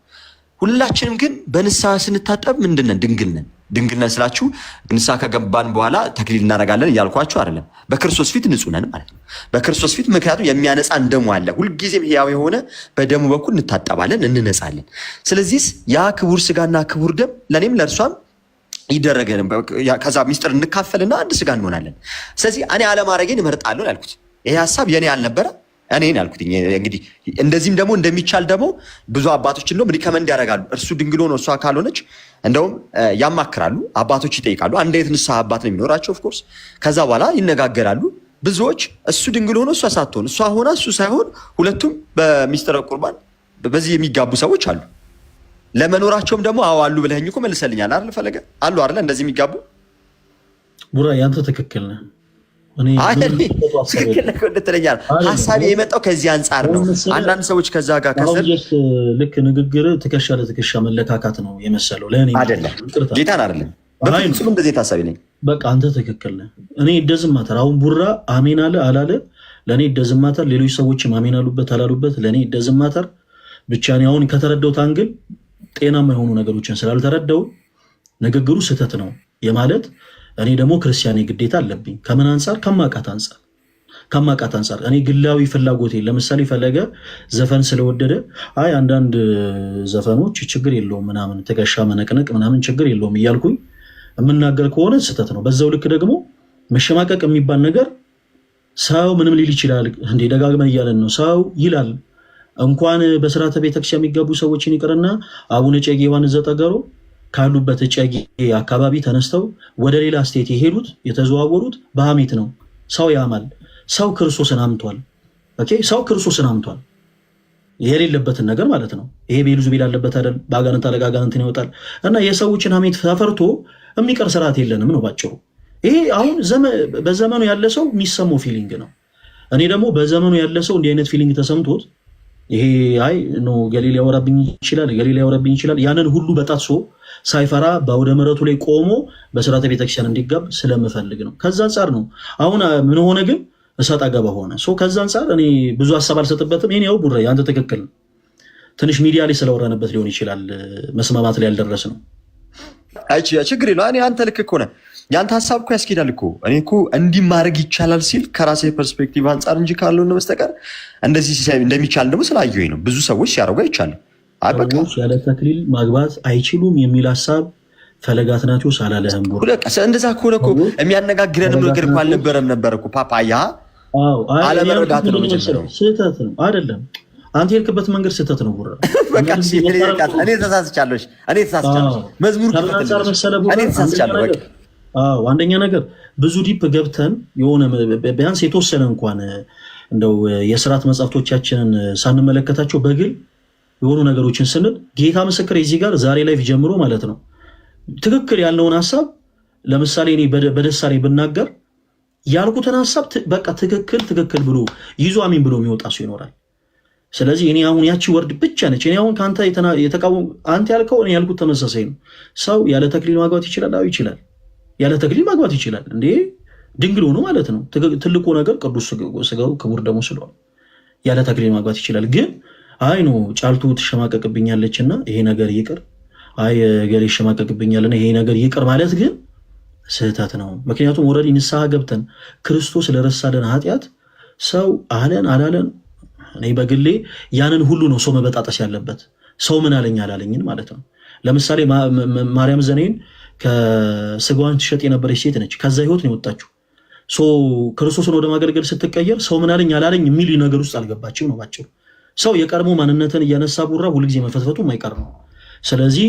N: ሁላችንም ግን በንስሐ ስንታጠብ ምንድን ነን? ድንግል ነን። ድንግል ነን ስላችሁ ንስሐ ከገባን በኋላ ተክሊል እናደርጋለን እያልኳችሁ አይደለም። በክርስቶስ ፊት ንጹህ ነን ማለት ነው። በክርስቶስ ፊት ምክንያቱም የሚያነጻን ደሙ አለ። ሁልጊዜም ሕያው የሆነ በደሙ በኩል እንታጠባለን፣ እንነጻለን። ስለዚህ ያ ክቡር ስጋና ክቡር ደም ለእኔም ለእርሷም ይደረገን። ከዛ ሚስጥር እንካፈልና አንድ ስጋ እንሆናለን። ስለዚህ እኔ አለማድረጌን እመርጣለሁ ያልኩት ይሄ ሀሳብ የኔ አልነበረ፣ እኔን ያልኩት። እንግዲህ እንደዚህም ደግሞ እንደሚቻል ደግሞ ብዙ አባቶች እንደውም ሪከመንድ ያደርጋሉ። እርሱ ድንግል ሆኖ እሷ ካልሆነች እንደውም ያማክራሉ፣ አባቶች ይጠይቃሉ። አንድ አይነት ንስሐ አባት ነው የሚኖራቸው ኦፍኮርስ። ከዛ በኋላ ይነጋገራሉ። ብዙዎች እሱ ድንግል ሆኖ እሷ ሳትሆን፣ እሷ ሆና እሱ ሳይሆን ሁለቱም በሚስጥረ ቁርባን በዚህ የሚጋቡ ሰዎች አሉ። ለመኖራቸውም ደግሞ አዎ አሉ ብለኸኝ እኮ መልሰልኛል አይደል ፈለገ? አሉ አይደል እንደዚህ የሚጋቡ?
B: ቡራ ያንተ ትክክል ነህ።
N: ትክክል ነህ እንደተለኛል። ሀሳቤ የመጣው ከዚህ አንጻር ነው። አንዳንድ ሰዎች ከዛ ጋር ከስር
B: ልክ ንግግር ትከሻ ለትከሻ መለካካት ነው የመሰለው። ለእኔ
N: አይደለም ጌታን አይደለም በፍጹም እንደዚህ ታሳቢ ነኝ።
B: በቃ አንተ ትክክል ነህ። እኔ ይደዝማተር አሁን ቡራ አሜን አለ አላለ ለእኔ ይደዝማተር። ሌሎች ሰዎችም አሜን አሉበት አላሉበት ለእኔ ይደዝማተር። ብቻ እኔ አሁን ከተረዳሁት አንግል ጤናማ የሆኑ ነገሮችን ስላልተረዳው ንግግሩ ስህተት ነው የማለት እኔ ደግሞ ክርስቲያኔ ግዴታ አለብኝ። ከምን አንጻር? ከማቃት አንጻር እኔ ግላዊ ፍላጎቴ ለምሳሌ ፈለገ ዘፈን ስለወደደ አይ አንዳንድ ዘፈኖች ችግር የለውም ምናምን ትከሻ መነቅነቅ ምናምን ችግር የለውም እያልኩኝ የምናገር ከሆነ ስህተት ነው። በዛው ልክ ደግሞ መሸማቀቅ የሚባል ነገር ሰው ምንም ሊል ይችላል። እንዴ ደጋግመን እያለን ነው ሰው ይላል። እንኳን በስርዓተ ቤተክርስቲያን የሚገቡ ሰዎችን ይቅርና አቡነ እጨጌ ዮሐንስ ዘጠገሮ ካሉበት እጨጌ አካባቢ ተነስተው ወደ ሌላ ስቴት የሄዱት የተዘዋወሩት በሐሜት ነው። ሰው ያማል። ሰው ክርስቶስን አምቷል። ኦኬ ሰው ክርስቶስን አምቷል። የሌለበትን ነገር ማለት ነው። ይሄ ቤልዙቤል አለበት አይደል? በአጋንንት አለቃ አጋንንትን ያወጣል። እና የሰዎችን ሐሜት ተፈርቶ የሚቀር ስርዓት የለንም ነው ባጭሩ። ይሄ አሁን በዘመኑ ያለ ሰው የሚሰማው ፊሊንግ ነው። እኔ ደግሞ በዘመኑ ያለ ሰው እንዲህ አይነት ፊሊንግ ተሰምቶት ይሄ አይ ኖ ገሊላ ያወራብኝ ይችላል ያንን ሁሉ በጣሶ ሳይፈራ በአውደ ምሕረቱ ላይ ቆሞ በስርዓተ ቤተክርስቲያን እንዲጋብ ስለምፈልግ ነው። ከዛ አንጻር ነው። አሁን ምን ሆነ ግን እሰጥ አገባ ሆነ። ከዛ አንጻር እኔ ብዙ ሀሳብ አልሰጥበትም። ይሄን ያው ቡራ አንተ ትክክል ነው። ትንሽ ሚዲያ ላይ ስለወራንበት ሊሆን ይችላል መስማማት ላይ ያልደረስ ነው።
N: አይ ችግር የለው። እኔ አንተ ልክ እኮ ነህ። ያንተ ሀሳብ እኮ ያስኬዳል እኮ። እኔ እኮ እንዲህ ማድረግ ይቻላል ሲል ከራሴ ፐርስፔክቲቭ አንጻር እንጂ ካልሆነ በስተቀር እንደዚህ እንደሚቻል ደግሞ ስላየሁኝ ነው። ብዙ ሰዎች ሲያደርጉ አይቻልም።
B: ሰዎች ያለ ተክሊል ማግባት አይችሉም የሚል ሀሳብ ፈለገ አትናቴዎስ አላለህም።
N: እንደዛ ከሆነ እኮ የሚያነጋግረንም ነገር እኮ አልነበረም ነበር እኮ ፓፓያ አለመረዳት ነው።
B: ስህተት ነው አይደለም። አንተ የሄድክበት መንገድ ስህተት ነው። ጉራ
N: በቃ እኔ ተሳስቻለሁ። መዝሙር እኔ ተሳስቻለሁ። በቃ
B: አንደኛ ነገር ብዙ ዲፕ ገብተን የሆነ ቢያንስ የተወሰነ እንኳን እንደው የሥርዓት መጻሕፍቶቻችንን ሳንመለከታቸው በግል የሆኑ ነገሮችን ስንል ጌታ ምስክር እዚህ ጋር ዛሬ ላይ ጀምሮ ማለት ነው ትክክል ያለውን ሐሳብ ለምሳሌ እኔ በደሳሌ ብናገር ያልኩትን ሐሳብ በቃ ትክክል ብሎ ይዞ አሚን ብሎ የሚወጣ ሰው ይኖራል። ስለዚህ እኔ አሁን ያቺ ወርድ ብቻ ነች። እኔ አሁን ካንተ የተቃወም አንተ ያልከው እኔ ያልኩት ተመሳሳይ ነው። ሰው ያለ ተክሊል ማግባት ይችላል? አዎ ይችላል። ያለ ተክሊል ማግባት ይችላል እንዴ? ድንግል ሆኖ ማለት ነው። ትልቁ ነገር ቅዱስ ስጋው ክቡር ደሙ ስለሆነ ያለ ተክሊል ማግባት ይችላል። ግን አይ ነው ጫልቱ ትሸማቀቅብኛለችና ይሄ ነገር ይቅር፣ አይ ገሌ ይሸማቀቅብኛልና ይሄ ነገር ይቅር ማለት ግን ስህተት ነው። ምክንያቱም ኦልሬዲ ንስሐ ገብተን ክርስቶስ ለረሳልን ኃጢአት ሰው አለን አላለን እኔ በግሌ ያንን ሁሉ ነው ሰው መበጣጠስ ያለበት። ሰው ምን አለኝ አላለኝን ማለት ነው። ለምሳሌ ማርያም ዘኔን ከስጋዋን ትሸጥ የነበረች ሴት ነች። ከዛ ህይወት ነው የወጣችው። ክርስቶስን ወደ ማገልገል ስትቀየር ሰው ምን አለኝ አላለኝ የሚል ነገር ውስጥ አልገባችም ነው ባጭሩ። ሰው የቀድሞ ማንነትን እያነሳ ቡራ ሁልጊዜ መፈትፈቱ የማይቀር ነው። ስለዚህ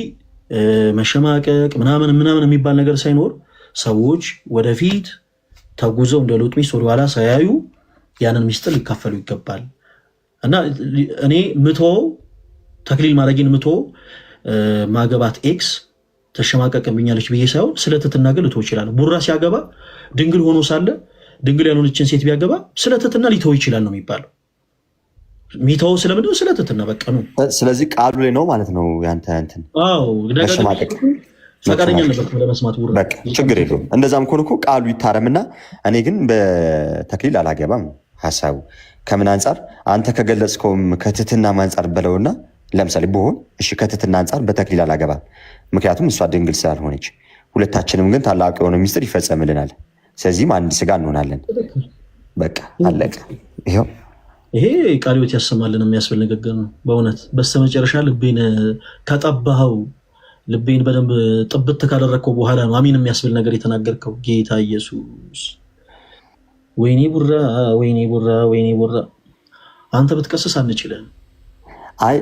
B: መሸማቀቅ ምናምን የሚባል ነገር ሳይኖር ሰዎች ወደፊት ተጉዘው እንደ ሎጥ ሚስት ወደኋላ ሳያዩ ያንን ሚስጥር ሊካፈሉ ይገባል። እና እኔ ተክሊል ማድረግን ማገባት ኤክስ ተሸማቀቅብኛለች ብዬ ሳይሆን ስለ ትሕትና ግን ልተው ይችላል። ቡራ ሲያገባ ድንግል ሆኖ ሳለ ድንግል ያልሆነችን ሴት ቢያገባ ስለ ትሕትና ሊተው ይችላል ነው የሚባለው። ሚተው ስለምንድነው? ስለ ትሕትና በቃ ነው።
N: ስለዚህ ቃሉ ላይ ነው ማለት ነው ያንተ እንትን።
B: አዎ
N: መሸማቀቅ
B: ፈቃደኛ ነበር ለመስማት ቡራ።
N: በቃ ችግር የለውም። እንደዛም ከሆነ እኮ ቃሉ ይታረምና እኔ ግን በተክሊል አላገባም ሐሳቡ ከምን አንጻር አንተ ከገለጽከውም ከትሕትና አንጻር በለውና ለምሳሌ ብሆን እሺ ከትሕትና አንጻር በተክሊል አላገባም፣ ምክንያቱም እሷ ድንግል ስላልሆነች፣ ሁለታችንም ግን ታላቅ የሆነ ሚስጥር ይፈጸምልናል። ስለዚህም አንድ ስጋ እንሆናለን። በቃ አለቀ።
B: ይሄ ቃለ ሕይወት ያሰማልን የሚያስብል ንግግር ነው በእውነት። በስተመጨረሻ ልቤን ከጠባኸው ልቤን በደንብ ጥብት ካደረግከው በኋላ ነው አሚን የሚያስብል ነገር የተናገርከው ጌታ ኢየሱስ። ወይኔ ቡራ ወይኔ ቡራ ወይኔ ቡራ፣ አንተ ብትቀስስ አንችልም።
N: አይ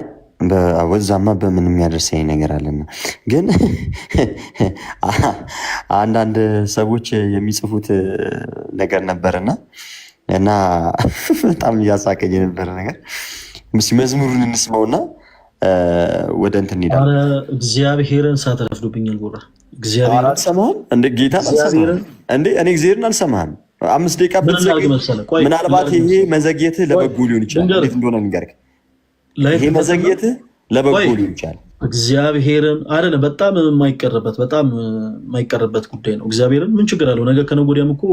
N: በወዛማ በምን የሚያደርሰኝ ነገር አለና፣ ግን አንዳንድ ሰዎች የሚጽፉት ነገር ነበርና እና በጣም እያሳቀኝ የነበረ ነገር መዝሙሩን እንስማውና ወደ እንትን እንሄዳለን።
B: እግዚአብሔርን ሳትረፍዱብኛል ቡራ። እግዚአብሔር
N: አልሰማህም እንደ ጌታ አልሰማህም እንዴ? እኔ እግዚአብሔርን አልሰማህም። 5 ደቂቃ ምናልባት ይሄ መዘግየትህ ለበጎ ሊሆን ይችላል። እንዴት እንደሆነ ንገርክ። ይሄ መዘግየትህ ለበጎ ሊሆን ይችላል።
B: እግዚአብሔርን አይደለም በጣም የማይቀርበት ጉዳይ ነው። እግዚአብሔርን ምን ችግር አለው? ነገ ከነገ ወዲያም እኮ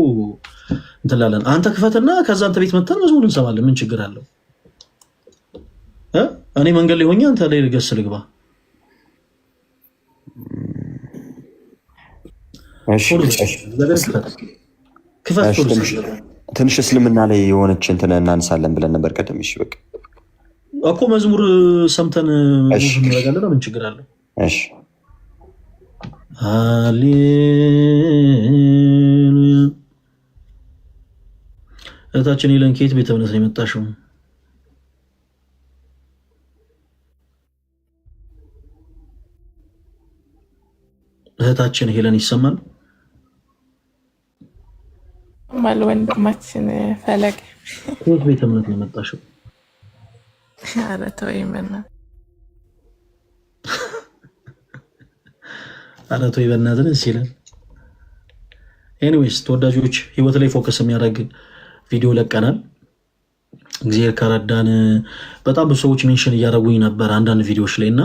B: እንትላለን። አንተ ክፈትና ከዛ አንተ ቤት መተን መዝሙር እንሰማለን። ምን ችግር አለው? እኔ መንገድ ላይ ሆኜ አንተ ላይ ልገስ ልግባ።
N: ትንሽ እስልምና ላይ የሆነች እንትን እናንሳለን ብለን ነበር ቀደም። እሺ በቃ
B: እኮ መዝሙር ሰምተን እንረጋለን። ምን ችግር አለው?
N: እሺ
B: ሃሌሉያ። እህታችን ሄለን ከየት ቤተ እምነት ነው የመጣሽው? እህታችን ሄለን ይሰማል?
J: ማል ወንድማችን ፈለገ
B: ከየት ቤተ እምነት ነው የመጣሽው?
J: ኧረ ተወኝ በእናትህ፣
B: ኧረ ተወኝ በእናትህ ደስ ይላል። ኤኒዌይስ ተወዳጆች ህይወት ላይ ፎከስ የሚያደርግ ቪዲዮ ለቀናል። እግዚአብሔር ከረዳን በጣም ብዙ ሰዎች ሜንሽን እያደረጉኝ ነበር አንዳንድ ቪዲዮዎች ላይ እና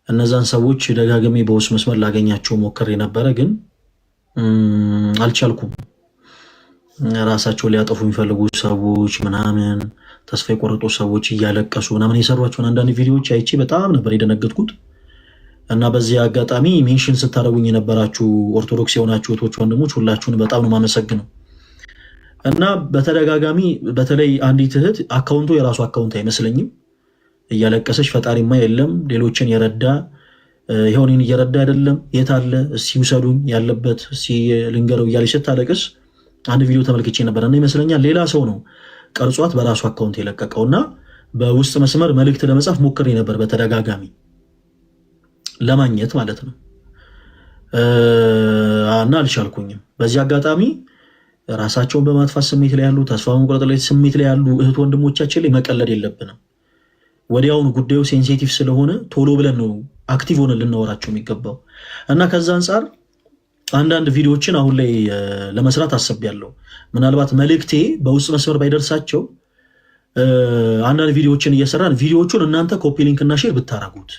B: እነዛን ሰዎች ደጋግሜ በውስጥ መስመር ላገኛቸው ሞክሬ ነበረ፣ ግን አልቻልኩም። ራሳቸው ሊያጠፉ የሚፈልጉ ሰዎች ምናምን ተስፋ የቆረጡ ሰዎች እያለቀሱ ምናምን የሰሯቸውን አንዳንድ ቪዲዮዎች አይቼ በጣም ነበር የደነገጥኩት። እና በዚህ አጋጣሚ ሜንሽን ስታደርጉኝ የነበራችሁ ኦርቶዶክስ የሆናችሁ እህቶች ወንድሞች ሁላችሁን በጣም ነው የማመሰግነው። እና በተደጋጋሚ በተለይ አንዲት እህት አካውንቱ የራሱ አካውንት አይመስለኝም እያለቀሰች ፈጣሪማ የለም ሌሎችን የረዳ ይኸው እኔን እየረዳ አይደለም የት አለ እስኪ ውሰዱኝ ያለበት እስኪ ልንገረው እያለች ስታለቅስ አንድ ቪዲዮ ተመልክቼ ነበር እና ይመስለኛል ሌላ ሰው ነው ቀርጿት በራሱ አካውንት የለቀቀውና በውስጥ መስመር መልእክት ለመጻፍ ሞክሬ ነበር በተደጋጋሚ ለማግኘት ማለት ነው እና አልቻልኩኝም። በዚህ አጋጣሚ ራሳቸውን በማጥፋት ስሜት ላይ ያሉ ተስፋ በመቁረጥ ላይ ስሜት ላይ ያሉ እህት ወንድሞቻችን ላይ መቀለድ የለብንም። ወዲያውኑ ጉዳዩ ሴንሲቲቭ ስለሆነ ቶሎ ብለን ነው አክቲቭ ሆነን ልናወራቸው የሚገባው እና ከዛ አንጻር አንዳንድ ቪዲዮዎችን አሁን ላይ ለመስራት አስቤያለሁ። ምናልባት መልእክቴ በውስጥ መስመር ባይደርሳቸው አንዳንድ ቪዲዮዎችን እየሰራን ቪዲዮዎቹን እናንተ ኮፒ ሊንክ እና ሼር ብታረጉት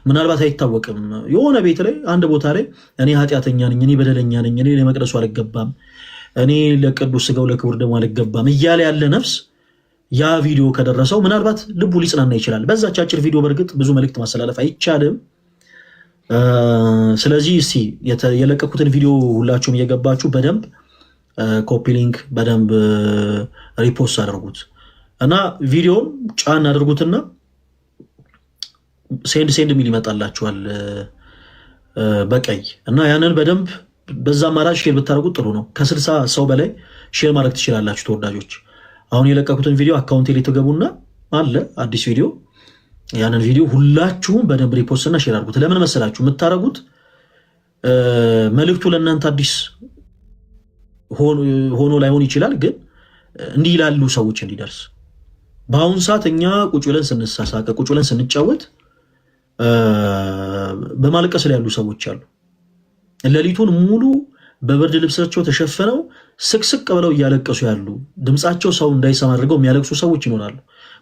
B: ምናልባት አይታወቅም። የሆነ ቤት ላይ አንድ ቦታ ላይ እኔ ኃጢአተኛ ነኝ፣ እኔ በደለኛ ነኝ፣ እኔ ለመቅደሱ አልገባም፣ እኔ ለቅዱስ ስጋው ለክቡር ደሙ አልገባም እያለ ያለ ነፍስ ያ ቪዲዮ ከደረሰው ምናልባት ልቡ ሊጽናና ይችላል። በዛች አጭር ቪዲዮ በእርግጥ ብዙ መልእክት ማስተላለፍ አይቻልም። ስለዚህ እስቲ የለቀኩትን ቪዲዮ ሁላችሁም እየገባችሁ በደንብ ኮፒ ሊንክ በደንብ ሪፖስት አድርጉት እና ቪዲዮን ጫን አድርጉትና ሴንድ ሚል ይመጣላችኋል በቀይ እና ያንን በደንብ በዛ አማራጭ ሼር ብታደርጉት ጥሩ ነው። ከ60 ሰው በላይ ሼር ማድረግ ትችላላችሁ ተወዳጆች። አሁን የለቀኩትን ቪዲዮ አካውንቴ ላይ ትገቡና አለ አዲስ ቪዲዮ ያንን ቪዲዮ ሁላችሁም በደንብ ሪፖስት እና ሼር አድርጉት። ለምን መሰላችሁ የምታደርጉት? መልእክቱ ለእናንተ አዲስ ሆኖ ላይሆን ይችላል፣ ግን እንዲህ ላሉ ሰዎች እንዲደርስ። በአሁኑ ሰዓት እኛ ቁጭ ብለን ስንሳሳቀ ቁጭ ብለን ስንጫወት በማለቀስ ላይ ያሉ ሰዎች አሉ። ሌሊቱን ሙሉ በብርድ ልብሳቸው ተሸፍነው ስቅስቅ ብለው እያለቀሱ ያሉ ድምፃቸው ሰው እንዳይሰማ አድርገው የሚያለቅሱ ሰዎች ይኖራሉ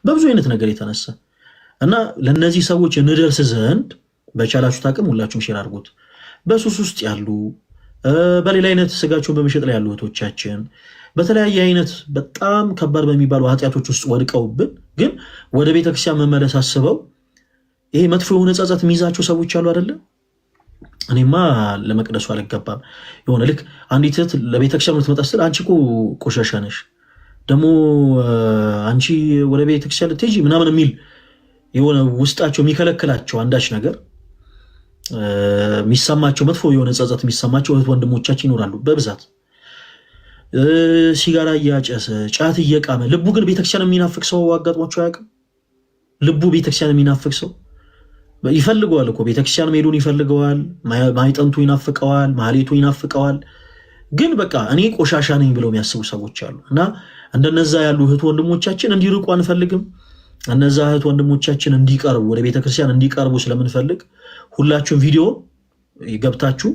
B: በብዙ አይነት ነገር የተነሳ እና ለነዚህ ሰዎች እንደርስ ዘንድ በቻላችሁት አቅም ሁላችሁም ሼር አድርጉት። በሱስ ውስጥ ያሉ በሌላ አይነት ስጋቸውን በመሸጥ ላይ ያሉ እህቶቻችን በተለያየ አይነት በጣም ከባድ በሚባሉ ኃጢአቶች ውስጥ ወድቀውብን ግን ወደ ቤተክርስቲያን መመለስ አስበው ይሄ መጥፎ የሆነ ጸጸት የሚይዛቸው ሰዎች አሉ አይደለ? እኔማ ለመቅደሱ አልገባም የሆነ ልክ አንዲት እህት ለቤተክርስቲያን ልትመጣ ስትል አንቺ እኮ ቆሻሻ ነሽ ደግሞ አንቺ ወደ ቤተክርስቲያን ልትሄጂ ምናምን የሚል የሆነ ውስጣቸው የሚከለክላቸው አንዳች ነገር የሚሰማቸው መጥፎ የሆነ ጸጸት የሚሰማቸው እህት ወንድሞቻችን ይኖራሉ በብዛት። ሲጋራ እያጨሰ ጫት እየቃመ ልቡ ግን ቤተክርስቲያን የሚናፍቅ ሰው አጋጥሟቸው አያውቅም? ልቡ ቤተክርስቲያን የሚናፍቅ ሰው ይፈልገዋል እኮ ቤተክርስቲያን መሄዱን ይፈልገዋል፣ ማይጠንቱ ይናፍቀዋል፣ ማህሌቱ ይናፍቀዋል። ግን በቃ እኔ ቆሻሻ ነኝ ብለው የሚያስቡ ሰዎች አሉ እና እንደነዛ ያሉ እህት ወንድሞቻችን እንዲርቁ አንፈልግም። እነዛ እህት ወንድሞቻችን እንዲቀርቡ ወደ ቤተክርስቲያን እንዲቀርቡ ስለምንፈልግ ሁላችሁም ቪዲዮ ገብታችሁ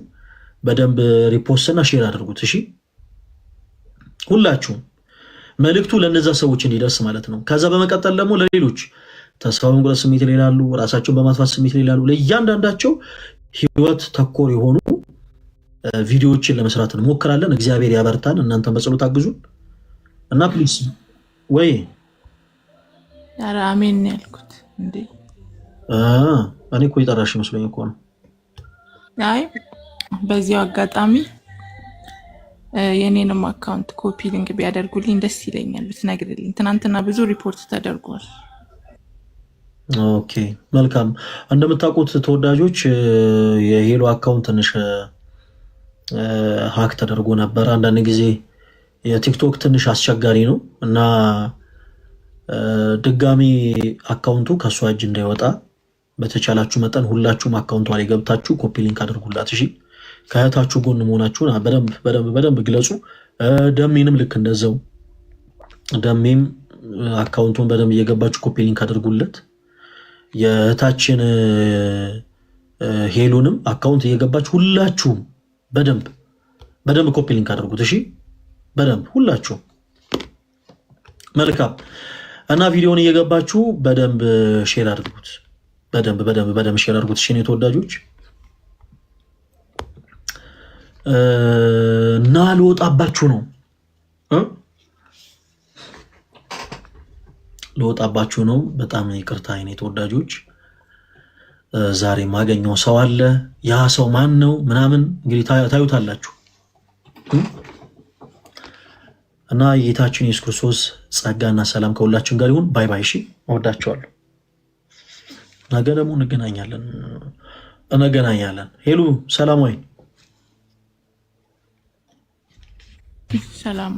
B: በደንብ ሪፖስት እና ሼር አድርጉት። እሺ ሁላችሁም መልእክቱ ለነዛ ሰዎች እንዲደርስ ማለት ነው። ከዛ በመቀጠል ደግሞ ለሌሎች ተስፋ በመቁረጥ ስሜት ላይ ያሉ ራሳቸውን በማጥፋት ስሜት ላይ ያሉ ለእያንዳንዳቸው ህይወት ተኮር የሆኑ ቪዲዮዎችን ለመስራት እንሞክራለን። እግዚአብሔር ያበርታን። እናንተም በጸሎት አግዙን እና ፕሊስ ወይ
J: ኧረ አሜን ያልኩት እንዴ
B: እኔ እኮ የጠራሽ መስሎኝ እኮ ነው።
J: አይ በዚያው አጋጣሚ የኔንም አካውንት ኮፒ ሊንክ ቢያደርጉልኝ ደስ ይለኛል ብትነግርልኝ። ትናንትና ብዙ ሪፖርት ተደርጓል።
B: ኦኬ መልካም። እንደምታውቁት ተወዳጆች የሄሎ አካውንት ትንሽ ሀክ ተደርጎ ነበር። አንዳንድ ጊዜ የቲክቶክ ትንሽ አስቸጋሪ ነው እና ድጋሚ አካውንቱ ከሷ እጅ እንዳይወጣ በተቻላችሁ መጠን ሁላችሁም አካውንቷ ላይ ገብታችሁ ኮፒ ሊንክ አድርጉላት። እሺ ከእህታችሁ ጎን መሆናችሁን በደንብ ግለጹ። ደሜንም ልክ እንደዛው ደሜም አካውንቱን በደንብ እየገባችሁ ኮፒ ሊንክ አድርጉለት። የእህታችን ሄሉንም አካውንት እየገባችሁ ሁላችሁም በደንብ ኮፒ ሊንክ አድርጉት። እሺ በደንብ ሁላችሁም መልካም እና ቪዲዮውን እየገባችሁ በደንብ ሼር አድርጉት። በደንብ ሼር አድርጉት። እሺ ተወዳጆች እና ልወጣባችሁ ነው። በጣም ይቅርታ የኔ ተወዳጆች። ዛሬ ማገኘው ሰው አለ። ያ ሰው ማን ነው ምናምን እንግዲህ ታዩታላችሁ። እና የጌታችን ኢየሱስ ክርስቶስ ጸጋና ሰላም ከሁላችን ጋር ይሁን። ባይ ባይ። እሺ እወዳችኋለሁ። ነገ ደግሞ እንገናኛለን። ሄሉ ሰላም ወይ?
J: ሰላም